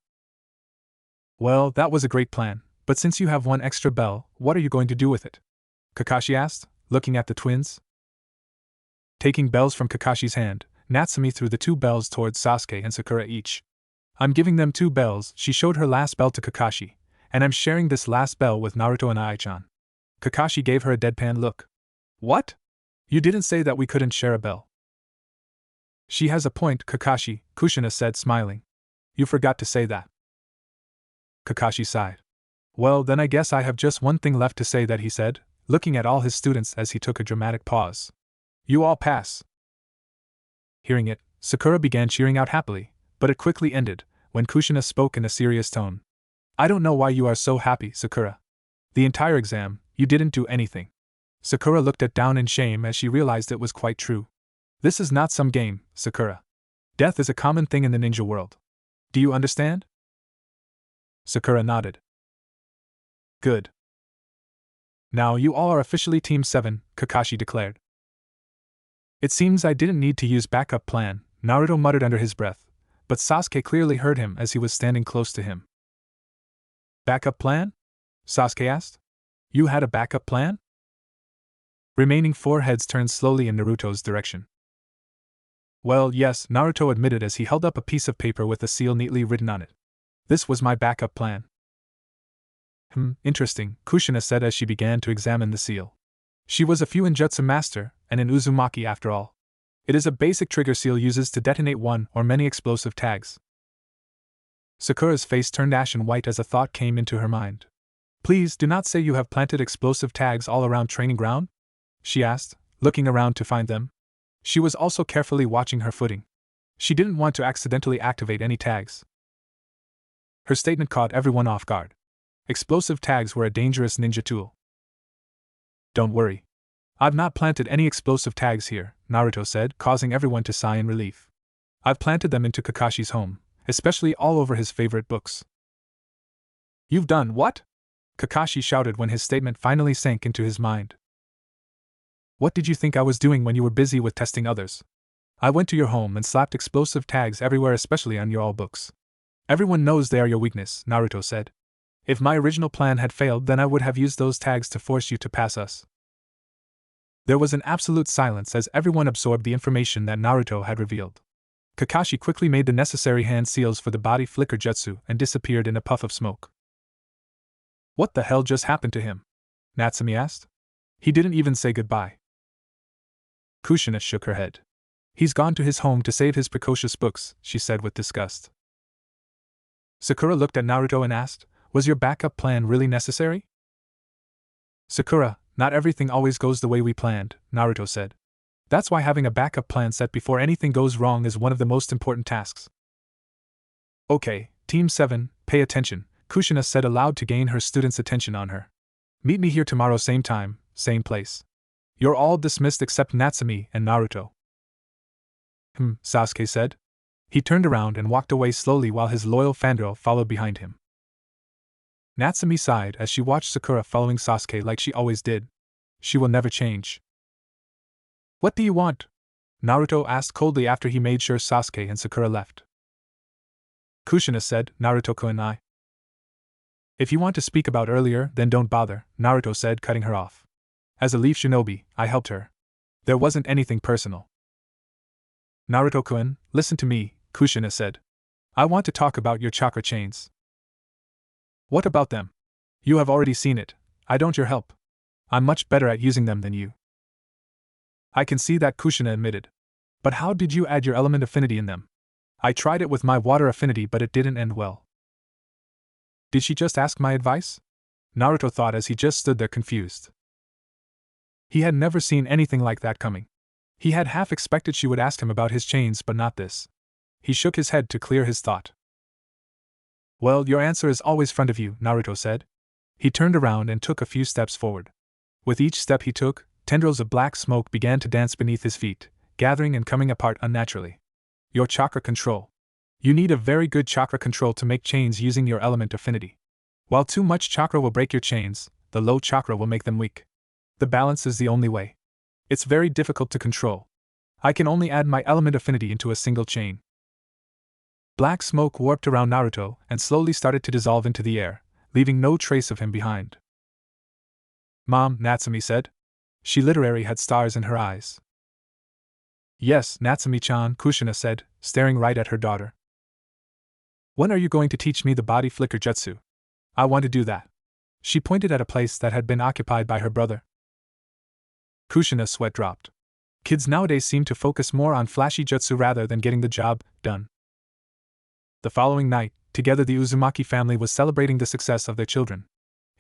Well, that was a great plan, but since you have one extra bell, what are you going to do with it? Kakashi asked, looking at the twins. Taking bells from Kakashi's hand, Natsumi threw the 2 bells towards Sasuke and Sakura each. I'm giving them 2 bells, she showed her last bell to Kakashi, and I'm sharing this last bell with Naruto and Ai-chan. Kakashi gave her a deadpan look. What? You didn't say that we couldn't share a bell. She has a point, Kakashi, Kushina said, smiling. You forgot to say that. Kakashi sighed. Well, then I guess I have just one thing left to say, that he said, looking at all his students as he took a dramatic pause. You all pass. Hearing it, Sakura began cheering out happily, but it quickly ended, when Kushina spoke in a serious tone. I don't know why you are so happy, Sakura. The entire exam, you didn't do anything. Sakura looked down in shame as she realized it was quite true. This is not some game, Sakura. Death is a common thing in the ninja world. Do you understand? Sakura nodded. Good. Now you all are officially Team 7, Kakashi declared. It seems I didn't need to use backup plan, Naruto muttered under his breath, but Sasuke clearly heard him as he was standing close to him. Backup plan? Sasuke asked. You had a backup plan? Remaining 4 heads turned slowly in Naruto's direction. Well, yes, Naruto admitted as he held up a piece of paper with a seal neatly written on it. This was my backup plan. Interesting, Kushina said as she began to examine the seal. She was a Fuinjutsu master, and an Uzumaki after all. It is a basic trigger seal used to detonate one or many explosive tags. Sakura's face turned ashen white as a thought came into her mind. Please do not say you have planted explosive tags all around training ground? She asked, looking around to find them. She was also carefully watching her footing. She didn't want to accidentally activate any tags. Her statement caught everyone off guard. Explosive tags were a dangerous ninja tool. Don't worry. I've not planted any explosive tags here, Naruto said, causing everyone to sigh in relief. I've planted them into Kakashi's home, especially all over his favorite books. You've done what? Kakashi shouted when his statement finally sank into his mind. What did you think I was doing when you were busy with testing others? I went to your home and slapped explosive tags everywhere, especially on your all books. Everyone knows they are your weakness, Naruto said. If my original plan had failed, then I would have used those tags to force you to pass us. There was an absolute silence as everyone absorbed the information that Naruto had revealed. Kakashi quickly made the necessary hand seals for the body flicker jutsu and disappeared in a puff of smoke. What the hell just happened to him? Natsumi asked. He didn't even say goodbye. Kushina shook her head. He's gone to his home to save his precocious books, she said with disgust. Sakura looked at Naruto and asked, was your backup plan really necessary? Sakura, not everything always goes the way we planned, Naruto said. That's why having a backup plan set before anything goes wrong is one of the most important tasks. Okay, Team 7, pay attention, Kushina said aloud to gain her students' attention on her. Meet me here tomorrow, same time, same place. You're all dismissed except Natsumi and Naruto. Sasuke said. He turned around and walked away slowly while his loyal fangirl followed behind him. Natsumi sighed as she watched Sakura following Sasuke like she always did. She will never change. What do you want? Naruto asked coldly after he made sure Sasuke and Sakura left. Kushina said, Naruto-kun. If you want to speak about earlier, then don't bother, Naruto said, cutting her off. As a leaf shinobi, I helped her. There wasn't anything personal. Naruto-kun, listen to me, Kushina said. I want to talk about your chakra chains. What about them? You have already seen it, I don't your help. I'm much better at using them than you. I can see that, Kushina admitted. But how did you add your element affinity in them? I tried it with my water affinity, but it didn't end well. Did she just ask my advice? Naruto thought as he just stood there confused. He had never seen anything like that coming. He had half expected she would ask him about his chains, but not this. He shook his head to clear his thought. Well, your answer is always front of you, Naruto said. He turned around and took a few steps forward. With each step he took, tendrils of black smoke began to dance beneath his feet, gathering and coming apart unnaturally. Your chakra control. You need a very good chakra control to make chains using your element affinity. While too much chakra will break your chains, the low chakra will make them weak. The balance is the only way. It's very difficult to control. I can only add my element affinity into a single chain. Black smoke warped around Naruto and slowly started to dissolve into the air, leaving no trace of him behind. Mom, Natsumi said. She literally had stars in her eyes. Yes, Natsumi-chan, Kushina said, staring right at her daughter. When are you going to teach me the body flicker jutsu? I want to do that. She pointed at a place that had been occupied by her brother. Kushina's sweat dropped. Kids nowadays seem to focus more on flashy jutsu rather than getting the job done. The following night, together the Uzumaki family was celebrating the success of their children.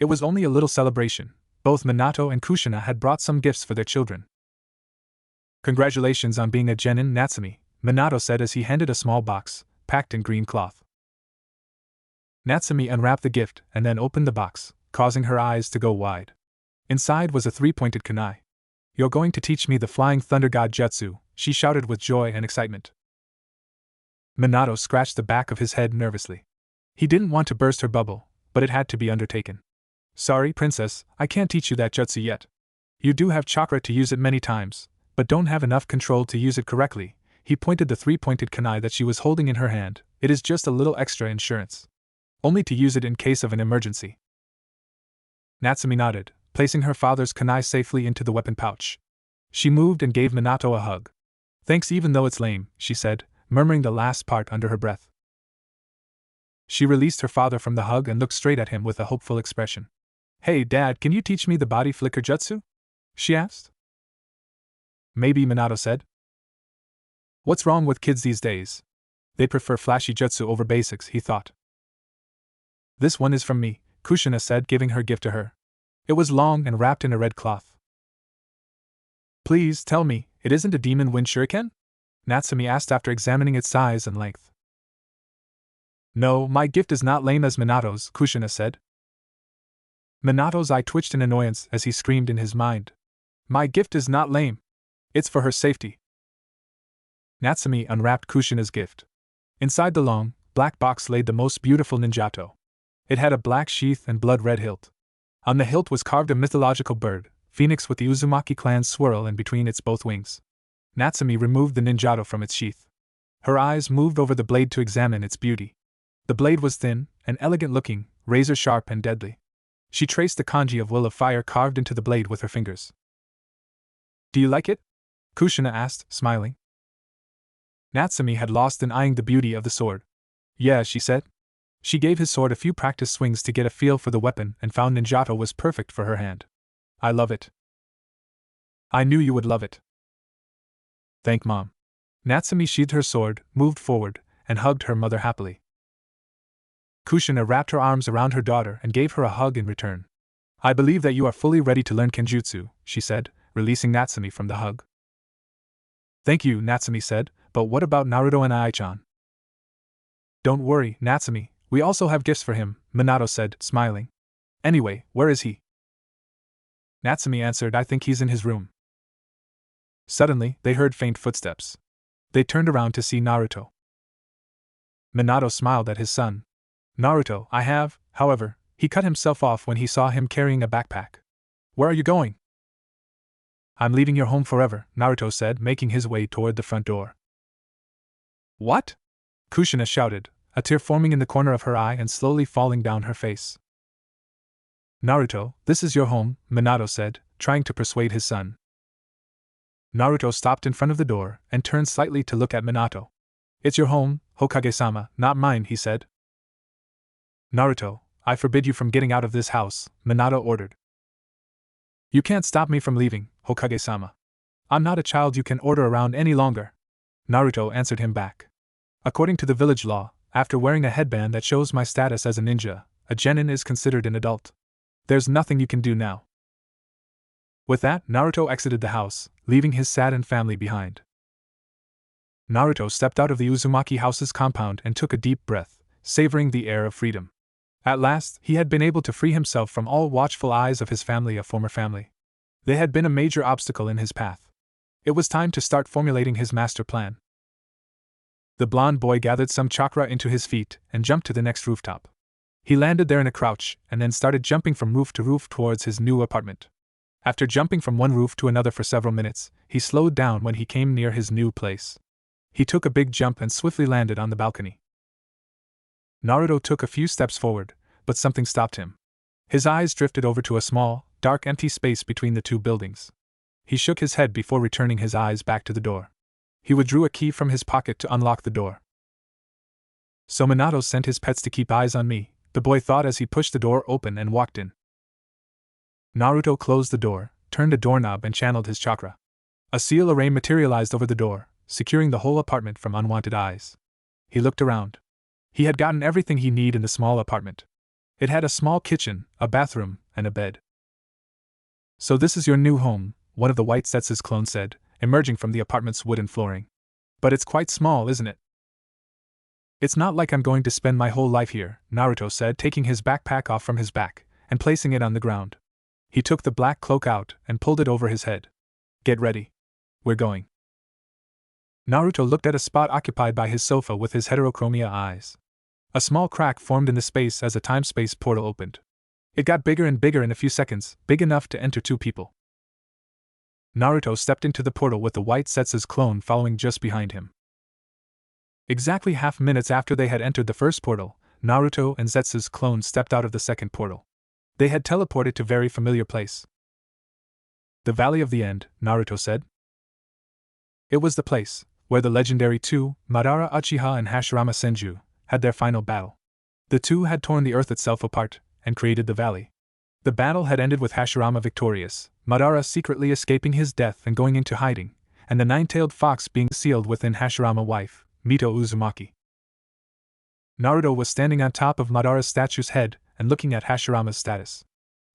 It was only a little celebration. Both Minato and Kushina had brought some gifts for their children. Congratulations on being a genin, Natsumi, Minato said as he handed a small box, packed in green cloth. Natsumi unwrapped the gift and then opened the box, causing her eyes to go wide. Inside was a three-pointed kunai. You're going to teach me the Flying Thunder God Jutsu, she shouted with joy and excitement. Minato scratched the back of his head nervously. He didn't want to burst her bubble, but it had to be undertaken. Sorry, princess, I can't teach you that jutsu yet. You do have chakra to use it many times, but don't have enough control to use it correctly. He pointed the three-pointed kunai that she was holding in her hand. It is just a little extra insurance. Only to use it in case of an emergency. Natsumi nodded, placing her father's kunai safely into the weapon pouch. She moved and gave Minato a hug. Thanks, even though it's lame, she said, murmuring the last part under her breath. She released her father from the hug and looked straight at him with a hopeful expression. Hey, Dad, can you teach me the body flicker jutsu? She asked. Maybe, Minato said. What's wrong with kids these days? They prefer flashy jutsu over basics, he thought. This one is from me, Kushina said, giving her gift to her. It was long and wrapped in a red cloth. Please tell me, it isn't a demon wind shuriken? Natsumi asked after examining its size and length. No, my gift is not lame as Minato's, Kushina said. Minato's eye twitched in annoyance as he screamed in his mind. My gift is not lame. It's for her safety. Natsumi unwrapped Kushina's gift. Inside the long, black box lay the most beautiful ninjato. It had a black sheath and blood-red hilt. On the hilt was carved a mythological bird, phoenix with the Uzumaki clan's swirl in between its both wings. Natsumi removed the ninjato from its sheath. Her eyes moved over the blade to examine its beauty. The blade was thin and elegant-looking, razor-sharp and deadly. She traced the kanji of will of fire carved into the blade with her fingers. Do you like it? Kushina asked, smiling. Natsumi had lost in eyeing the beauty of the sword. Yeah, she said. She gave his sword a few practice swings to get a feel for the weapon and found ninjato was perfect for her hand. I love it. I knew you would love it. Thank Mom. Natsumi sheathed her sword, moved forward, and hugged her mother happily. Kushina wrapped her arms around her daughter and gave her a hug in return. I believe that you are fully ready to learn kenjutsu, she said, releasing Natsumi from the hug. Thank you, Natsumi said, but what about Naruto and Ai-chan? Don't worry, Natsumi, we also have gifts for him, Minato said, smiling. Anyway, where is he? Natsumi answered, I think he's in his room. Suddenly, they heard faint footsteps. They turned around to see Naruto. Minato smiled at his son. Naruto, I have, however, he cut himself off when he saw him carrying a backpack. Where are you going? I'm leaving your home forever, Naruto said, making his way toward the front door. What? Kushina shouted, a tear forming in the corner of her eye and slowly falling down her face. Naruto, this is your home, Minato said, trying to persuade his son. Naruto stopped in front of the door and turned slightly to look at Minato. It's your home, Hokage-sama, not mine, he said. Naruto, I forbid you from getting out of this house, Minato ordered. You can't stop me from leaving, Hokage-sama. I'm not a child you can order around any longer. Naruto answered him back. According to the village law, after wearing a headband that shows my status as a ninja, a genin is considered an adult. There's nothing you can do now. With that, Naruto exited the house, leaving his saddened family behind. Naruto stepped out of the Uzumaki house's compound and took a deep breath, savoring the air of freedom. At last, he had been able to free himself from all watchful eyes of his family, a former family. They had been a major obstacle in his path. It was time to start formulating his master plan. The blonde boy gathered some chakra into his feet and jumped to the next rooftop. He landed there in a crouch and then started jumping from roof to roof towards his new apartment. After jumping from one roof to another for several minutes, he slowed down when he came near his new place. He took a big jump and swiftly landed on the balcony. Naruto took a few steps forward, but something stopped him. His eyes drifted over to a small, dark empty space between the two buildings. He shook his head before returning his eyes back to the door. He withdrew a key from his pocket to unlock the door. So Minato sent his pets to keep eyes on me, the boy thought as he pushed the door open and walked in. Naruto closed the door, turned a doorknob and channeled his chakra. A seal array materialized over the door, securing the whole apartment from unwanted eyes. He looked around. He had gotten everything he needed in the small apartment. It had a small kitchen, a bathroom, and a bed. So this is your new home, one of the White Setsu's clones said, emerging from the apartment's wooden flooring. But it's quite small, isn't it? It's not like I'm going to spend my whole life here, Naruto said, taking his backpack off from his back and placing it on the ground. He took the black cloak out and pulled it over his head. Get ready. We're going. Naruto looked at a spot occupied by his sofa with his heterochromia eyes. A small crack formed in the space as a time-space portal opened. It got bigger and bigger in a few seconds, big enough to enter two people. Naruto stepped into the portal with the White Setsu's clone following just behind him. Exactly half minutes after they had entered the first portal, Naruto and Zetsu's clone stepped out of the second portal. They had teleported to a very familiar place. The Valley of the End, Naruto said. It was the place where the legendary two, Madara Uchiha and Hashirama Senju, had their final battle. The two had torn the earth itself apart and created the valley. The battle had ended with Hashirama victorious, Madara secretly escaping his death and going into hiding, and the nine-tailed fox being sealed within Hashirama's wife, Mito Uzumaki. Naruto was standing on top of Madara's statue's head and looking at Hashirama's status.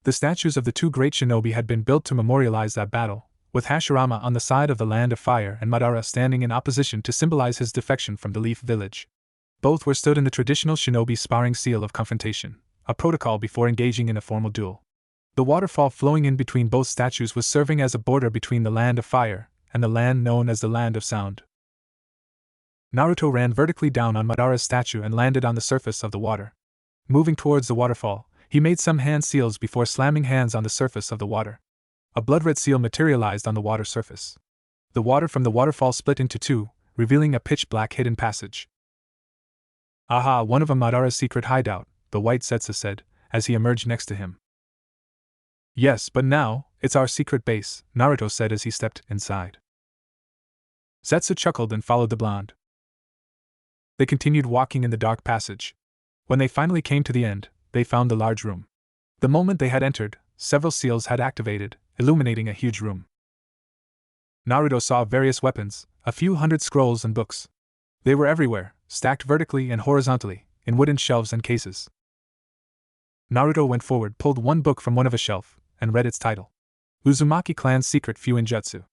The statues of the two great shinobi had been built to memorialize that battle, with Hashirama on the side of the Land of Fire and Madara standing in opposition to symbolize his defection from the Leaf Village. Both were stood in the traditional shinobi sparring seal of confrontation, a protocol before engaging in a formal duel. The waterfall flowing in between both statues was serving as a border between the Land of Fire and the land known as the Land of Sound. Naruto ran vertically down on Madara's statue and landed on the surface of the water. Moving towards the waterfall, he made some hand seals before slamming hands on the surface of the water. A blood-red seal materialized on the water surface. The water from the waterfall split into two, revealing a pitch-black hidden passage. Aha, one of Madara's secret hideout, the White Setsu said, as he emerged next to him. Yes, but now, it's our secret base, Naruto said as he stepped inside. Zetsu chuckled and followed the blonde. They continued walking in the dark passage. When they finally came to the end, they found the large room. The moment they had entered, several seals had activated, illuminating a huge room. Naruto saw various weapons, a few hundred scrolls and books. They were everywhere, stacked vertically and horizontally, in wooden shelves and cases. Naruto went forward, pulled one book from one of a shelf, and read its title. Uzumaki Clan's Secret Fuinjutsu.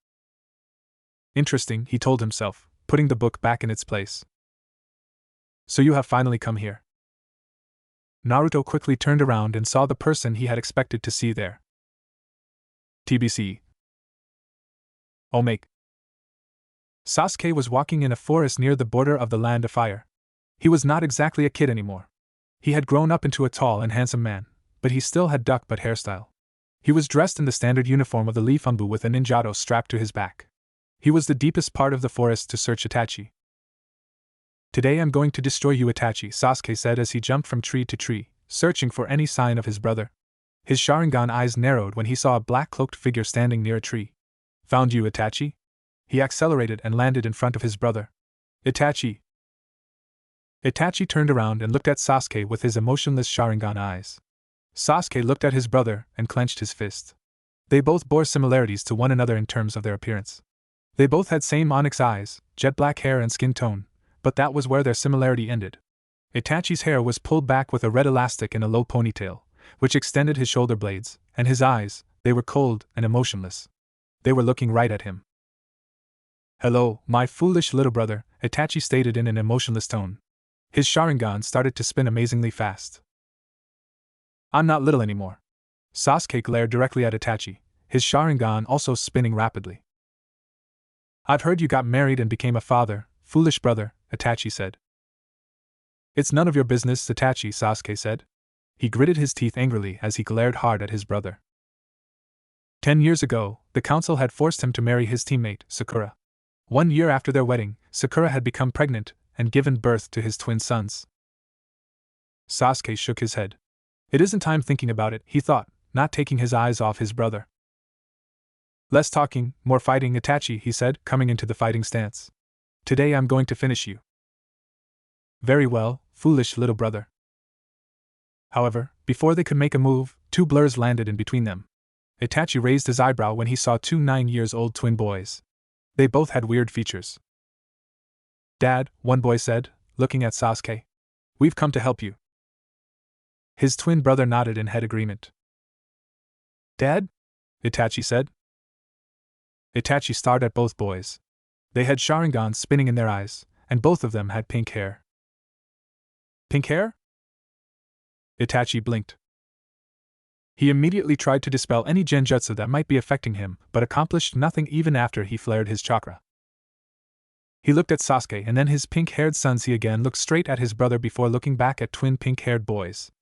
Interesting, he told himself, putting the book back in its place. So you have finally come here. Naruto quickly turned around and saw the person he had expected to see there. TBC. Omake. Sasuke was walking in a forest near the border of the Land of Fire. He was not exactly a kid anymore. He had grown up into a tall and handsome man, but he still had duck butt hairstyle. He was dressed in the standard uniform of the Leaf Umbu with a ninjato strapped to his back. He was the deepest part of the forest to search Itachi. Today I'm going to destroy you, Itachi, Sasuke said as he jumped from tree to tree, searching for any sign of his brother. His Sharingan eyes narrowed when he saw a black-cloaked figure standing near a tree. Found you, Itachi? He accelerated and landed in front of his brother. Itachi. Itachi turned around and looked at Sasuke with his emotionless Sharingan eyes. Sasuke looked at his brother and clenched his fist. They both bore similarities to one another in terms of their appearance. They both had same onyx eyes, jet black hair and skin tone, but that was where their similarity ended. Itachi's hair was pulled back with a red elastic in a low ponytail, which extended his shoulder blades, and his eyes, they were cold and emotionless. They were looking right at him. "Hello, my foolish little brother," Itachi stated in an emotionless tone. His Sharingan started to spin amazingly fast. "I'm not little anymore." Sasuke glared directly at Itachi, his Sharingan also spinning rapidly. "I've heard you got married and became a father, foolish brother," Itachi said. "It's none of your business, Itachi," Sasuke said. He gritted his teeth angrily as he glared hard at his brother. 10 years ago, the council had forced him to marry his teammate, Sakura. 1 year after their wedding, Sakura had become pregnant and given birth to his twin sons. Sasuke shook his head. It isn't time thinking about it, he thought, not taking his eyes off his brother. "Less talking, more fighting, Itachi," he said, coming into the fighting stance. "Today I'm going to finish you." "Very well, foolish little brother." However, before they could make a move, 2 blurs landed in between them. Itachi raised his eyebrow when he saw 2 9-year-old twin boys. They both had weird features. "Dad," one boy said, looking at Sasuke. "We've come to help you." His twin brother nodded in head agreement. "Dad?" Itachi said. Itachi stared at both boys. They had Sharingans spinning in their eyes, and both of them had pink hair. "Pink hair?" Itachi blinked. He immediately tried to dispel any genjutsu that might be affecting him, but accomplished nothing even after he flared his chakra. He looked at Sasuke and then his pink-haired sons. He again looked straight at his brother before looking back at twin pink-haired boys.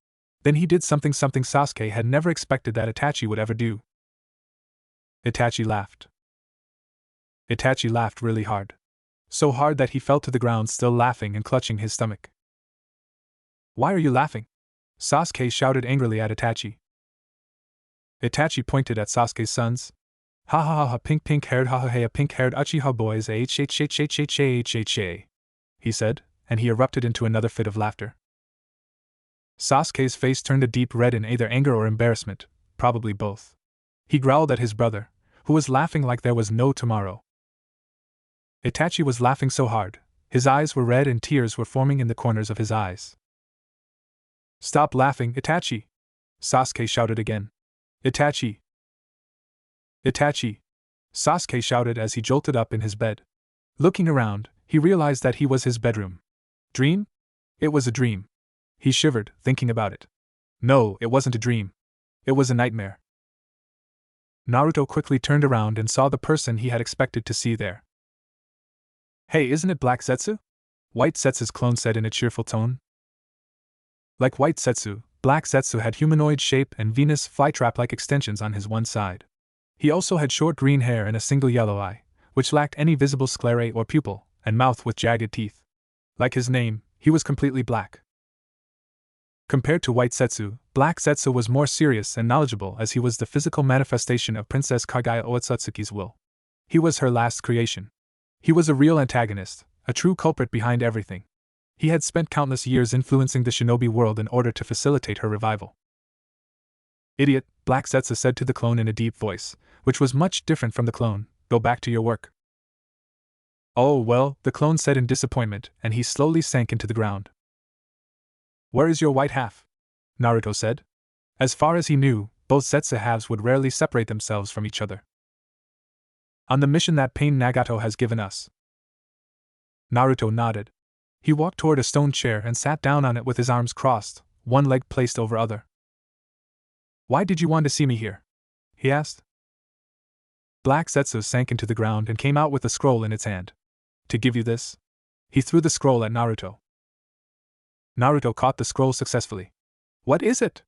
Then he did something Sasuke had never expected that Itachi would ever do. Itachi laughed. Itachi laughed really hard. So hard that he fell to the ground, still laughing and clutching his stomach. "Why are you laughing?" Sasuke shouted angrily at Itachi. Itachi pointed at Sasuke's sons. "Ha ha ha ha, pink-haired ha ha ha, pink-haired Uchiha boys, he said, and he erupted into another fit of laughter. Sasuke's face turned a deep red in either anger or embarrassment, probably both. He growled at his brother, who was laughing like there was no tomorrow. Itachi was laughing so hard, his eyes were red and tears were forming in the corners of his eyes. "Stop laughing, Itachi!" Sasuke shouted again. "Itachi! Itachi!" Sasuke shouted as he jolted up in his bed. Looking around, he realized that he was his bedroom. Dream? It was a dream. He shivered, thinking about it. No, it wasn't a dream. It was a nightmare. Naruto quickly turned around and saw the person he had expected to see there. "Hey, isn't it Black Zetsu?" White Zetsu's clone said in a cheerful tone. Like White Zetsu, Black Zetsu had humanoid shape and Venus flytrap-like extensions on his one side. He also had short green hair and a single yellow eye, which lacked any visible sclerae or pupil, and mouth with jagged teeth. Like his name, he was completely black. Compared to White Zetsu, Black Zetsu was more serious and knowledgeable as he was the physical manifestation of Princess Kaguya Otsutsuki's will. He was her last creation. He was a real antagonist, a true culprit behind everything. He had spent countless years influencing the shinobi world in order to facilitate her revival. "Idiot," Black Zetsu said to the clone in a deep voice, which was much different from the clone, "go back to your work." "Oh well," the clone said in disappointment, and he slowly sank into the ground. "Where is your white half?" Naruto said. As far as he knew, both Zetsu halves would rarely separate themselves from each other. "On the mission that Pain Nagato has given us." Naruto nodded. He walked toward a stone chair and sat down on it with his arms crossed, one leg placed over other. "Why did you want to see me here?" he asked. Black Zetsu sank into the ground and came out with a scroll in its hand. "To give you this?" He threw the scroll at Naruto. Naruto caught the scroll successfully. "What is it?"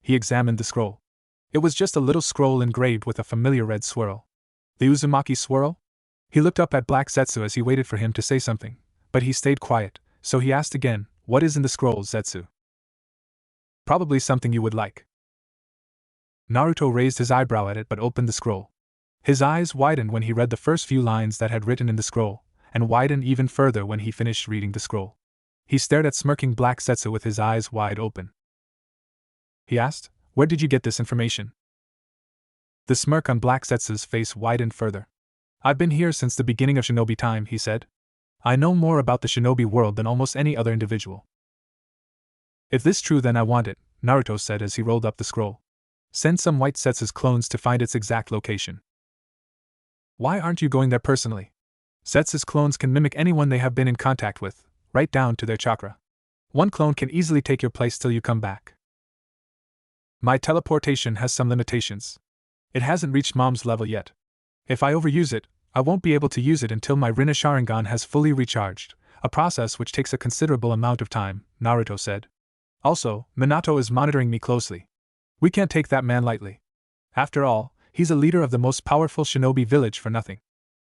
He examined the scroll. It was just a little scroll engraved with a familiar red swirl. The Uzumaki swirl? He looked up at Black Zetsu as he waited for him to say something, but he stayed quiet, so he asked again, "What is in the scroll, Zetsu?" "Probably something you would like." Naruto raised his eyebrow at it but opened the scroll. His eyes widened when he read the first few lines that had written in the scroll, and widened even further when he finished reading the scroll. He stared at smirking Black Zetsu with his eyes wide open. He asked, "Where did you get this information?" The smirk on Black Zetsu's face widened further. "I've been here since the beginning of shinobi time," he said. I know more about the shinobi world than almost any other individual. If this true, then I want it, Naruto said as he rolled up the scroll. Send some white Setsu's clones to find its exact location. Why aren't you going there personally? Setsu's clones can mimic anyone they have been in contact with, right down to their chakra. One clone can easily take your place till you come back. My teleportation has some limitations. It hasn't reached Mom's level yet. If I overuse it, I won't be able to use it until my Rinna Sharingan has fully recharged, a process which takes a considerable amount of time, Naruto said. Also, Minato is monitoring me closely. We can't take that man lightly. After all, he's a leader of the most powerful shinobi village for nothing.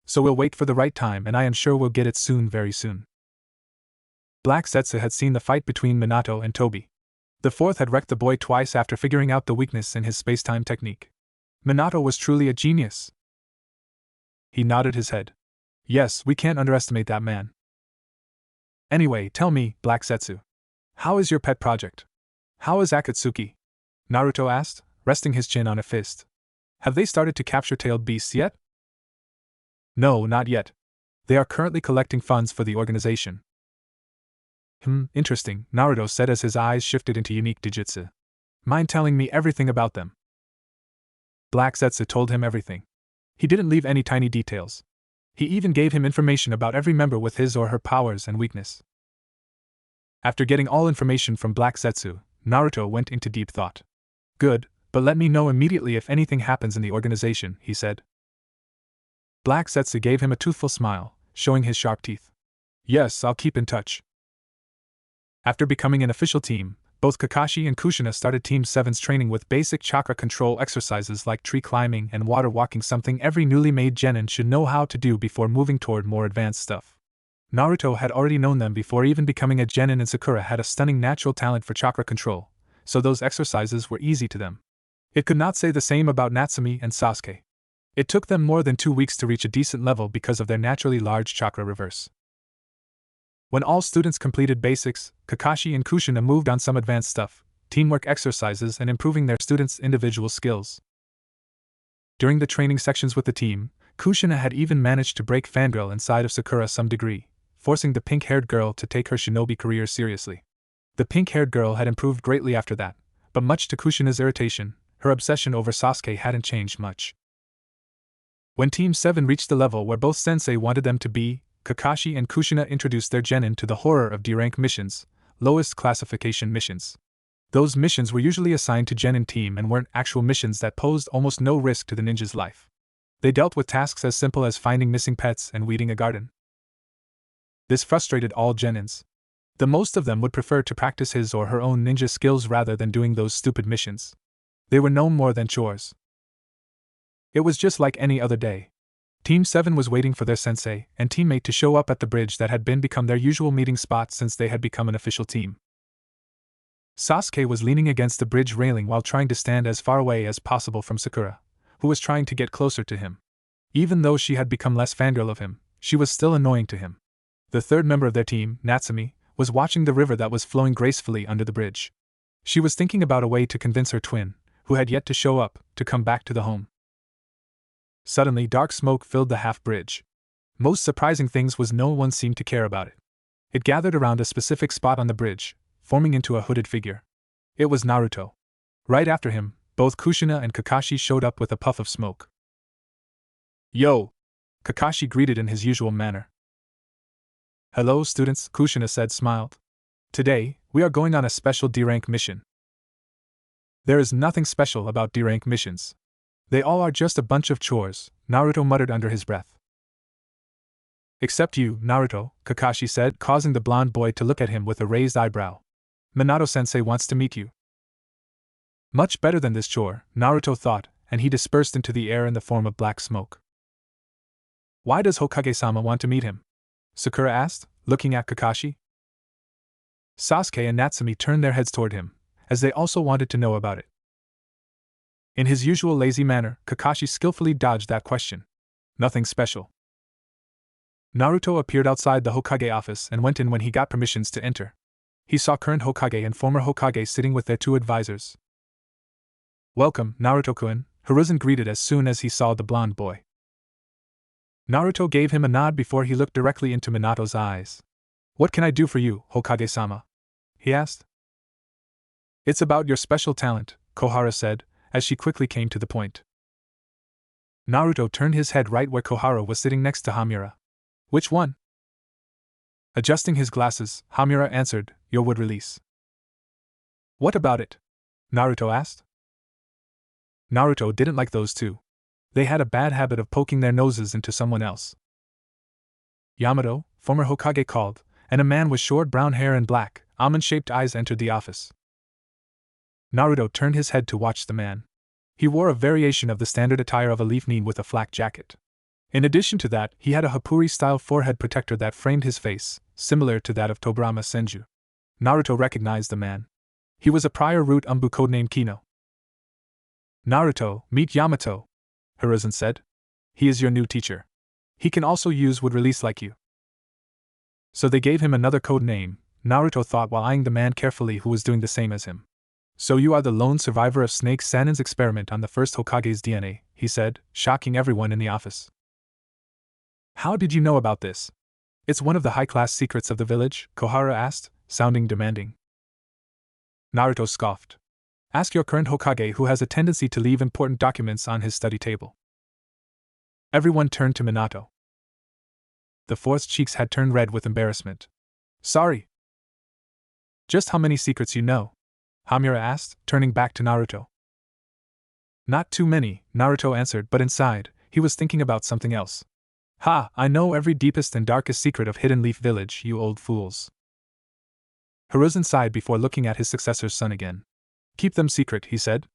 So we'll wait for the right time, and I am sure we'll get it soon, very soon. Black Setsu had seen the fight between Minato and Tobi. The fourth had wrecked the boy twice after figuring out the weakness in his space-time technique. Minato was truly a genius. He nodded his head. Yes, we can't underestimate that man. Anyway, tell me, Black Setsu. How is your pet project? How is Akatsuki? Naruto asked, resting his chin on a fist. Have they started to capture tailed beasts yet? No, not yet. They are currently collecting funds for the organization. Interesting, Naruto said as his eyes shifted into unique digitsu. Mind telling me everything about them? Black Setsu told him everything. He didn't leave any tiny details. He even gave him information about every member with his or her powers and weakness. After getting all information from Black Setsu, Naruto went into deep thought. Good, but let me know immediately if anything happens in the organization, he said. Black Setsu gave him a toothful smile, showing his sharp teeth. Yes, I'll keep in touch. After becoming an official team, both Kakashi and Kushina started Team 7's training with basic chakra control exercises like tree climbing and water walking, something every newly made genin should know how to do before moving toward more advanced stuff. Naruto had already known them before even becoming a genin, and Sakura had a stunning natural talent for chakra control, so those exercises were easy to them. It could not say the same about Natsumi and Sasuke. It took them more than 2 weeks to reach a decent level because of their naturally large chakra reverse. When all students completed basics, Kakashi and Kushina moved on some advanced stuff, teamwork exercises, and improving their students' individual skills. During the training sections with the team, Kushina had even managed to break fangirl inside of Sakura some degree, forcing the pink-haired girl to take her shinobi career seriously. The pink-haired girl had improved greatly after that, but much to Kushina's irritation, her obsession over Sasuke hadn't changed much. When Team 7 reached the level where both sensei wanted them to be, Kakashi and Kushina introduced their genin to the horror of D-rank missions, lowest classification missions. Those missions were usually assigned to genin team and weren't actual missions that posed almost no risk to the ninja's life. They dealt with tasks as simple as finding missing pets and weeding a garden. This frustrated all genins. The most of them would prefer to practice his or her own ninja skills rather than doing those stupid missions. They were no more than chores. It was just like any other day. Team 7 was waiting for their sensei and teammate to show up at the bridge that had become their usual meeting spot since they had become an official team. Sasuke was leaning against the bridge railing while trying to stand as far away as possible from Sakura, who was trying to get closer to him. Even though she had become less fangirl of him, she was still annoying to him. The third member of their team, Natsumi, was watching the river that was flowing gracefully under the bridge. She was thinking about a way to convince her twin, who had yet to show up, to come back to the home. Suddenly, dark smoke filled the half-bridge. Most surprising things was no one seemed to care about it. It gathered around a specific spot on the bridge, forming into a hooded figure. It was Naruto. Right after him, both Kushina and Kakashi showed up with a puff of smoke. Yo! Kakashi greeted in his usual manner. Hello, students, Kushina said, smiled. Today, we are going on a special D-rank mission. There is nothing special about D-rank missions. They all are just a bunch of chores, Naruto muttered under his breath. Except you, Naruto, Kakashi said, causing the blonde boy to look at him with a raised eyebrow. Minato-sensei wants to meet you. Much better than this chore, Naruto thought, and he dispersed into the air in the form of black smoke. Why does Hokage-sama want to meet him? Sakura asked, looking at Kakashi. Sasuke and Natsumi turned their heads toward him, as they also wanted to know about it. In his usual lazy manner, Kakashi skillfully dodged that question. Nothing special. Naruto appeared outside the Hokage office and went in when he got permissions to enter. He saw current Hokage and former Hokage sitting with their 2 advisors. Welcome, Naruto-kun, Hiruzen greeted as soon as he saw the blonde boy. Naruto gave him a nod before he looked directly into Minato's eyes. What can I do for you, Hokage-sama? He asked. It's about your special talent, Kohara said, as she quickly came to the point. Naruto turned his head right where Kohara was sitting next to Hamura. Which one? Adjusting his glasses, Hamura answered, your wood release. What about it? Naruto asked. Naruto didn't like those two. They had a bad habit of poking their noses into someone else. Yamato, former Hokage, called, and a man with short brown hair and black, almond-shaped eyes entered the office. Naruto turned his head to watch the man. He wore a variation of the standard attire of a leaf knee with a flak jacket. In addition to that, he had a Hapuri-style forehead protector that framed his face, similar to that of Tobirama Senju. Naruto recognized the man. He was a prior root Umbu codenamed Kino. Naruto, meet Yamato, Hiruzen said. He is your new teacher. He can also use wood release like you. So they gave him another code name, Naruto thought while eyeing the man carefully who was doing the same as him. So you are the lone survivor of Snake Sanin's experiment on the first Hokage's DNA, he said, shocking everyone in the office. How did you know about this? It's one of the high-class secrets of the village, Kohara asked, sounding demanding. Naruto scoffed. Ask your current Hokage who has a tendency to leave important documents on his study table. Everyone turned to Minato. The fourth's cheeks had turned red with embarrassment. Sorry. Just how many secrets you know? Hamura asked, turning back to Naruto. Not too many, Naruto answered, but inside, he was thinking about something else. Ha, I know every deepest and darkest secret of Hidden Leaf Village, you old fools. Hiruzen sighed before looking at his successor's son again. Keep them secret, he said.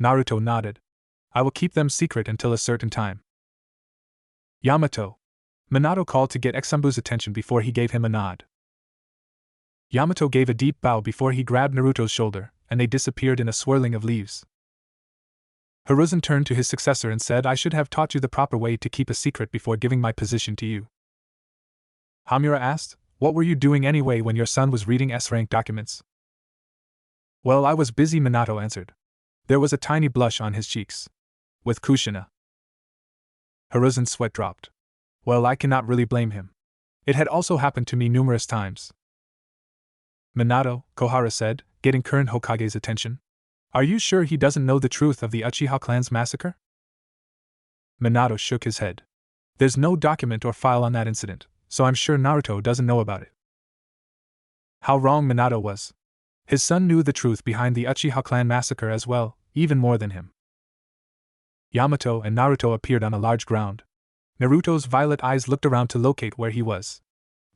Naruto nodded. I will keep them secret until a certain time. Yamato. Minato called to get Exumbu's attention before he gave him a nod. Yamato gave a deep bow before he grabbed Naruto's shoulder, and they disappeared in a swirling of leaves. Hiruzen turned to his successor and said, I should have taught you the proper way to keep a secret before giving my position to you. Hamura asked, what were you doing anyway when your son was reading S-rank documents? Well, I was busy, Minato answered. There was a tiny blush on his cheeks. With Kushina. Hiruzen's sweat dropped. Well, I cannot really blame him. It had also happened to me numerous times. Minato, Kohara said, getting current Hokage's attention. Are you sure he doesn't know the truth of the Uchiha clan's massacre? Minato shook his head. There's no document or file on that incident, so I'm sure Naruto doesn't know about it. How wrong Minato was. His son knew the truth behind the Uchiha clan massacre as well, even more than him. Yamato and Naruto appeared on a large ground. Naruto's violet eyes looked around to locate where he was.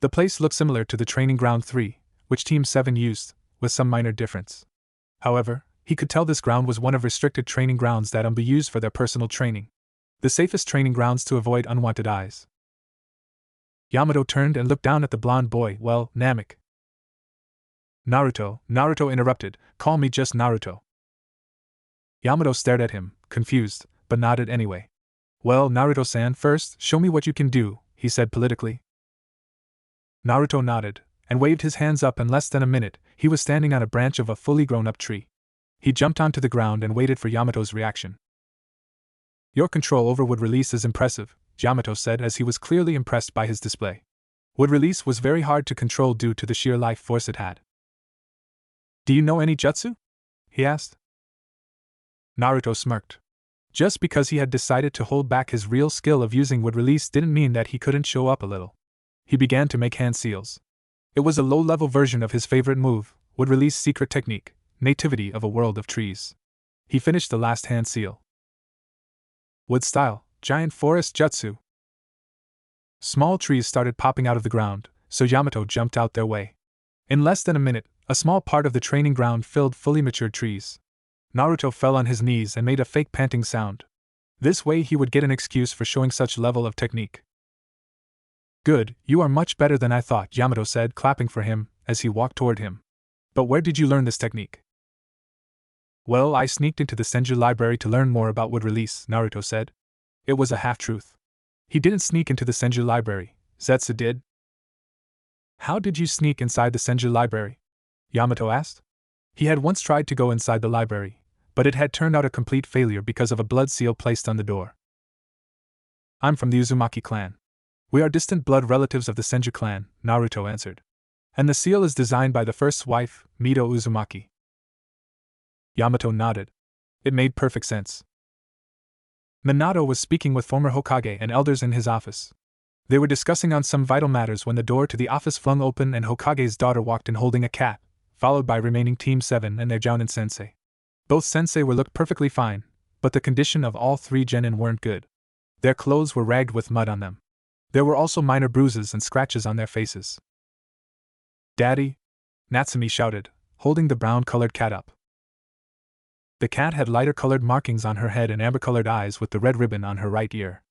The place looked similar to the Training Ground 3, which Team 7 used, with some minor difference. However, he could tell this ground was one of restricted training grounds that UMB used for their personal training. The safest training grounds to avoid unwanted eyes. Yamato turned and looked down at the blonde boy. Well, Namek. Naruto interrupted, call me just Naruto. Yamato stared at him, confused, but nodded anyway. Well, Naruto-san, first, show me what you can do, he said politically. Naruto nodded, and waved his hands up. In less than a minute, he was standing on a branch of a fully grown-up tree. He jumped onto the ground and waited for Yamato's reaction. Your control over wood release is impressive, Yamato said as he was clearly impressed by his display. Wood release was very hard to control due to the sheer life force it had. Do you know any jutsu? He asked. Naruto smirked. Just because he had decided to hold back his real skill of using wood release didn't mean that he couldn't show up a little. He began to make hand seals. It was a low-level version of his favorite move, wood release secret technique, nativity of a world of trees. He finished the last hand seal. Wood style, giant forest jutsu. Small trees started popping out of the ground, so Yamato jumped out their way. In less than a minute, a small part of the training ground filled fully matured trees. Naruto fell on his knees and made a fake panting sound. This way he would get an excuse for showing such level of technique. Good, you are much better than I thought, Yamato said, clapping for him, as he walked toward him. But where did you learn this technique? Well, I sneaked into the Senju library to learn more about wood release, Naruto said. It was a half-truth. He didn't sneak into the Senju library, Zetsu did. How did you sneak inside the Senju library? Yamato asked. He had once tried to go inside the library, but it had turned out a complete failure because of a blood seal placed on the door. I'm from the Uzumaki clan. We are distant blood relatives of the Senju clan, Naruto answered. And the seal is designed by the first wife, Mito Uzumaki. Yamato nodded. It made perfect sense. Minato was speaking with former Hokage and elders in his office. They were discussing on some vital matters when the door to the office flung open and Hokage's daughter walked in holding a cat, followed by remaining Team 7 and their Jounin sensei. Both sensei were looked perfectly fine, but the condition of all three genin weren't good. Their clothes were ragged with mud on them. There were also minor bruises and scratches on their faces. Daddy! Natsumi shouted, holding the brown-colored cat up. The cat had lighter-colored markings on her head and amber-colored eyes with the red ribbon on her right ear.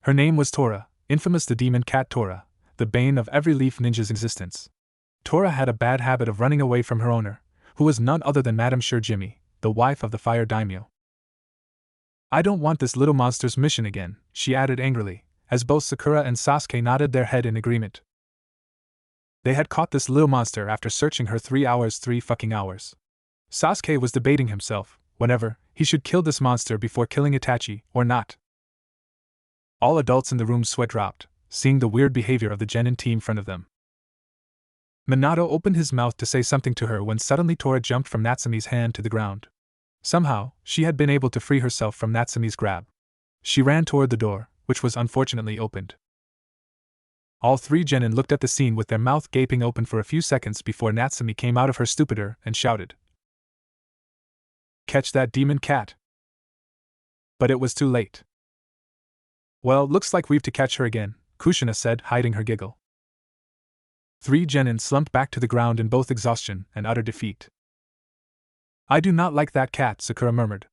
Her name was Tora, infamous the demon cat Tora, the bane of every Leaf Ninja's existence. Tora had a bad habit of running away from her owner, who was none other than Madame Shirjimi, the wife of the Fire Daimyo. I don't want this little monster's mission again, she added angrily, as both Sakura and Sasuke nodded their head in agreement. They had caught this little monster after searching her 3 fucking hours. Sasuke was debating himself, whenever he should kill this monster before killing Itachi, or not. All adults in the room sweat dropped, seeing the weird behavior of the genin team in front of them. Minato opened his mouth to say something to her when suddenly Tora jumped from Natsumi's hand to the ground. Somehow, she had been able to free herself from Natsumi's grab. She ran toward the door, which was unfortunately opened. All three genin looked at the scene with their mouth gaping open for a few seconds before Natsumi came out of her stupor and shouted, "Catch that demon cat!" But it was too late. Well, looks like we've to catch her again, Kushina said, hiding her giggle. Three genin slumped back to the ground in both exhaustion and utter defeat. I do not like that cat, Sakura murmured.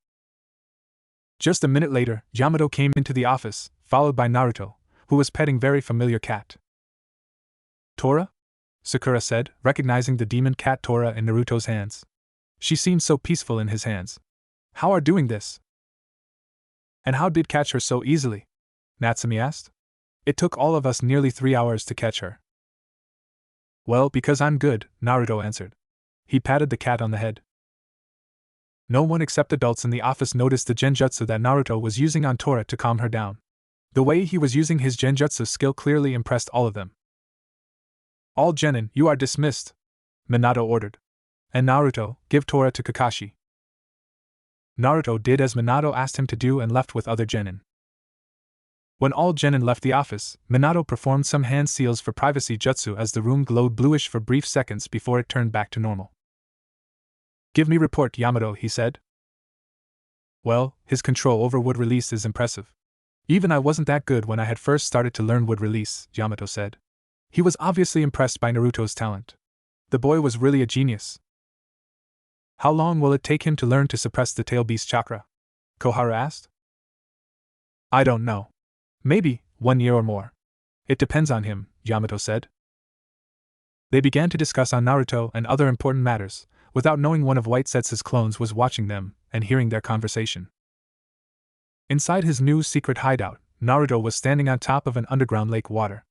Just a minute later, Yamato came into the office, followed by Naruto, who was petting very familiar cat. Tora? Sakura said, recognizing the demon cat Tora in Naruto's hands. She seemed so peaceful in his hands. How are doing this? And how did catch her so easily? Natsumi asked. It took all of us nearly 3 hours to catch her. Well, because I'm good, Naruto answered. He patted the cat on the head. No one except adults in the office noticed the genjutsu that Naruto was using on Tora to calm her down. The way he was using his genjutsu skill clearly impressed all of them. All genin, you are dismissed, Minato ordered. And Naruto, give Tora to Kakashi. Naruto did as Minato asked him to do and left with other genin. When all genin left the office, Minato performed some hand seals for privacy jutsu as the room glowed bluish for brief seconds before it turned back to normal. Give me report, Yamato, he said. Well, his control over wood release is impressive. Even I wasn't that good when I had first started to learn wood release, Yamato said. He was obviously impressed by Naruto's talent. The boy was really a genius. How long will it take him to learn to suppress the tail beast chakra? Koharu asked. I don't know. Maybe 1 year or more. It depends on him, Yamato said. They began to discuss on Naruto and other important matters, without knowing one of White Setsu's clones was watching them and hearing their conversation. Inside his new secret hideout, Naruto was standing on top of an underground lake water.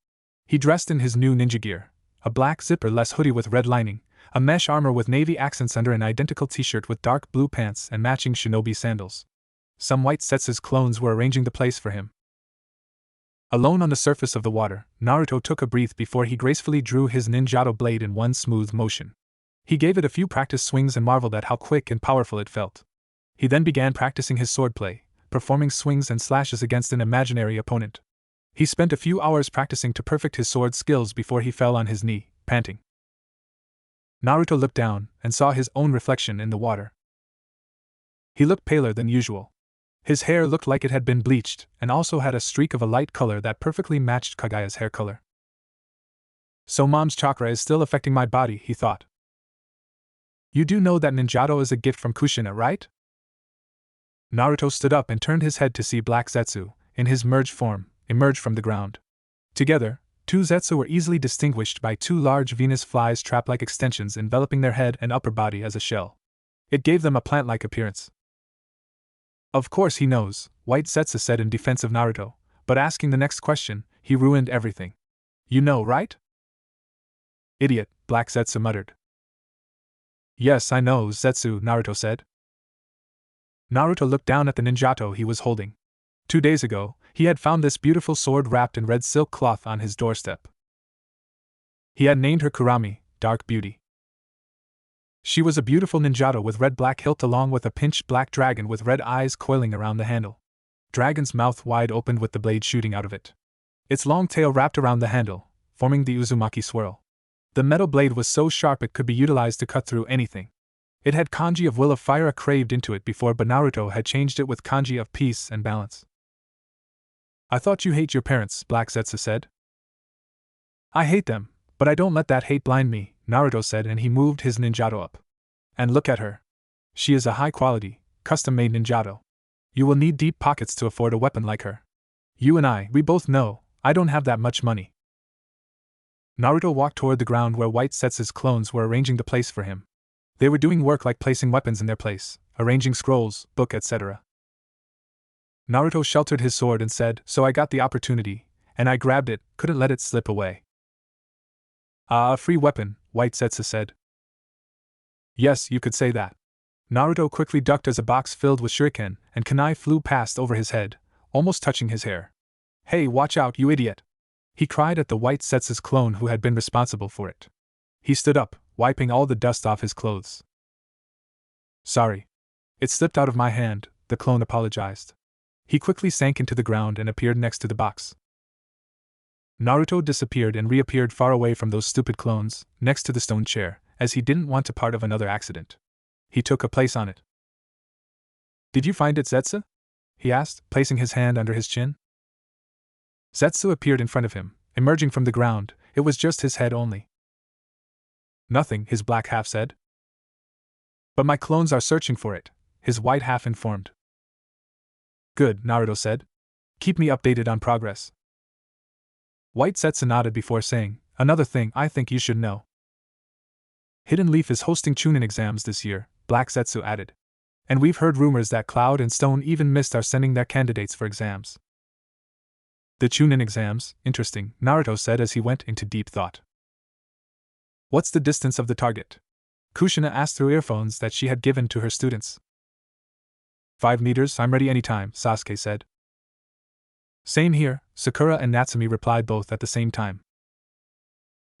He dressed in his new ninja gear, a black zipper-less hoodie with red lining, a mesh armor with navy accents under an identical t-shirt with dark blue pants and matching shinobi sandals. Some White Setsu's clones were arranging the place for him. Alone on the surface of the water, Naruto took a breath before he gracefully drew his ninjato blade in one smooth motion. He gave it a few practice swings and marveled at how quick and powerful it felt. He then began practicing his swordplay, performing swings and slashes against an imaginary opponent. He spent a few hours practicing to perfect his sword skills before he fell on his knee, panting. Naruto looked down and saw his own reflection in the water. He looked paler than usual. His hair looked like it had been bleached and also had a streak of a light color that perfectly matched Kaguya's hair color. So Mom's chakra is still affecting my body, he thought. You do know that ninjato is a gift from Kushina, right? Naruto stood up and turned his head to see Black Zetsu, in his merged form, emerge from the ground. Together, two Zetsu were easily distinguished by two large Venus flies trap-like extensions enveloping their head and upper body as a shell. It gave them a plant-like appearance. Of course he knows, White Zetsu said in defense of Naruto, but asking the next question, he ruined everything. You know, right? Idiot, Black Zetsu muttered. Yes, I know, Zetsu, Naruto said. Naruto looked down at the ninjato he was holding. 2 days ago, He had found this beautiful sword wrapped in red silk cloth on his doorstep. He had named her Kurami, Dark Beauty. She was a beautiful ninjato with red-black hilt along with a pinched black dragon with red eyes coiling around the handle. Dragon's mouth wide opened with the blade shooting out of it. Its long tail wrapped around the handle, forming the Uzumaki swirl. The metal blade was so sharp it could be utilized to cut through anything. It had kanji of will of fire craved into it before, but Naruto had changed it with kanji of peace and balance. I thought you hate your parents, Black Zetsu said. I hate them, but I don't let that hate blind me, Naruto said, and he moved his ninjato up. And look at her. She is a high-quality, custom-made ninjato. You will need deep pockets to afford a weapon like her. You and we both know, I don't have that much money. Naruto walked toward the ground where White Setsu's clones were arranging the place for him. They were doing work like placing weapons in their place, arranging scrolls, book, etc. Naruto sheltered his sword and said, so I got the opportunity, and I grabbed it, couldn't let it slip away. A free weapon, White Setsu said. Yes, you could say that. Naruto quickly ducked as a box filled with shuriken and kunai flew past over his head, almost touching his hair. Hey, watch out, you idiot! He cried at the White Setsu's clone who had been responsible for it. He stood up, wiping all the dust off his clothes. Sorry. It slipped out of my hand, the clone apologized. He quickly sank into the ground and appeared next to the box. Naruto disappeared and reappeared far away from those stupid clones, next to the stone chair, as he didn't want to part of another accident. He took a place on it. Did you find it, Zetsu? He asked, placing his hand under his chin. Zetsu appeared in front of him, emerging from the ground. It was just his head only. Nothing, his black half said. But my clones are searching for it, his white half informed. Good, Naruto said. Keep me updated on progress. White Setsu nodded before saying, another thing I think you should know. Hidden Leaf is hosting Chunin exams this year, Black Zetsu added. And we've heard rumors that Cloud and Stone even Mist are sending their candidates for exams. The Chunin exams, interesting, Naruto said as he went into deep thought. What's the distance of the target? Kushina asked through earphones that she had given to her students. 5 meters, I'm ready anytime, Sasuke said. Same here, Sakura and Natsumi replied both at the same time.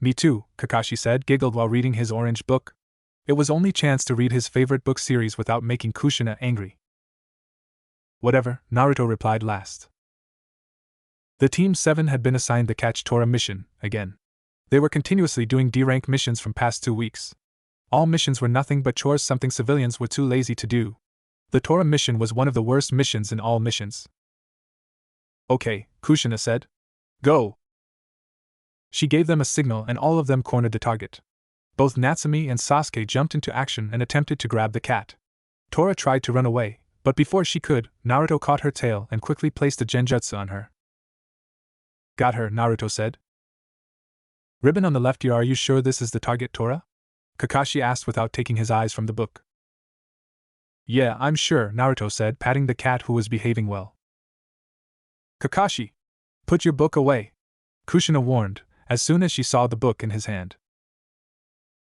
Me too, Kakashi said, giggled while reading his orange book. It was only chance to read his favorite book series without making Kushina angry. Whatever, Naruto replied last. The Team 7 had been assigned the Catch Tora mission, again. They were continuously doing D-rank missions from past 2 weeks. All missions were nothing but chores, something civilians were too lazy to do. The Tora mission was one of the worst missions in all missions. Okay, Kushina said. Go! She gave them a signal and all of them cornered the target. Both Natsumi and Sasuke jumped into action and attempted to grab the cat. Tora tried to run away, but before she could, Naruto caught her tail and quickly placed a genjutsu on her. Got her, Naruto said. Ribbon on the left ear, are you sure this is the target, Tora? Kakashi asked without taking his eyes from the book. Yeah, I'm sure, Naruto said, patting the cat who was behaving well. Kakashi! Put your book away! Kushina warned, as soon as she saw the book in his hand.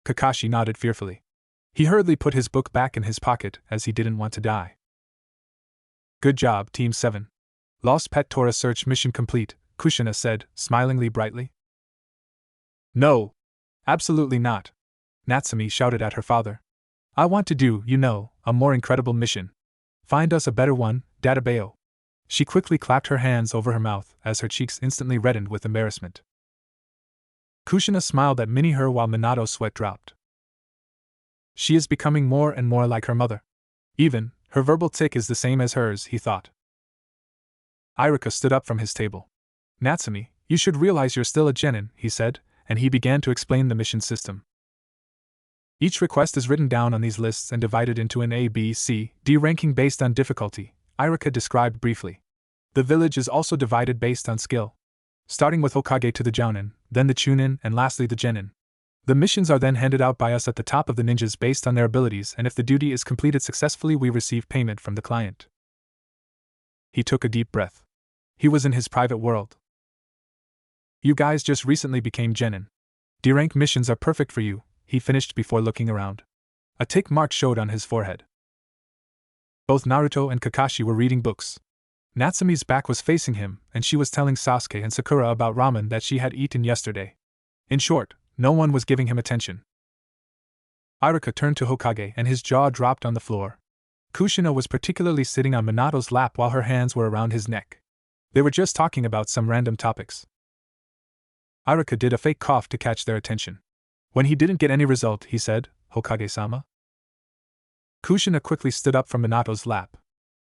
Kakashi nodded fearfully. He hurriedly put his book back in his pocket as he didn't want to die. Good job, Team 7. Lost Pet Tora search mission complete, Kushina said, smilingly brightly. No! Absolutely not! Natsumi shouted at her father. I want to do, a more incredible mission. Find us a better one, Databeo. She quickly clapped her hands over her mouth as her cheeks instantly reddened with embarrassment. Kushina smiled at her while Minato's sweat dropped. She is becoming more and more like her mother. Even, her verbal tic is the same as hers, he thought. Iruka stood up from his table. Natsumi, you should realize you're still a genin, he said, and he began to explain the mission system. Each request is written down on these lists and divided into an A, B, C, D ranking based on difficulty, Iruka described briefly. The village is also divided based on skill. Starting with Hokage to the Jounin, then the Chunin, and lastly the Genin. The missions are then handed out by us at the top of the ninjas based on their abilities, and if the duty is completed successfully, we receive payment from the client. He took a deep breath. He was in his private world. You guys just recently became Genin. D-rank missions are perfect for you, he finished before looking around. A tick mark showed on his forehead. Both Naruto and Kakashi were reading books. Natsume's back was facing him, and she was telling Sasuke and Sakura about ramen that she had eaten yesterday. In short, no one was giving him attention. Iruka turned to Hokage and his jaw dropped on the floor. Kushina was particularly sitting on Minato's lap while her hands were around his neck. They were just talking about some random topics. Iruka did a fake cough to catch their attention. When he didn't get any result, he said, "Hokage-sama?" Kushina quickly stood up from Minato's lap.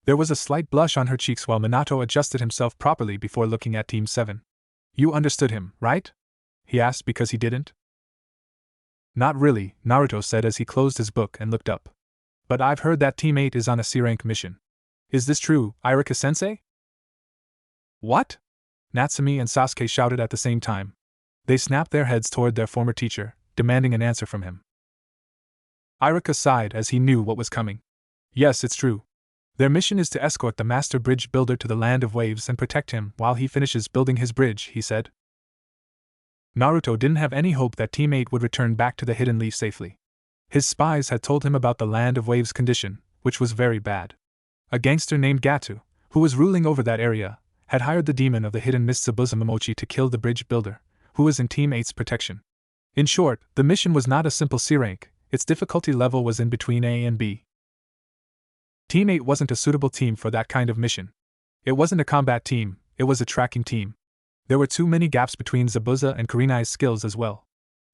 There was a slight blush on her cheeks while Minato adjusted himself properly before looking at Team 7. "You understood him, right?" he asked because he didn't. "Not really," Naruto said as he closed his book and looked up. "But I've heard that Team 8 is on a C-rank mission. Is this true, Iruka-sensei?" "What?" Natsume and Sasuke shouted at the same time. They snapped their heads toward their former teacher, demanding an answer from him. Iruka sighed as he knew what was coming. "Yes, it's true. Their mission is to escort the master bridge builder to the land of waves and protect him while he finishes building his bridge," he said. Naruto didn't have any hope that Team 8 would return back to the Hidden Leaf safely. His spies had told him about the land of waves condition, which was very bad. A gangster named Gatu, who was ruling over that area, had hired the demon of the hidden mist Zabuza Momochi to kill the bridge builder, who was in Team 8's protection. In short, the mission was not a simple C rank, its difficulty level was in between A and B. Team 8 wasn't a suitable team for that kind of mission. It wasn't a combat team, it was a tracking team. There were too many gaps between Zabuza and Kurenai's skills as well.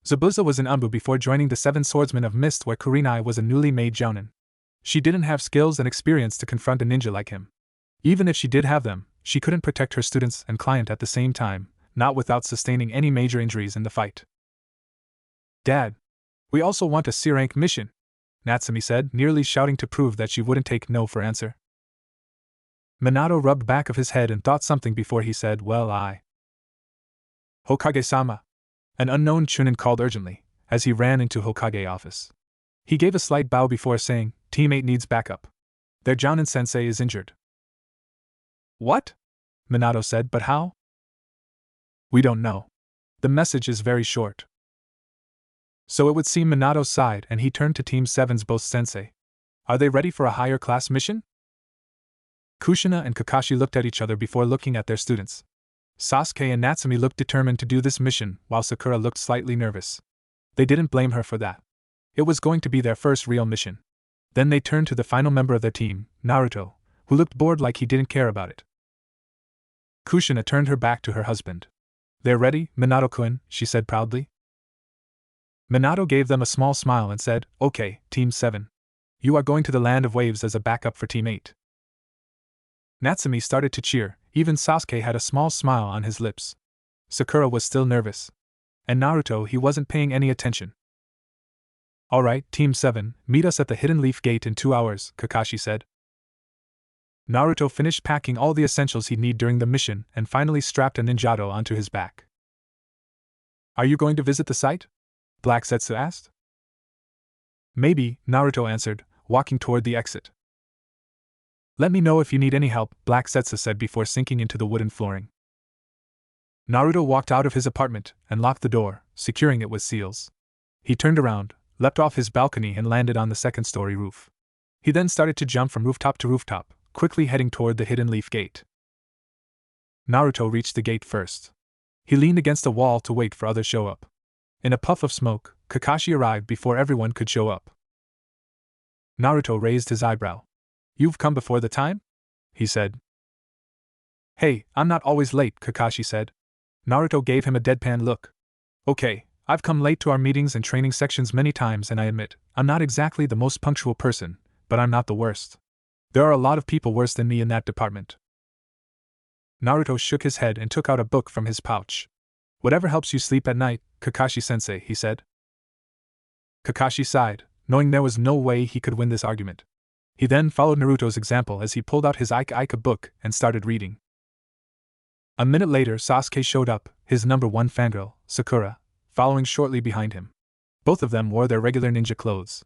Zabuza was in Umbu before joining the Seven Swordsmen of Mist, where Kurenai was a newly made jounin. She didn't have skills and experience to confront a ninja like him. Even if she did have them, she couldn't protect her students and client at the same time, not without sustaining any major injuries in the fight. "Dad, we also want a C-rank mission," Natsume said, nearly shouting to prove that she wouldn't take no for answer. Minato rubbed back of his head and thought something before he said, "Well, Hokage-sama," an unknown Chunin called urgently, as he ran into Hokage office. He gave a slight bow before saying, "Team 8 needs backup. Their Jounin-sensei is injured." "What?" Minato said, "but how?" "We don't know. The message is very short." So it would seem Minato sighed and he turned to Team 7's boss-sensei. "Are they ready for a higher class mission?" Kushina and Kakashi looked at each other before looking at their students. Sasuke and Natsume looked determined to do this mission, while Sakura looked slightly nervous. They didn't blame her for that. It was going to be their first real mission. Then they turned to the final member of their team, Naruto, who looked bored like he didn't care about it. Kushina turned her back to her husband. "They're ready, Minato-kun," she said proudly. Minato gave them a small smile and said, "Okay, Team 7. You are going to the Land of Waves as a backup for Team 8. Natsume started to cheer, even Sasuke had a small smile on his lips. Sakura was still nervous. And Naruto, he wasn't paying any attention. "Alright, Team 7, meet us at the Hidden Leaf Gate in 2 hours, Kakashi said. Naruto finished packing all the essentials he'd need during the mission and finally strapped a ninjato onto his back. "Are you going to visit the site?" Black Zetsu asked. "Maybe," Naruto answered, walking toward the exit. "Let me know if you need any help," Black Zetsu said before sinking into the wooden flooring. Naruto walked out of his apartment and locked the door, securing it with seals. He turned around, leapt off his balcony and landed on the second-story roof. He then started to jump from rooftop to rooftop, quickly heading toward the Hidden Leaf Gate. Naruto reached the gate first. He leaned against a wall to wait for others to show up. In a puff of smoke, Kakashi arrived before everyone could show up. Naruto raised his eyebrow. "You've come before the time?" he said. "Hey, I'm not always late," Kakashi said. Naruto gave him a deadpan look. "Okay, I've come late to our meetings and training sections many times and I admit, I'm not exactly the most punctual person, but I'm not the worst. There are a lot of people worse than me in that department." Naruto shook his head and took out a book from his pouch. "Whatever helps you sleep at night, Kakashi-sensei," he said. Kakashi sighed, knowing there was no way he could win this argument. He then followed Naruto's example as he pulled out his Ika book and started reading. A minute later, Sasuke showed up, his number 1 fangirl, Sakura, following shortly behind him. Both of them wore their regular ninja clothes.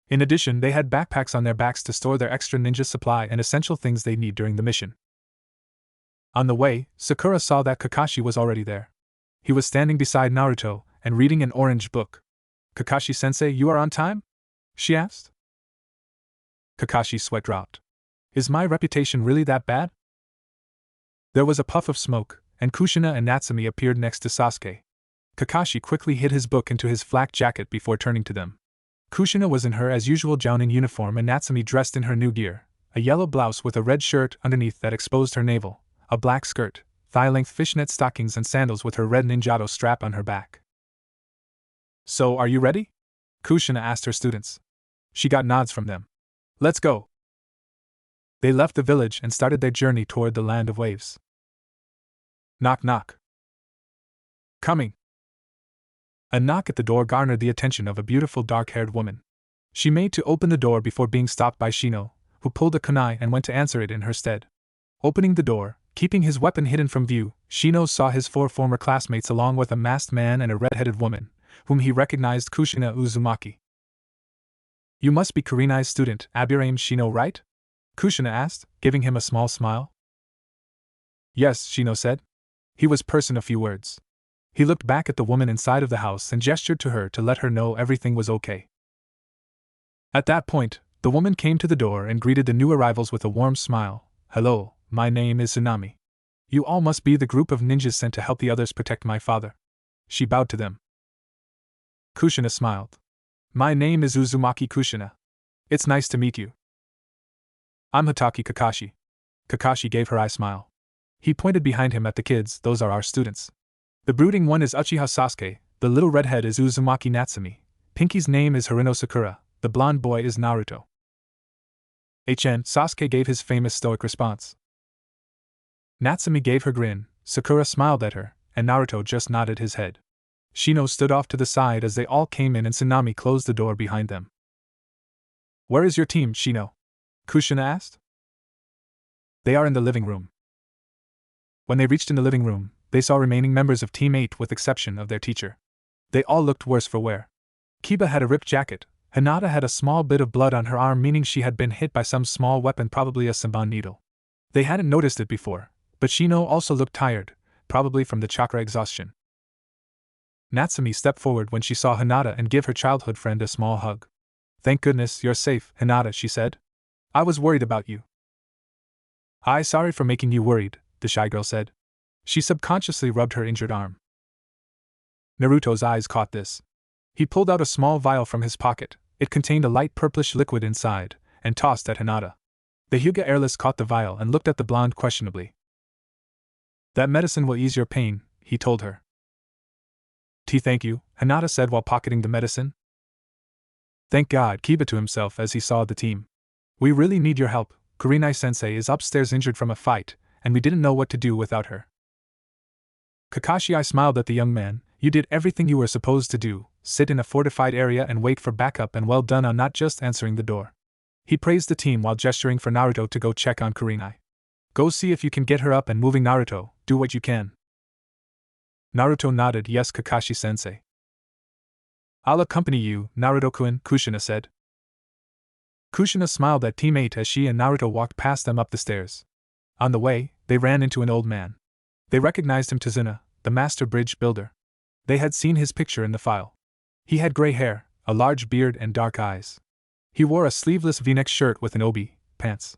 In addition, they had backpacks on their backs to store their extra ninja supply and essential things they need during the mission. On the way, Sakura saw that Kakashi was already there. He was standing beside Naruto and reading an orange book. "Kakashi-sensei, you are on time?" she asked. Kakashi's sweat dropped. "Is my reputation really that bad?" There was a puff of smoke, and Kushina and Natsumi appeared next to Sasuke. Kakashi quickly hid his book into his flak jacket before turning to them. Kushina was in her as usual Jounin uniform and Natsumi dressed in her new gear, a yellow blouse with a red shirt underneath that exposed her navel, a black skirt, thigh-length fishnet stockings and sandals with her red ninjato strap on her back. So, are you ready? Kushina asked her students. She got nods from them. Let's go. They left the village and started their journey toward the land of waves. Knock knock. Coming. A knock at the door garnered the attention of a beautiful dark-haired woman. She made to open the door before being stopped by Shino, who pulled a kunai and went to answer it in her stead. Opening the door, keeping his weapon hidden from view, Shino saw his 4 former classmates along with a masked man and a red-headed woman, whom he recognized Kushina Uzumaki. You must be Kurinai's student, Aburaim Shino, right? Kushina asked, giving him a small smile. Yes, Shino said. He was pursing a few words. He looked back at the woman inside of the house and gestured to her to let her know everything was okay. At that point, the woman came to the door and greeted the new arrivals with a warm smile. Hello, my name is Tsunami. You all must be the group of ninjas sent to help the others protect my father. She bowed to them. Kushina smiled. My name is Uzumaki Kushina. It's nice to meet you. I'm Hatake Kakashi. Kakashi gave her eye smile. He pointed behind him at the kids. Those are our students. The brooding one is Uchiha Sasuke, the little redhead is Uzumaki Natsumi, Pinky's name is Harino Sakura, the blonde boy is Naruto. Sasuke gave his famous stoic response. Natsumi gave her grin, Sakura smiled at her, and Naruto just nodded his head. Shino stood off to the side as they all came in and Tsunami closed the door behind them. Where is your team, Shino? Kushina asked. They are in the living room. When they reached in the living room, they saw remaining members of Team 8 with exception of their teacher. They all looked worse for wear. Kiba had a ripped jacket, Hinata had a small bit of blood on her arm meaning she had been hit by some small weapon, probably a Senbon needle. They hadn't noticed it before, but Shino also looked tired, probably from the chakra exhaustion. Natsumi stepped forward when she saw Hinata and gave her childhood friend a small hug. Thank goodness you're safe, Hinata, she said. I was worried about you. Sorry for making you worried, the shy girl said. She subconsciously rubbed her injured arm. Naruto's eyes caught this. He pulled out a small vial from his pocket. It contained a light purplish liquid inside, and tossed at Hinata. The Hyuga airless caught the vial and looked at the blonde questionably. That medicine will ease your pain, he told her. Thank you, Hinata said while pocketing the medicine. Thank God, Kiba to himself as he saw the team. We really need your help. Kurinai-sensei is upstairs injured from a fight, and we didn't know what to do without her. Kakashi smiled at the young man. You did everything you were supposed to do, sit in a fortified area and wait for backup, and well done on not just answering the door. He praised the team while gesturing for Naruto to go check on Kurinai. Go see if you can get her up and moving, Naruto, do what you can. Naruto nodded, yes, Kakashi-sensei. I'll accompany you, Naruto-kun, Kushina said. Kushina smiled at Team 8 as she and Naruto walked past them up the stairs. On the way, they ran into an old man. They recognized him, Tazuna, the master bridge builder. They had seen his picture in the file. He had gray hair, a large beard and dark eyes. He wore a sleeveless V-neck shirt with an obi, pants.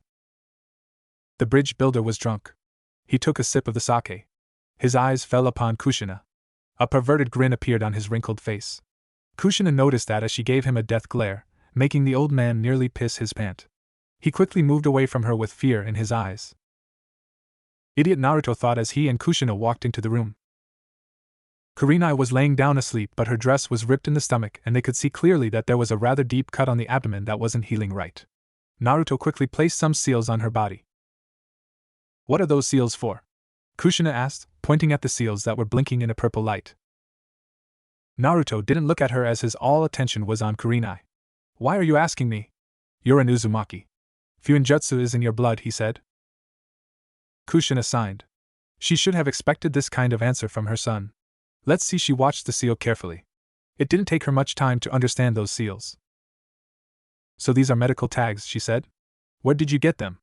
The bridge builder was drunk. He took a sip of the sake. His eyes fell upon Kushina. A perverted grin appeared on his wrinkled face. Kushina noticed that as she gave him a death glare, making the old man nearly piss his pant. He quickly moved away from her with fear in his eyes. Idiot, Naruto thought as he and Kushina walked into the room. Kurinai was laying down asleep, but her dress was ripped in the stomach and they could see clearly that there was a rather deep cut on the abdomen that wasn't healing right. Naruto quickly placed some seals on her body. What are those seals for? Kushina asked, pointing at the seals that were blinking in a purple light. Naruto didn't look at her as his all attention was on Kurinai. Why are you asking me? You're an Uzumaki. Fuinjutsu is in your blood, he said. Kushina signed. She should have expected this kind of answer from her son. Let's see, she watched the seal carefully. It didn't take her much time to understand those seals. So these are medical tags, she said. Where did you get them?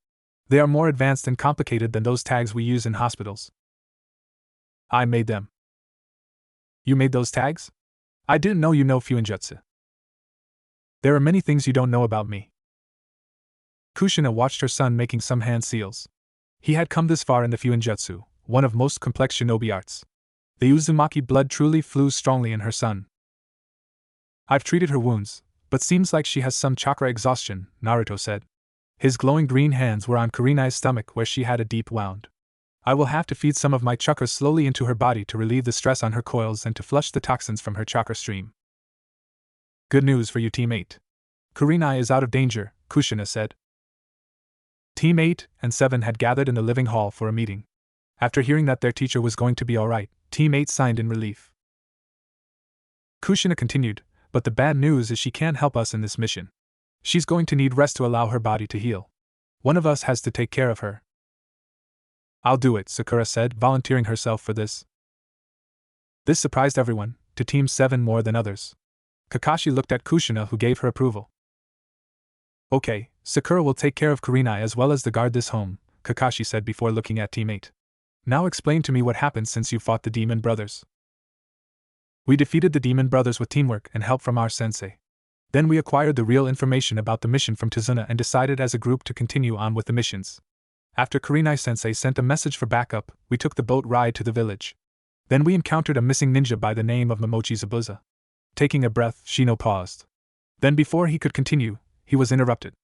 They are more advanced and complicated than those tags we use in hospitals. I made them. You made those tags? I didn't know you know Fuinjutsu. There are many things you don't know about me. Kushina watched her son making some hand seals. He had come this far in the Fuinjutsu, one of most complex shinobi arts. The Uzumaki blood truly flows strongly in her son. I've treated her wounds, but seems like she has some chakra exhaustion, Naruto said. His glowing green hands were on Kurenai's stomach where she had a deep wound. I will have to feed some of my chakra slowly into her body to relieve the stress on her coils and to flush the toxins from her chakra stream. Good news for you, Team 8. Kurenai is out of danger, Kushina said. Team 8 and 7 had gathered in the living hall for a meeting. After hearing that their teacher was going to be alright, Team 8 signed in relief. Kushina continued, but the bad news is she can't help us in this mission. She's going to need rest to allow her body to heal. One of us has to take care of her. I'll do it, Sakura said, volunteering herself for this. This surprised everyone, to Team 7 more than others. Kakashi looked at Kushina, who gave her approval. Okay, Sakura will take care of Kurenai as well as the guard this home, Kakashi said before looking at Team 8. Now explain to me what happened since you fought the Demon Brothers. We defeated the Demon Brothers with teamwork and help from our sensei. Then we acquired the real information about the mission from Tizuna and decided as a group to continue on with the missions. After Kurenai-sensei sent a message for backup, we took the boat ride to the village. Then we encountered a missing ninja by the name of Momochi Zabuza. Taking a breath, Shino paused. Then before he could continue, he was interrupted.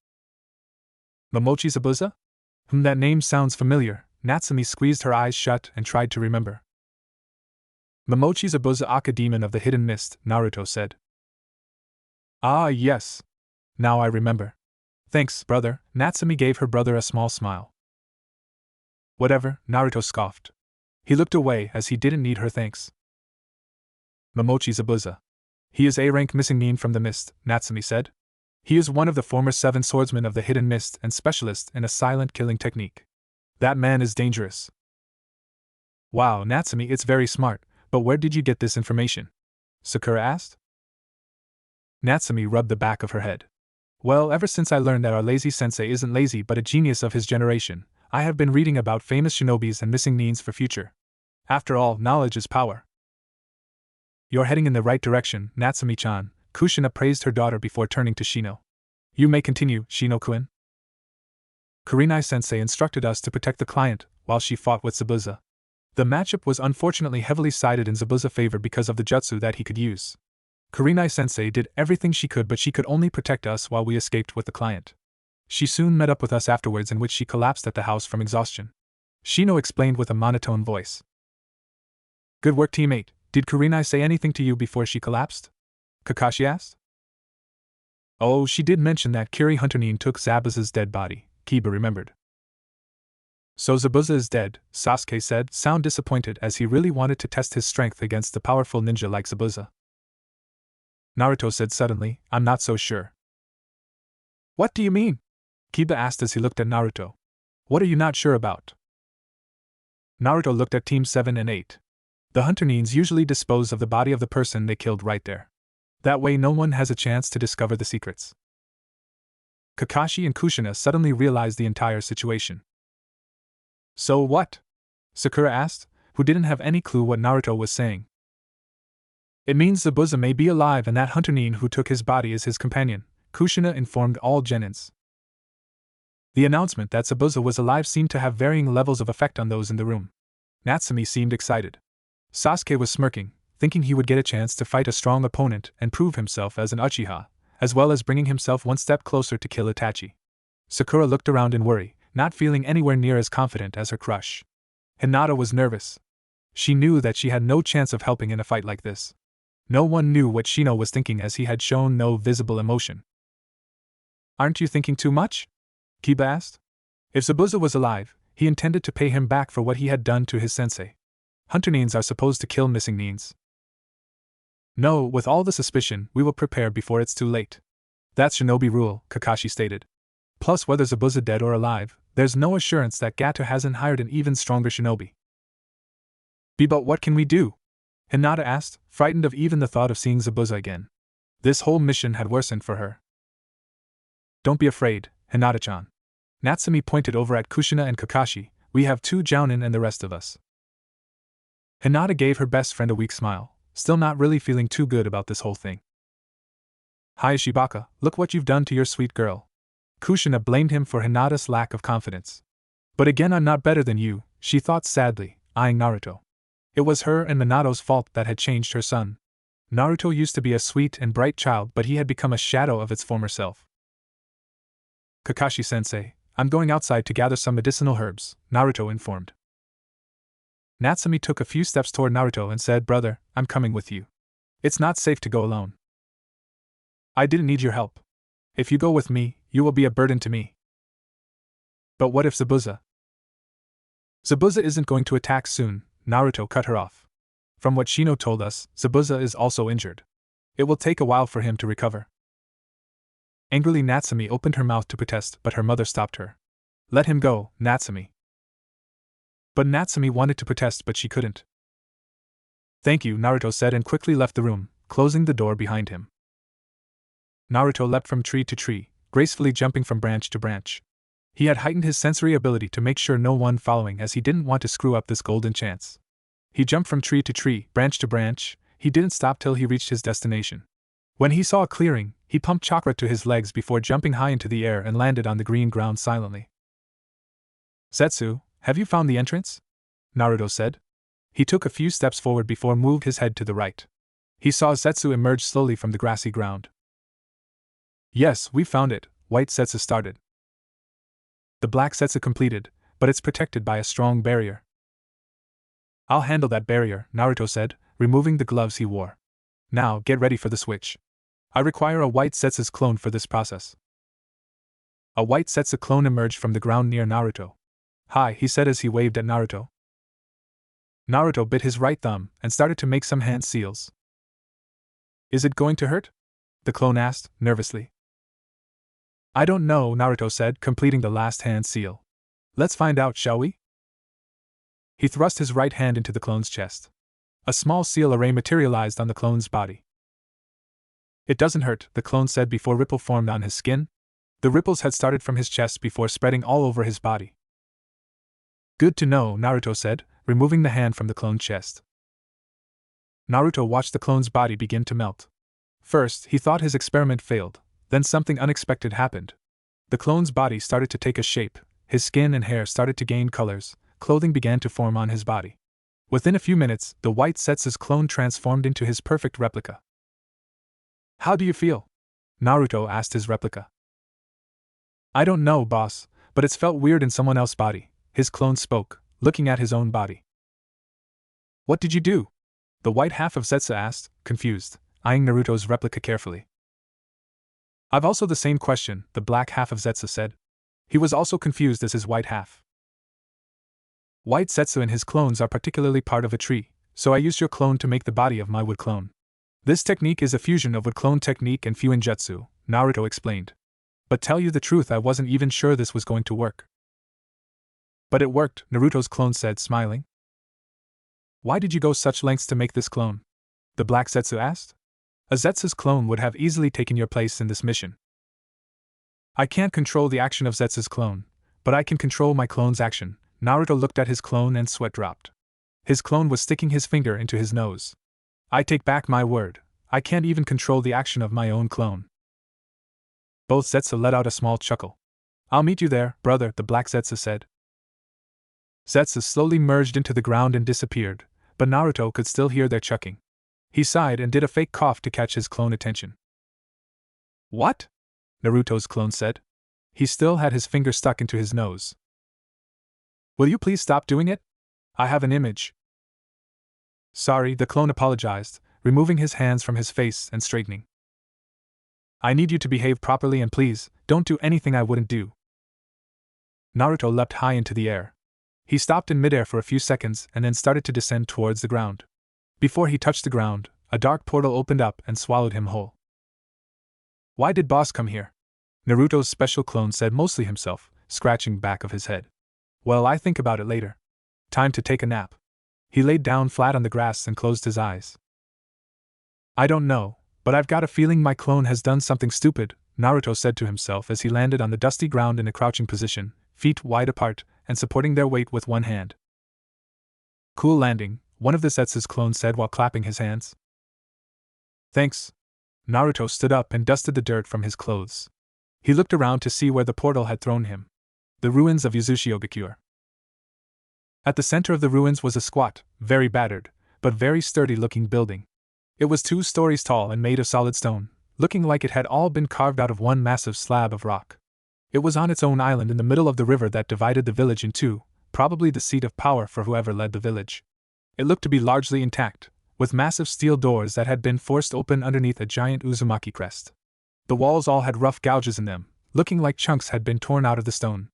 Momochi Zabuza? That name sounds familiar. Natsumi squeezed her eyes shut and tried to remember. Momochi Zabuza, Aka demon of the hidden mist, Naruto said. Ah, yes. Now I remember. Thanks, brother. Natsumi gave her brother a small smile. Whatever, Naruto scoffed. He looked away as he didn't need her thanks. Momochi Zabuza. He is A-rank missing nin from the mist, Natsumi said. He is one of the former 7 swordsmen of the hidden mist and specialist in a silent killing technique. That man is dangerous. Wow, Natsumi, it's very smart, but where did you get this information? Sakura asked. Natsumi rubbed the back of her head. Well, ever since I learned that our lazy sensei isn't lazy but a genius of his generation, I have been reading about famous shinobis and missing nins for future. After all, knowledge is power. You're heading in the right direction, Natsumi-chan, Kushina praised her daughter before turning to Shino. You may continue, Shino-kun. Kurenai-sensei instructed us to protect the client while she fought with Zabuza. The matchup was unfortunately heavily sided in Zabuza's favor because of the jutsu that he could use. Kurenai-sensei did everything she could, but she could only protect us while we escaped with the client. She soon met up with us afterwards, in which she collapsed at the house from exhaustion. Shino explained with a monotone voice. Good work, teammate. Did Kurenai say anything to you before she collapsed? Kakashi asked. Oh, she did mention that Kiri Hunter Nin took Zabuza's dead body, Kiba remembered. So Zabuza is dead, Sasuke said, sound disappointed as he really wanted to test his strength against a powerful ninja like Zabuza. Naruto said suddenly, I'm not so sure. What do you mean? Kiba asked as he looked at Naruto. What are you not sure about? Naruto looked at Team 7 and 8. The Hunter Nins usually dispose of the body of the person they killed right there. That way no one has a chance to discover the secrets. Kakashi and Kushina suddenly realized the entire situation. So what? Sakura asked, who didn't have any clue what Naruto was saying. It means Zabuza may be alive and that Hunter Nin who took his body is his companion, Kushina informed all genins. The announcement that Zabuza was alive seemed to have varying levels of effect on those in the room. Natsumi seemed excited. Sasuke was smirking, thinking he would get a chance to fight a strong opponent and prove himself as an Uchiha, as well as bringing himself one step closer to kill Itachi. Sakura looked around in worry, not feeling anywhere near as confident as her crush. Hinata was nervous. She knew that she had no chance of helping in a fight like this. No one knew what Shino was thinking as he had shown no visible emotion. Aren't you thinking too much? Kiba asked. If Zabuza was alive, he intended to pay him back for what he had done to his sensei. Hunter Nins are supposed to kill missing Nins. No, with all the suspicion, we will prepare before it's too late. That's shinobi rule, Kakashi stated. Plus, whether Zabuza dead or alive, there's no assurance that Gato hasn't hired an even stronger shinobi. But what can we do? Hinata asked, frightened of even the thought of seeing Zabuza again. This whole mission had worsened for her. Don't be afraid, Hinata-chan. Natsumi pointed over at Kushina and Kakashi, we have 2 Jounin and the rest of us. Hinata gave her best friend a weak smile, still not really feeling too good about this whole thing. Hi Shibaka, look what you've done to your sweet girl. Kushina blamed him for Hinata's lack of confidence. But again, I'm not better than you, she thought sadly, eyeing Naruto. It was her and Minato's fault that had changed her son. Naruto used to be a sweet and bright child, but he had become a shadow of its former self. Kakashi-sensei, I'm going outside to gather some medicinal herbs, Naruto informed. Natsumi took a few steps toward Naruto and said, Brother, I'm coming with you. It's not safe to go alone. I didn't need your help. If you go with me, you will be a burden to me. But what if Zabuza? Zabuza isn't going to attack soon, Naruto cut her off. From what Shino told us, Zabuza is also injured. It will take a while for him to recover. Angrily, Natsumi opened her mouth to protest, but her mother stopped her. Let him go, Natsumi. But Natsumi wanted to protest, but she couldn't. Thank you, Naruto said and quickly left the room, closing the door behind him. Naruto leapt from tree to tree, gracefully jumping from branch to branch. He had heightened his sensory ability to make sure no one following, as he didn't want to screw up this golden chance. He jumped from tree to tree, branch to branch. He didn't stop till he reached his destination. When he saw a clearing, he pumped chakra to his legs before jumping high into the air and landed on the green ground silently. Zetsu, have you found the entrance? Naruto said. He took a few steps forward before moved his head to the right. He saw Zetsu emerge slowly from the grassy ground. Yes, we found it, White Zetsu started. The Black Zetsu completed, but it's protected by a strong barrier. I'll handle that barrier, Naruto said, removing the gloves he wore. Now, get ready for the switch. I require a White Zetsu's clone for this process. A White Zetsu clone emerged from the ground near Naruto. Hi, he said as he waved at Naruto. Naruto bit his right thumb and started to make some hand seals. Is it going to hurt? The clone asked, nervously. I don't know, Naruto said, completing the last hand seal. Let's find out, shall we? He thrust his right hand into the clone's chest. A small seal array materialized on the clone's body. It doesn't hurt, the clone said before ripple formed on his skin. The ripples had started from his chest before spreading all over his body. Good to know, Naruto said, removing the hand from the clone's chest. Naruto watched the clone's body begin to melt. First, he thought his experiment failed, then something unexpected happened. The clone's body started to take a shape, his skin and hair started to gain colors, clothing began to form on his body. Within a few minutes, the White Zetsu's clone transformed into his perfect replica. How do you feel? Naruto asked his replica. I don't know, boss, but it's felt weird in someone else's body, his clone spoke, looking at his own body. What did you do? The white half of Zetsu asked, confused, eyeing Naruto's replica carefully. I've also the same question, the black half of Zetsu said. He was also confused as his white half. White Zetsu and his clones are particularly part of a tree, so I used your clone to make the body of my wood clone. This technique is a fusion of wood clone technique and Fuinjutsu, Naruto explained. But tell you the truth, I wasn't even sure this was going to work. But it worked, Naruto's clone said, smiling. Why did you go such lengths to make this clone? The Black Zetsu asked. A Zetsu's clone would have easily taken your place in this mission. I can't control the action of Zetsu's clone, but I can control my clone's action. Naruto looked at his clone and sweat dropped. His clone was sticking his finger into his nose. I take back my word, I can't even control the action of my own clone. Both Zetsu let out a small chuckle. I'll meet you there, brother, the Black Zetsu said. Zetsu slowly merged into the ground and disappeared, but Naruto could still hear their chucking. He sighed and did a fake cough to catch his clone attention. What? Naruto's clone said. He still had his finger stuck into his nose. Will you please stop doing it? I have an image. Sorry, the clone apologized, removing his hands from his face and straightening. I need you to behave properly and please, don't do anything I wouldn't do. Naruto leapt high into the air. He stopped in midair for a few seconds and then started to descend towards the ground. Before he touched the ground, a dark portal opened up and swallowed him whole. Why did boss come here? Naruto's special clone said, mostly himself, scratching back of his head. Well, I think about it later. Time to take a nap. He laid down flat on the grass and closed his eyes. I don't know, but I've got a feeling my clone has done something stupid, Naruto said to himself as he landed on the dusty ground in a crouching position, feet wide apart, and supporting their weight with one hand. Cool landing, one of the Zetsu's clones said while clapping his hands. Thanks. Naruto stood up and dusted the dirt from his clothes. He looked around to see where the portal had thrown him. The ruins of Uzushiogakure. At the center of the ruins was a squat, very battered, but very sturdy-looking building. It was 2 stories tall and made of solid stone, looking like it had all been carved out of one massive slab of rock. It was on its own island in the middle of the river that divided the village in two, probably the seat of power for whoever led the village. It looked to be largely intact, with massive steel doors that had been forced open underneath a giant Uzumaki crest. The walls all had rough gouges in them, looking like chunks had been torn out of the stone.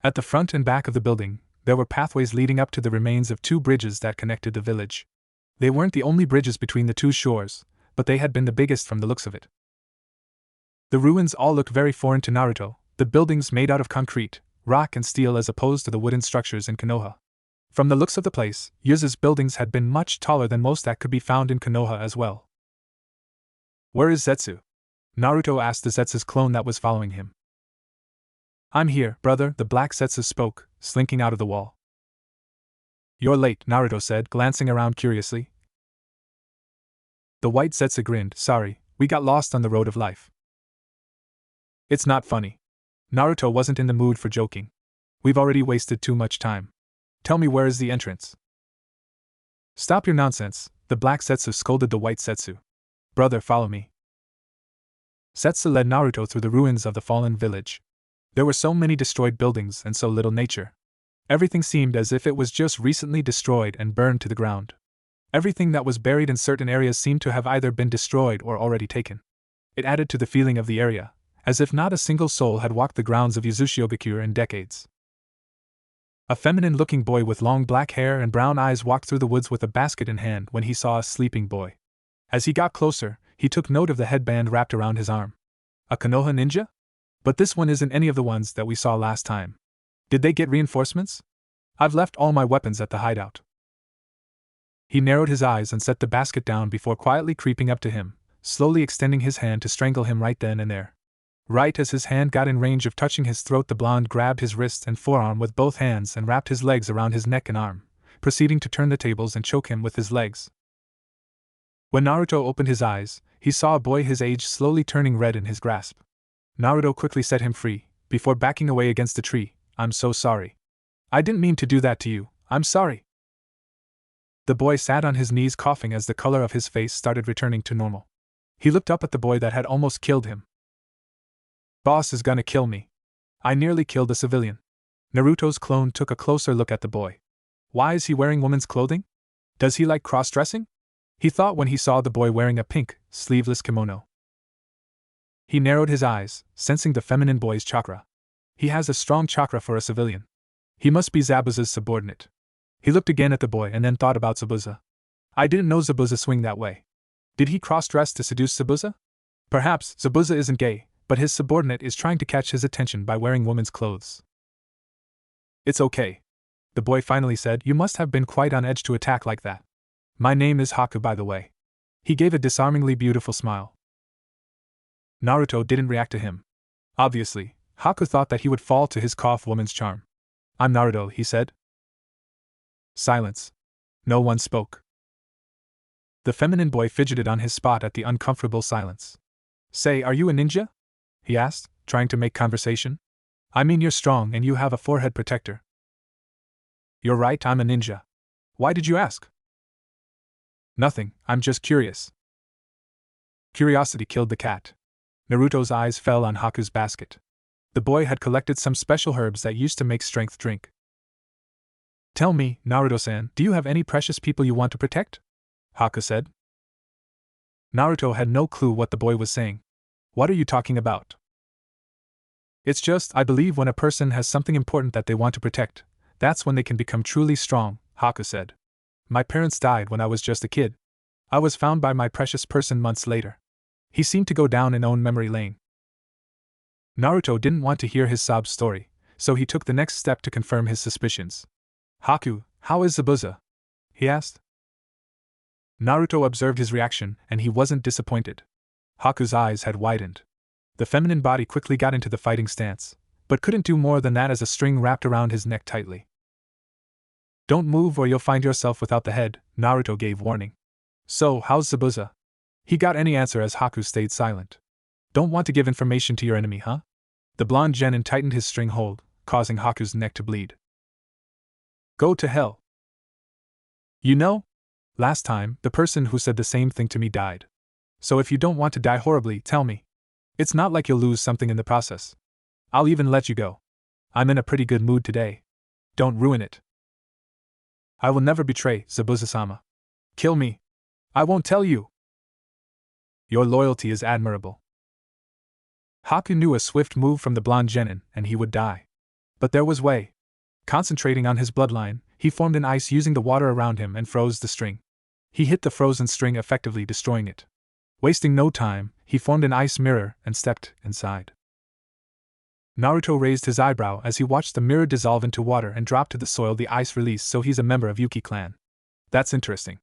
At the front and back of the building, there were pathways leading up to the remains of 2 bridges that connected the village. They weren't the only bridges between the 2 shores, but they had been the biggest from the looks of it. The ruins all looked very foreign to Naruto, the buildings made out of concrete, rock and steel as opposed to the wooden structures in Konoha. From the looks of the place, Yuzu's buildings had been much taller than most that could be found in Konoha as well. "Where is Zetsu?" Naruto asked the Zetsu's clone that was following him. "I'm here, brother," the black Zetsu spoke, slinking out of the wall. "You're late," Naruto said, glancing around curiously. The white Zetsu grinned. "Sorry, we got lost on the road of life." "It's not funny." Naruto wasn't in the mood for joking. "We've already wasted too much time. Tell me, where is the entrance?" "Stop your nonsense," the black Zetsu scolded the white Zetsu. "Brother, follow me." Zetsu led Naruto through the ruins of the fallen village. There were so many destroyed buildings and so little nature. Everything seemed as if it was just recently destroyed and burned to the ground. Everything that was buried in certain areas seemed to have either been destroyed or already taken. It added to the feeling of the area, as if not a single soul had walked the grounds of Yuzushiogakure in decades. A feminine-looking boy with long black hair and brown eyes walked through the woods with a basket in hand when he saw a sleeping boy. As he got closer, he took note of the headband wrapped around his arm. A Konoha ninja? But this one isn't any of the ones that we saw last time. Did they get reinforcements? I've left all my weapons at the hideout. He narrowed his eyes and set the basket down before quietly creeping up to him, slowly extending his hand to strangle him right then and there. Right as his hand got in range of touching his throat, the blonde grabbed his wrist and forearm with both hands and wrapped his legs around his neck and arm, proceeding to turn the tables and choke him with his legs. When Naruto opened his eyes, he saw a boy his age slowly turning red in his grasp. Naruto quickly set him free, before backing away against a tree. "I'm so sorry. I didn't mean to do that to you, I'm sorry." The boy sat on his knees coughing as the color of his face started returning to normal. He looked up at the boy that had almost killed him. "Boss is gonna kill me. I nearly killed a civilian." Naruto's clone took a closer look at the boy. Why is he wearing woman's clothing? Does he like cross-dressing? He thought when he saw the boy wearing a pink, sleeveless kimono. He narrowed his eyes, sensing the feminine boy's chakra. He has a strong chakra for a civilian. He must be Zabuza's subordinate. He looked again at the boy and then thought about Zabuza. I didn't know Zabuza swing that way. Did he cross-dress to seduce Zabuza? Perhaps Zabuza isn't gay, but his subordinate is trying to catch his attention by wearing woman's clothes. "It's okay," the boy finally said. "You must have been quite on edge to attack like that. My name is Haku, by the way." He gave a disarmingly beautiful smile. Naruto didn't react to him. Obviously, Haku thought that he would fall to his cough woman's charm. "I'm Naruto," he said. Silence. No one spoke. The feminine boy fidgeted on his spot at the uncomfortable silence. "Say, are you a ninja?" he asked, trying to make conversation. "I mean, you're strong and you have a forehead protector." "You're right, I'm a ninja. Why did you ask?" "Nothing, I'm just curious." Curiosity killed the cat. Naruto's eyes fell on Haku's basket. The boy had collected some special herbs that used to make strength drink. "Tell me, Naruto-san, do you have any precious people you want to protect?" Haku said. Naruto had no clue what the boy was saying. "What are you talking about?" "It's just, I believe when a person has something important that they want to protect, that's when they can become truly strong," Haku said. "My parents died when I was just a kid. I was found by my precious person months later." He seemed to go down in own memory lane. Naruto didn't want to hear his sob story, so he took the next step to confirm his suspicions. "Haku, how is Zabuza?" he asked. Naruto observed his reaction, and he wasn't disappointed. Haku's eyes had widened. The feminine body quickly got into the fighting stance, but couldn't do more than that as a string wrapped around his neck tightly. "Don't move or you'll find yourself without the head," Naruto gave warning. "So, how's Zabuza?" He got any answer as Haku stayed silent. "Don't want to give information to your enemy, huh?" The blonde genin tightened his string hold, causing Haku's neck to bleed. "Go to hell," You know? Last time, the person who said the same thing to me died. So if you don't want to die horribly, tell me. It's not like you'll lose something in the process. I'll even let you go. I'm in a pretty good mood today. Don't ruin it. I will never betray Zabuza-sama. Kill me. I won't tell you. Your loyalty is admirable. Haku knew a swift move from the blonde genin, and he would die. But there was way. Concentrating on his bloodline, he formed an ice using the water around him and froze the string. He hit the frozen string, effectively destroying it. Wasting no time, he formed an ice mirror and stepped inside. Naruto raised his eyebrow as he watched the mirror dissolve into water and drop to the soil. The ice released, so he's a member of Yuki clan. That's interesting.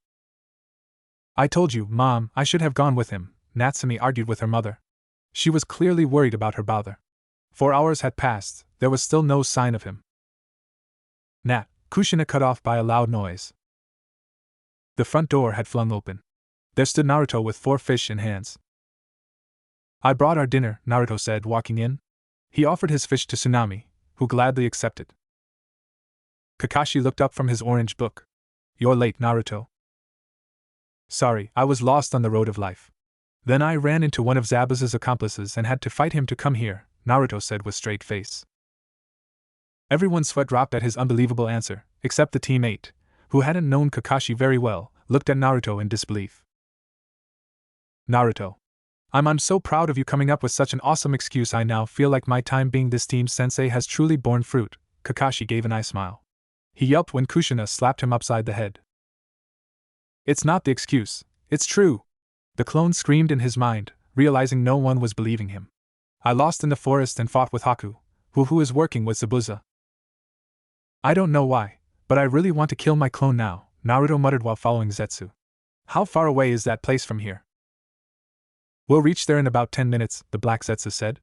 I told you, Mom, I should have gone with him, Natsumi argued with her mother. She was clearly worried about her father. 4 hours had passed, there was still no sign of him. Nat, Kushina cut off by a loud noise. The front door had flung open. There stood Naruto with 4 fish in hands. I brought our dinner, Naruto said, walking in. He offered his fish to Tsunami, who gladly accepted. Kakashi looked up from his orange book. You're late, Naruto. Sorry, I was lost on the road of life. Then I ran into one of Zabuza's accomplices and had to fight him to come here, Naruto said with straight face. Everyone's sweat dropped at his unbelievable answer, except the teammate, who hadn't known Kakashi very well, looked at Naruto in disbelief. Naruto. I'm so proud of you coming up with such an awesome excuse. I now feel like my time being this team's sensei has truly borne fruit, Kakashi gave an eye smile. He yelped when Kushina slapped him upside the head. It's not the excuse, it's true! The clone screamed in his mind, realizing no one was believing him. I lost in the forest and fought with Haku, who is working with Zabuza. I don't know why, but I really want to kill my clone now, Naruto muttered while following Zetsu. How far away is that place from here? We'll reach there in about 10 minutes, the Black Zetsu said.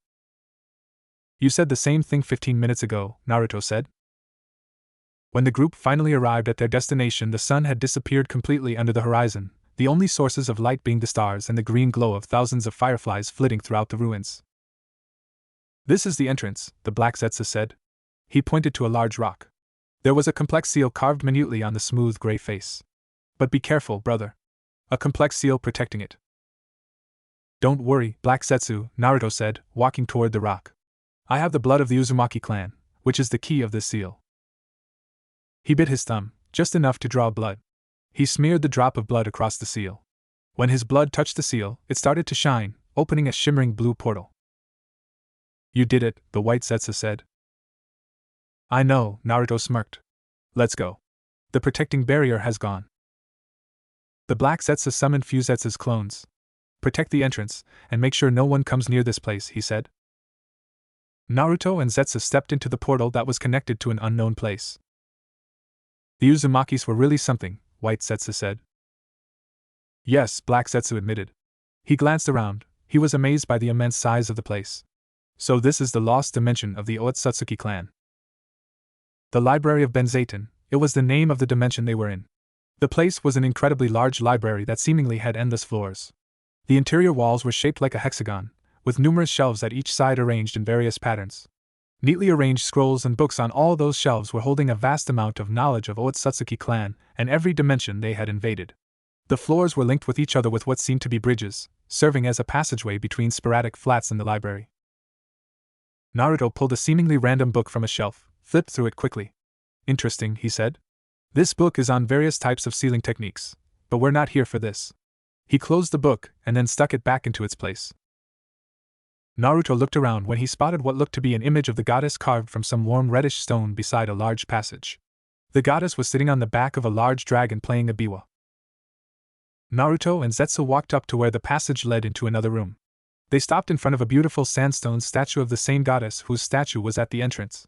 You said the same thing 15 minutes ago, Naruto said. When the group finally arrived at their destination, the sun had disappeared completely under the horizon, the only sources of light being the stars and the green glow of thousands of fireflies flitting throughout the ruins. This is the entrance, the Black Zetsu said. He pointed to a large rock. There was a complex seal carved minutely on the smooth gray face. But be careful, brother. A complex seal protecting it. Don't worry, Black Zetsu, Naruto said, walking toward the rock. I have the blood of the Uzumaki clan, which is the key of this seal. He bit his thumb, just enough to draw blood. He smeared the drop of blood across the seal. When his blood touched the seal, it started to shine, opening a shimmering blue portal. You did it, the White Zetsu said. I know, Naruto smirked. Let's go. The protecting barrier has gone. The Black Zetsu summoned Fuzetsu's clones. Protect the entrance, and make sure no one comes near this place, he said. Naruto and Zetsu stepped into the portal that was connected to an unknown place. The Uzumakis were really something, White Zetsu said. Yes, Black Zetsu admitted. He glanced around, he was amazed by the immense size of the place. So this is the lost dimension of the Otsutsuki clan. The Library of Benzaiten, it was the name of the dimension they were in. The place was an incredibly large library that seemingly had endless floors. The interior walls were shaped like a hexagon, with numerous shelves at each side arranged in various patterns. Neatly arranged scrolls and books on all those shelves were holding a vast amount of knowledge of Otsutsuki clan and every dimension they had invaded. The floors were linked with each other with what seemed to be bridges, serving as a passageway between sporadic flats in the library. Naruto pulled a seemingly random book from a shelf, flipped through it quickly. Interesting, he said. This book is on various types of sealing techniques, but we're not here for this. He closed the book and then stuck it back into its place. Naruto looked around when he spotted what looked to be an image of the goddess carved from some warm reddish stone beside a large passage. The goddess was sitting on the back of a large dragon playing a biwa. Naruto and Zetsu walked up to where the passage led into another room. They stopped in front of a beautiful sandstone statue of the same goddess whose statue was at the entrance.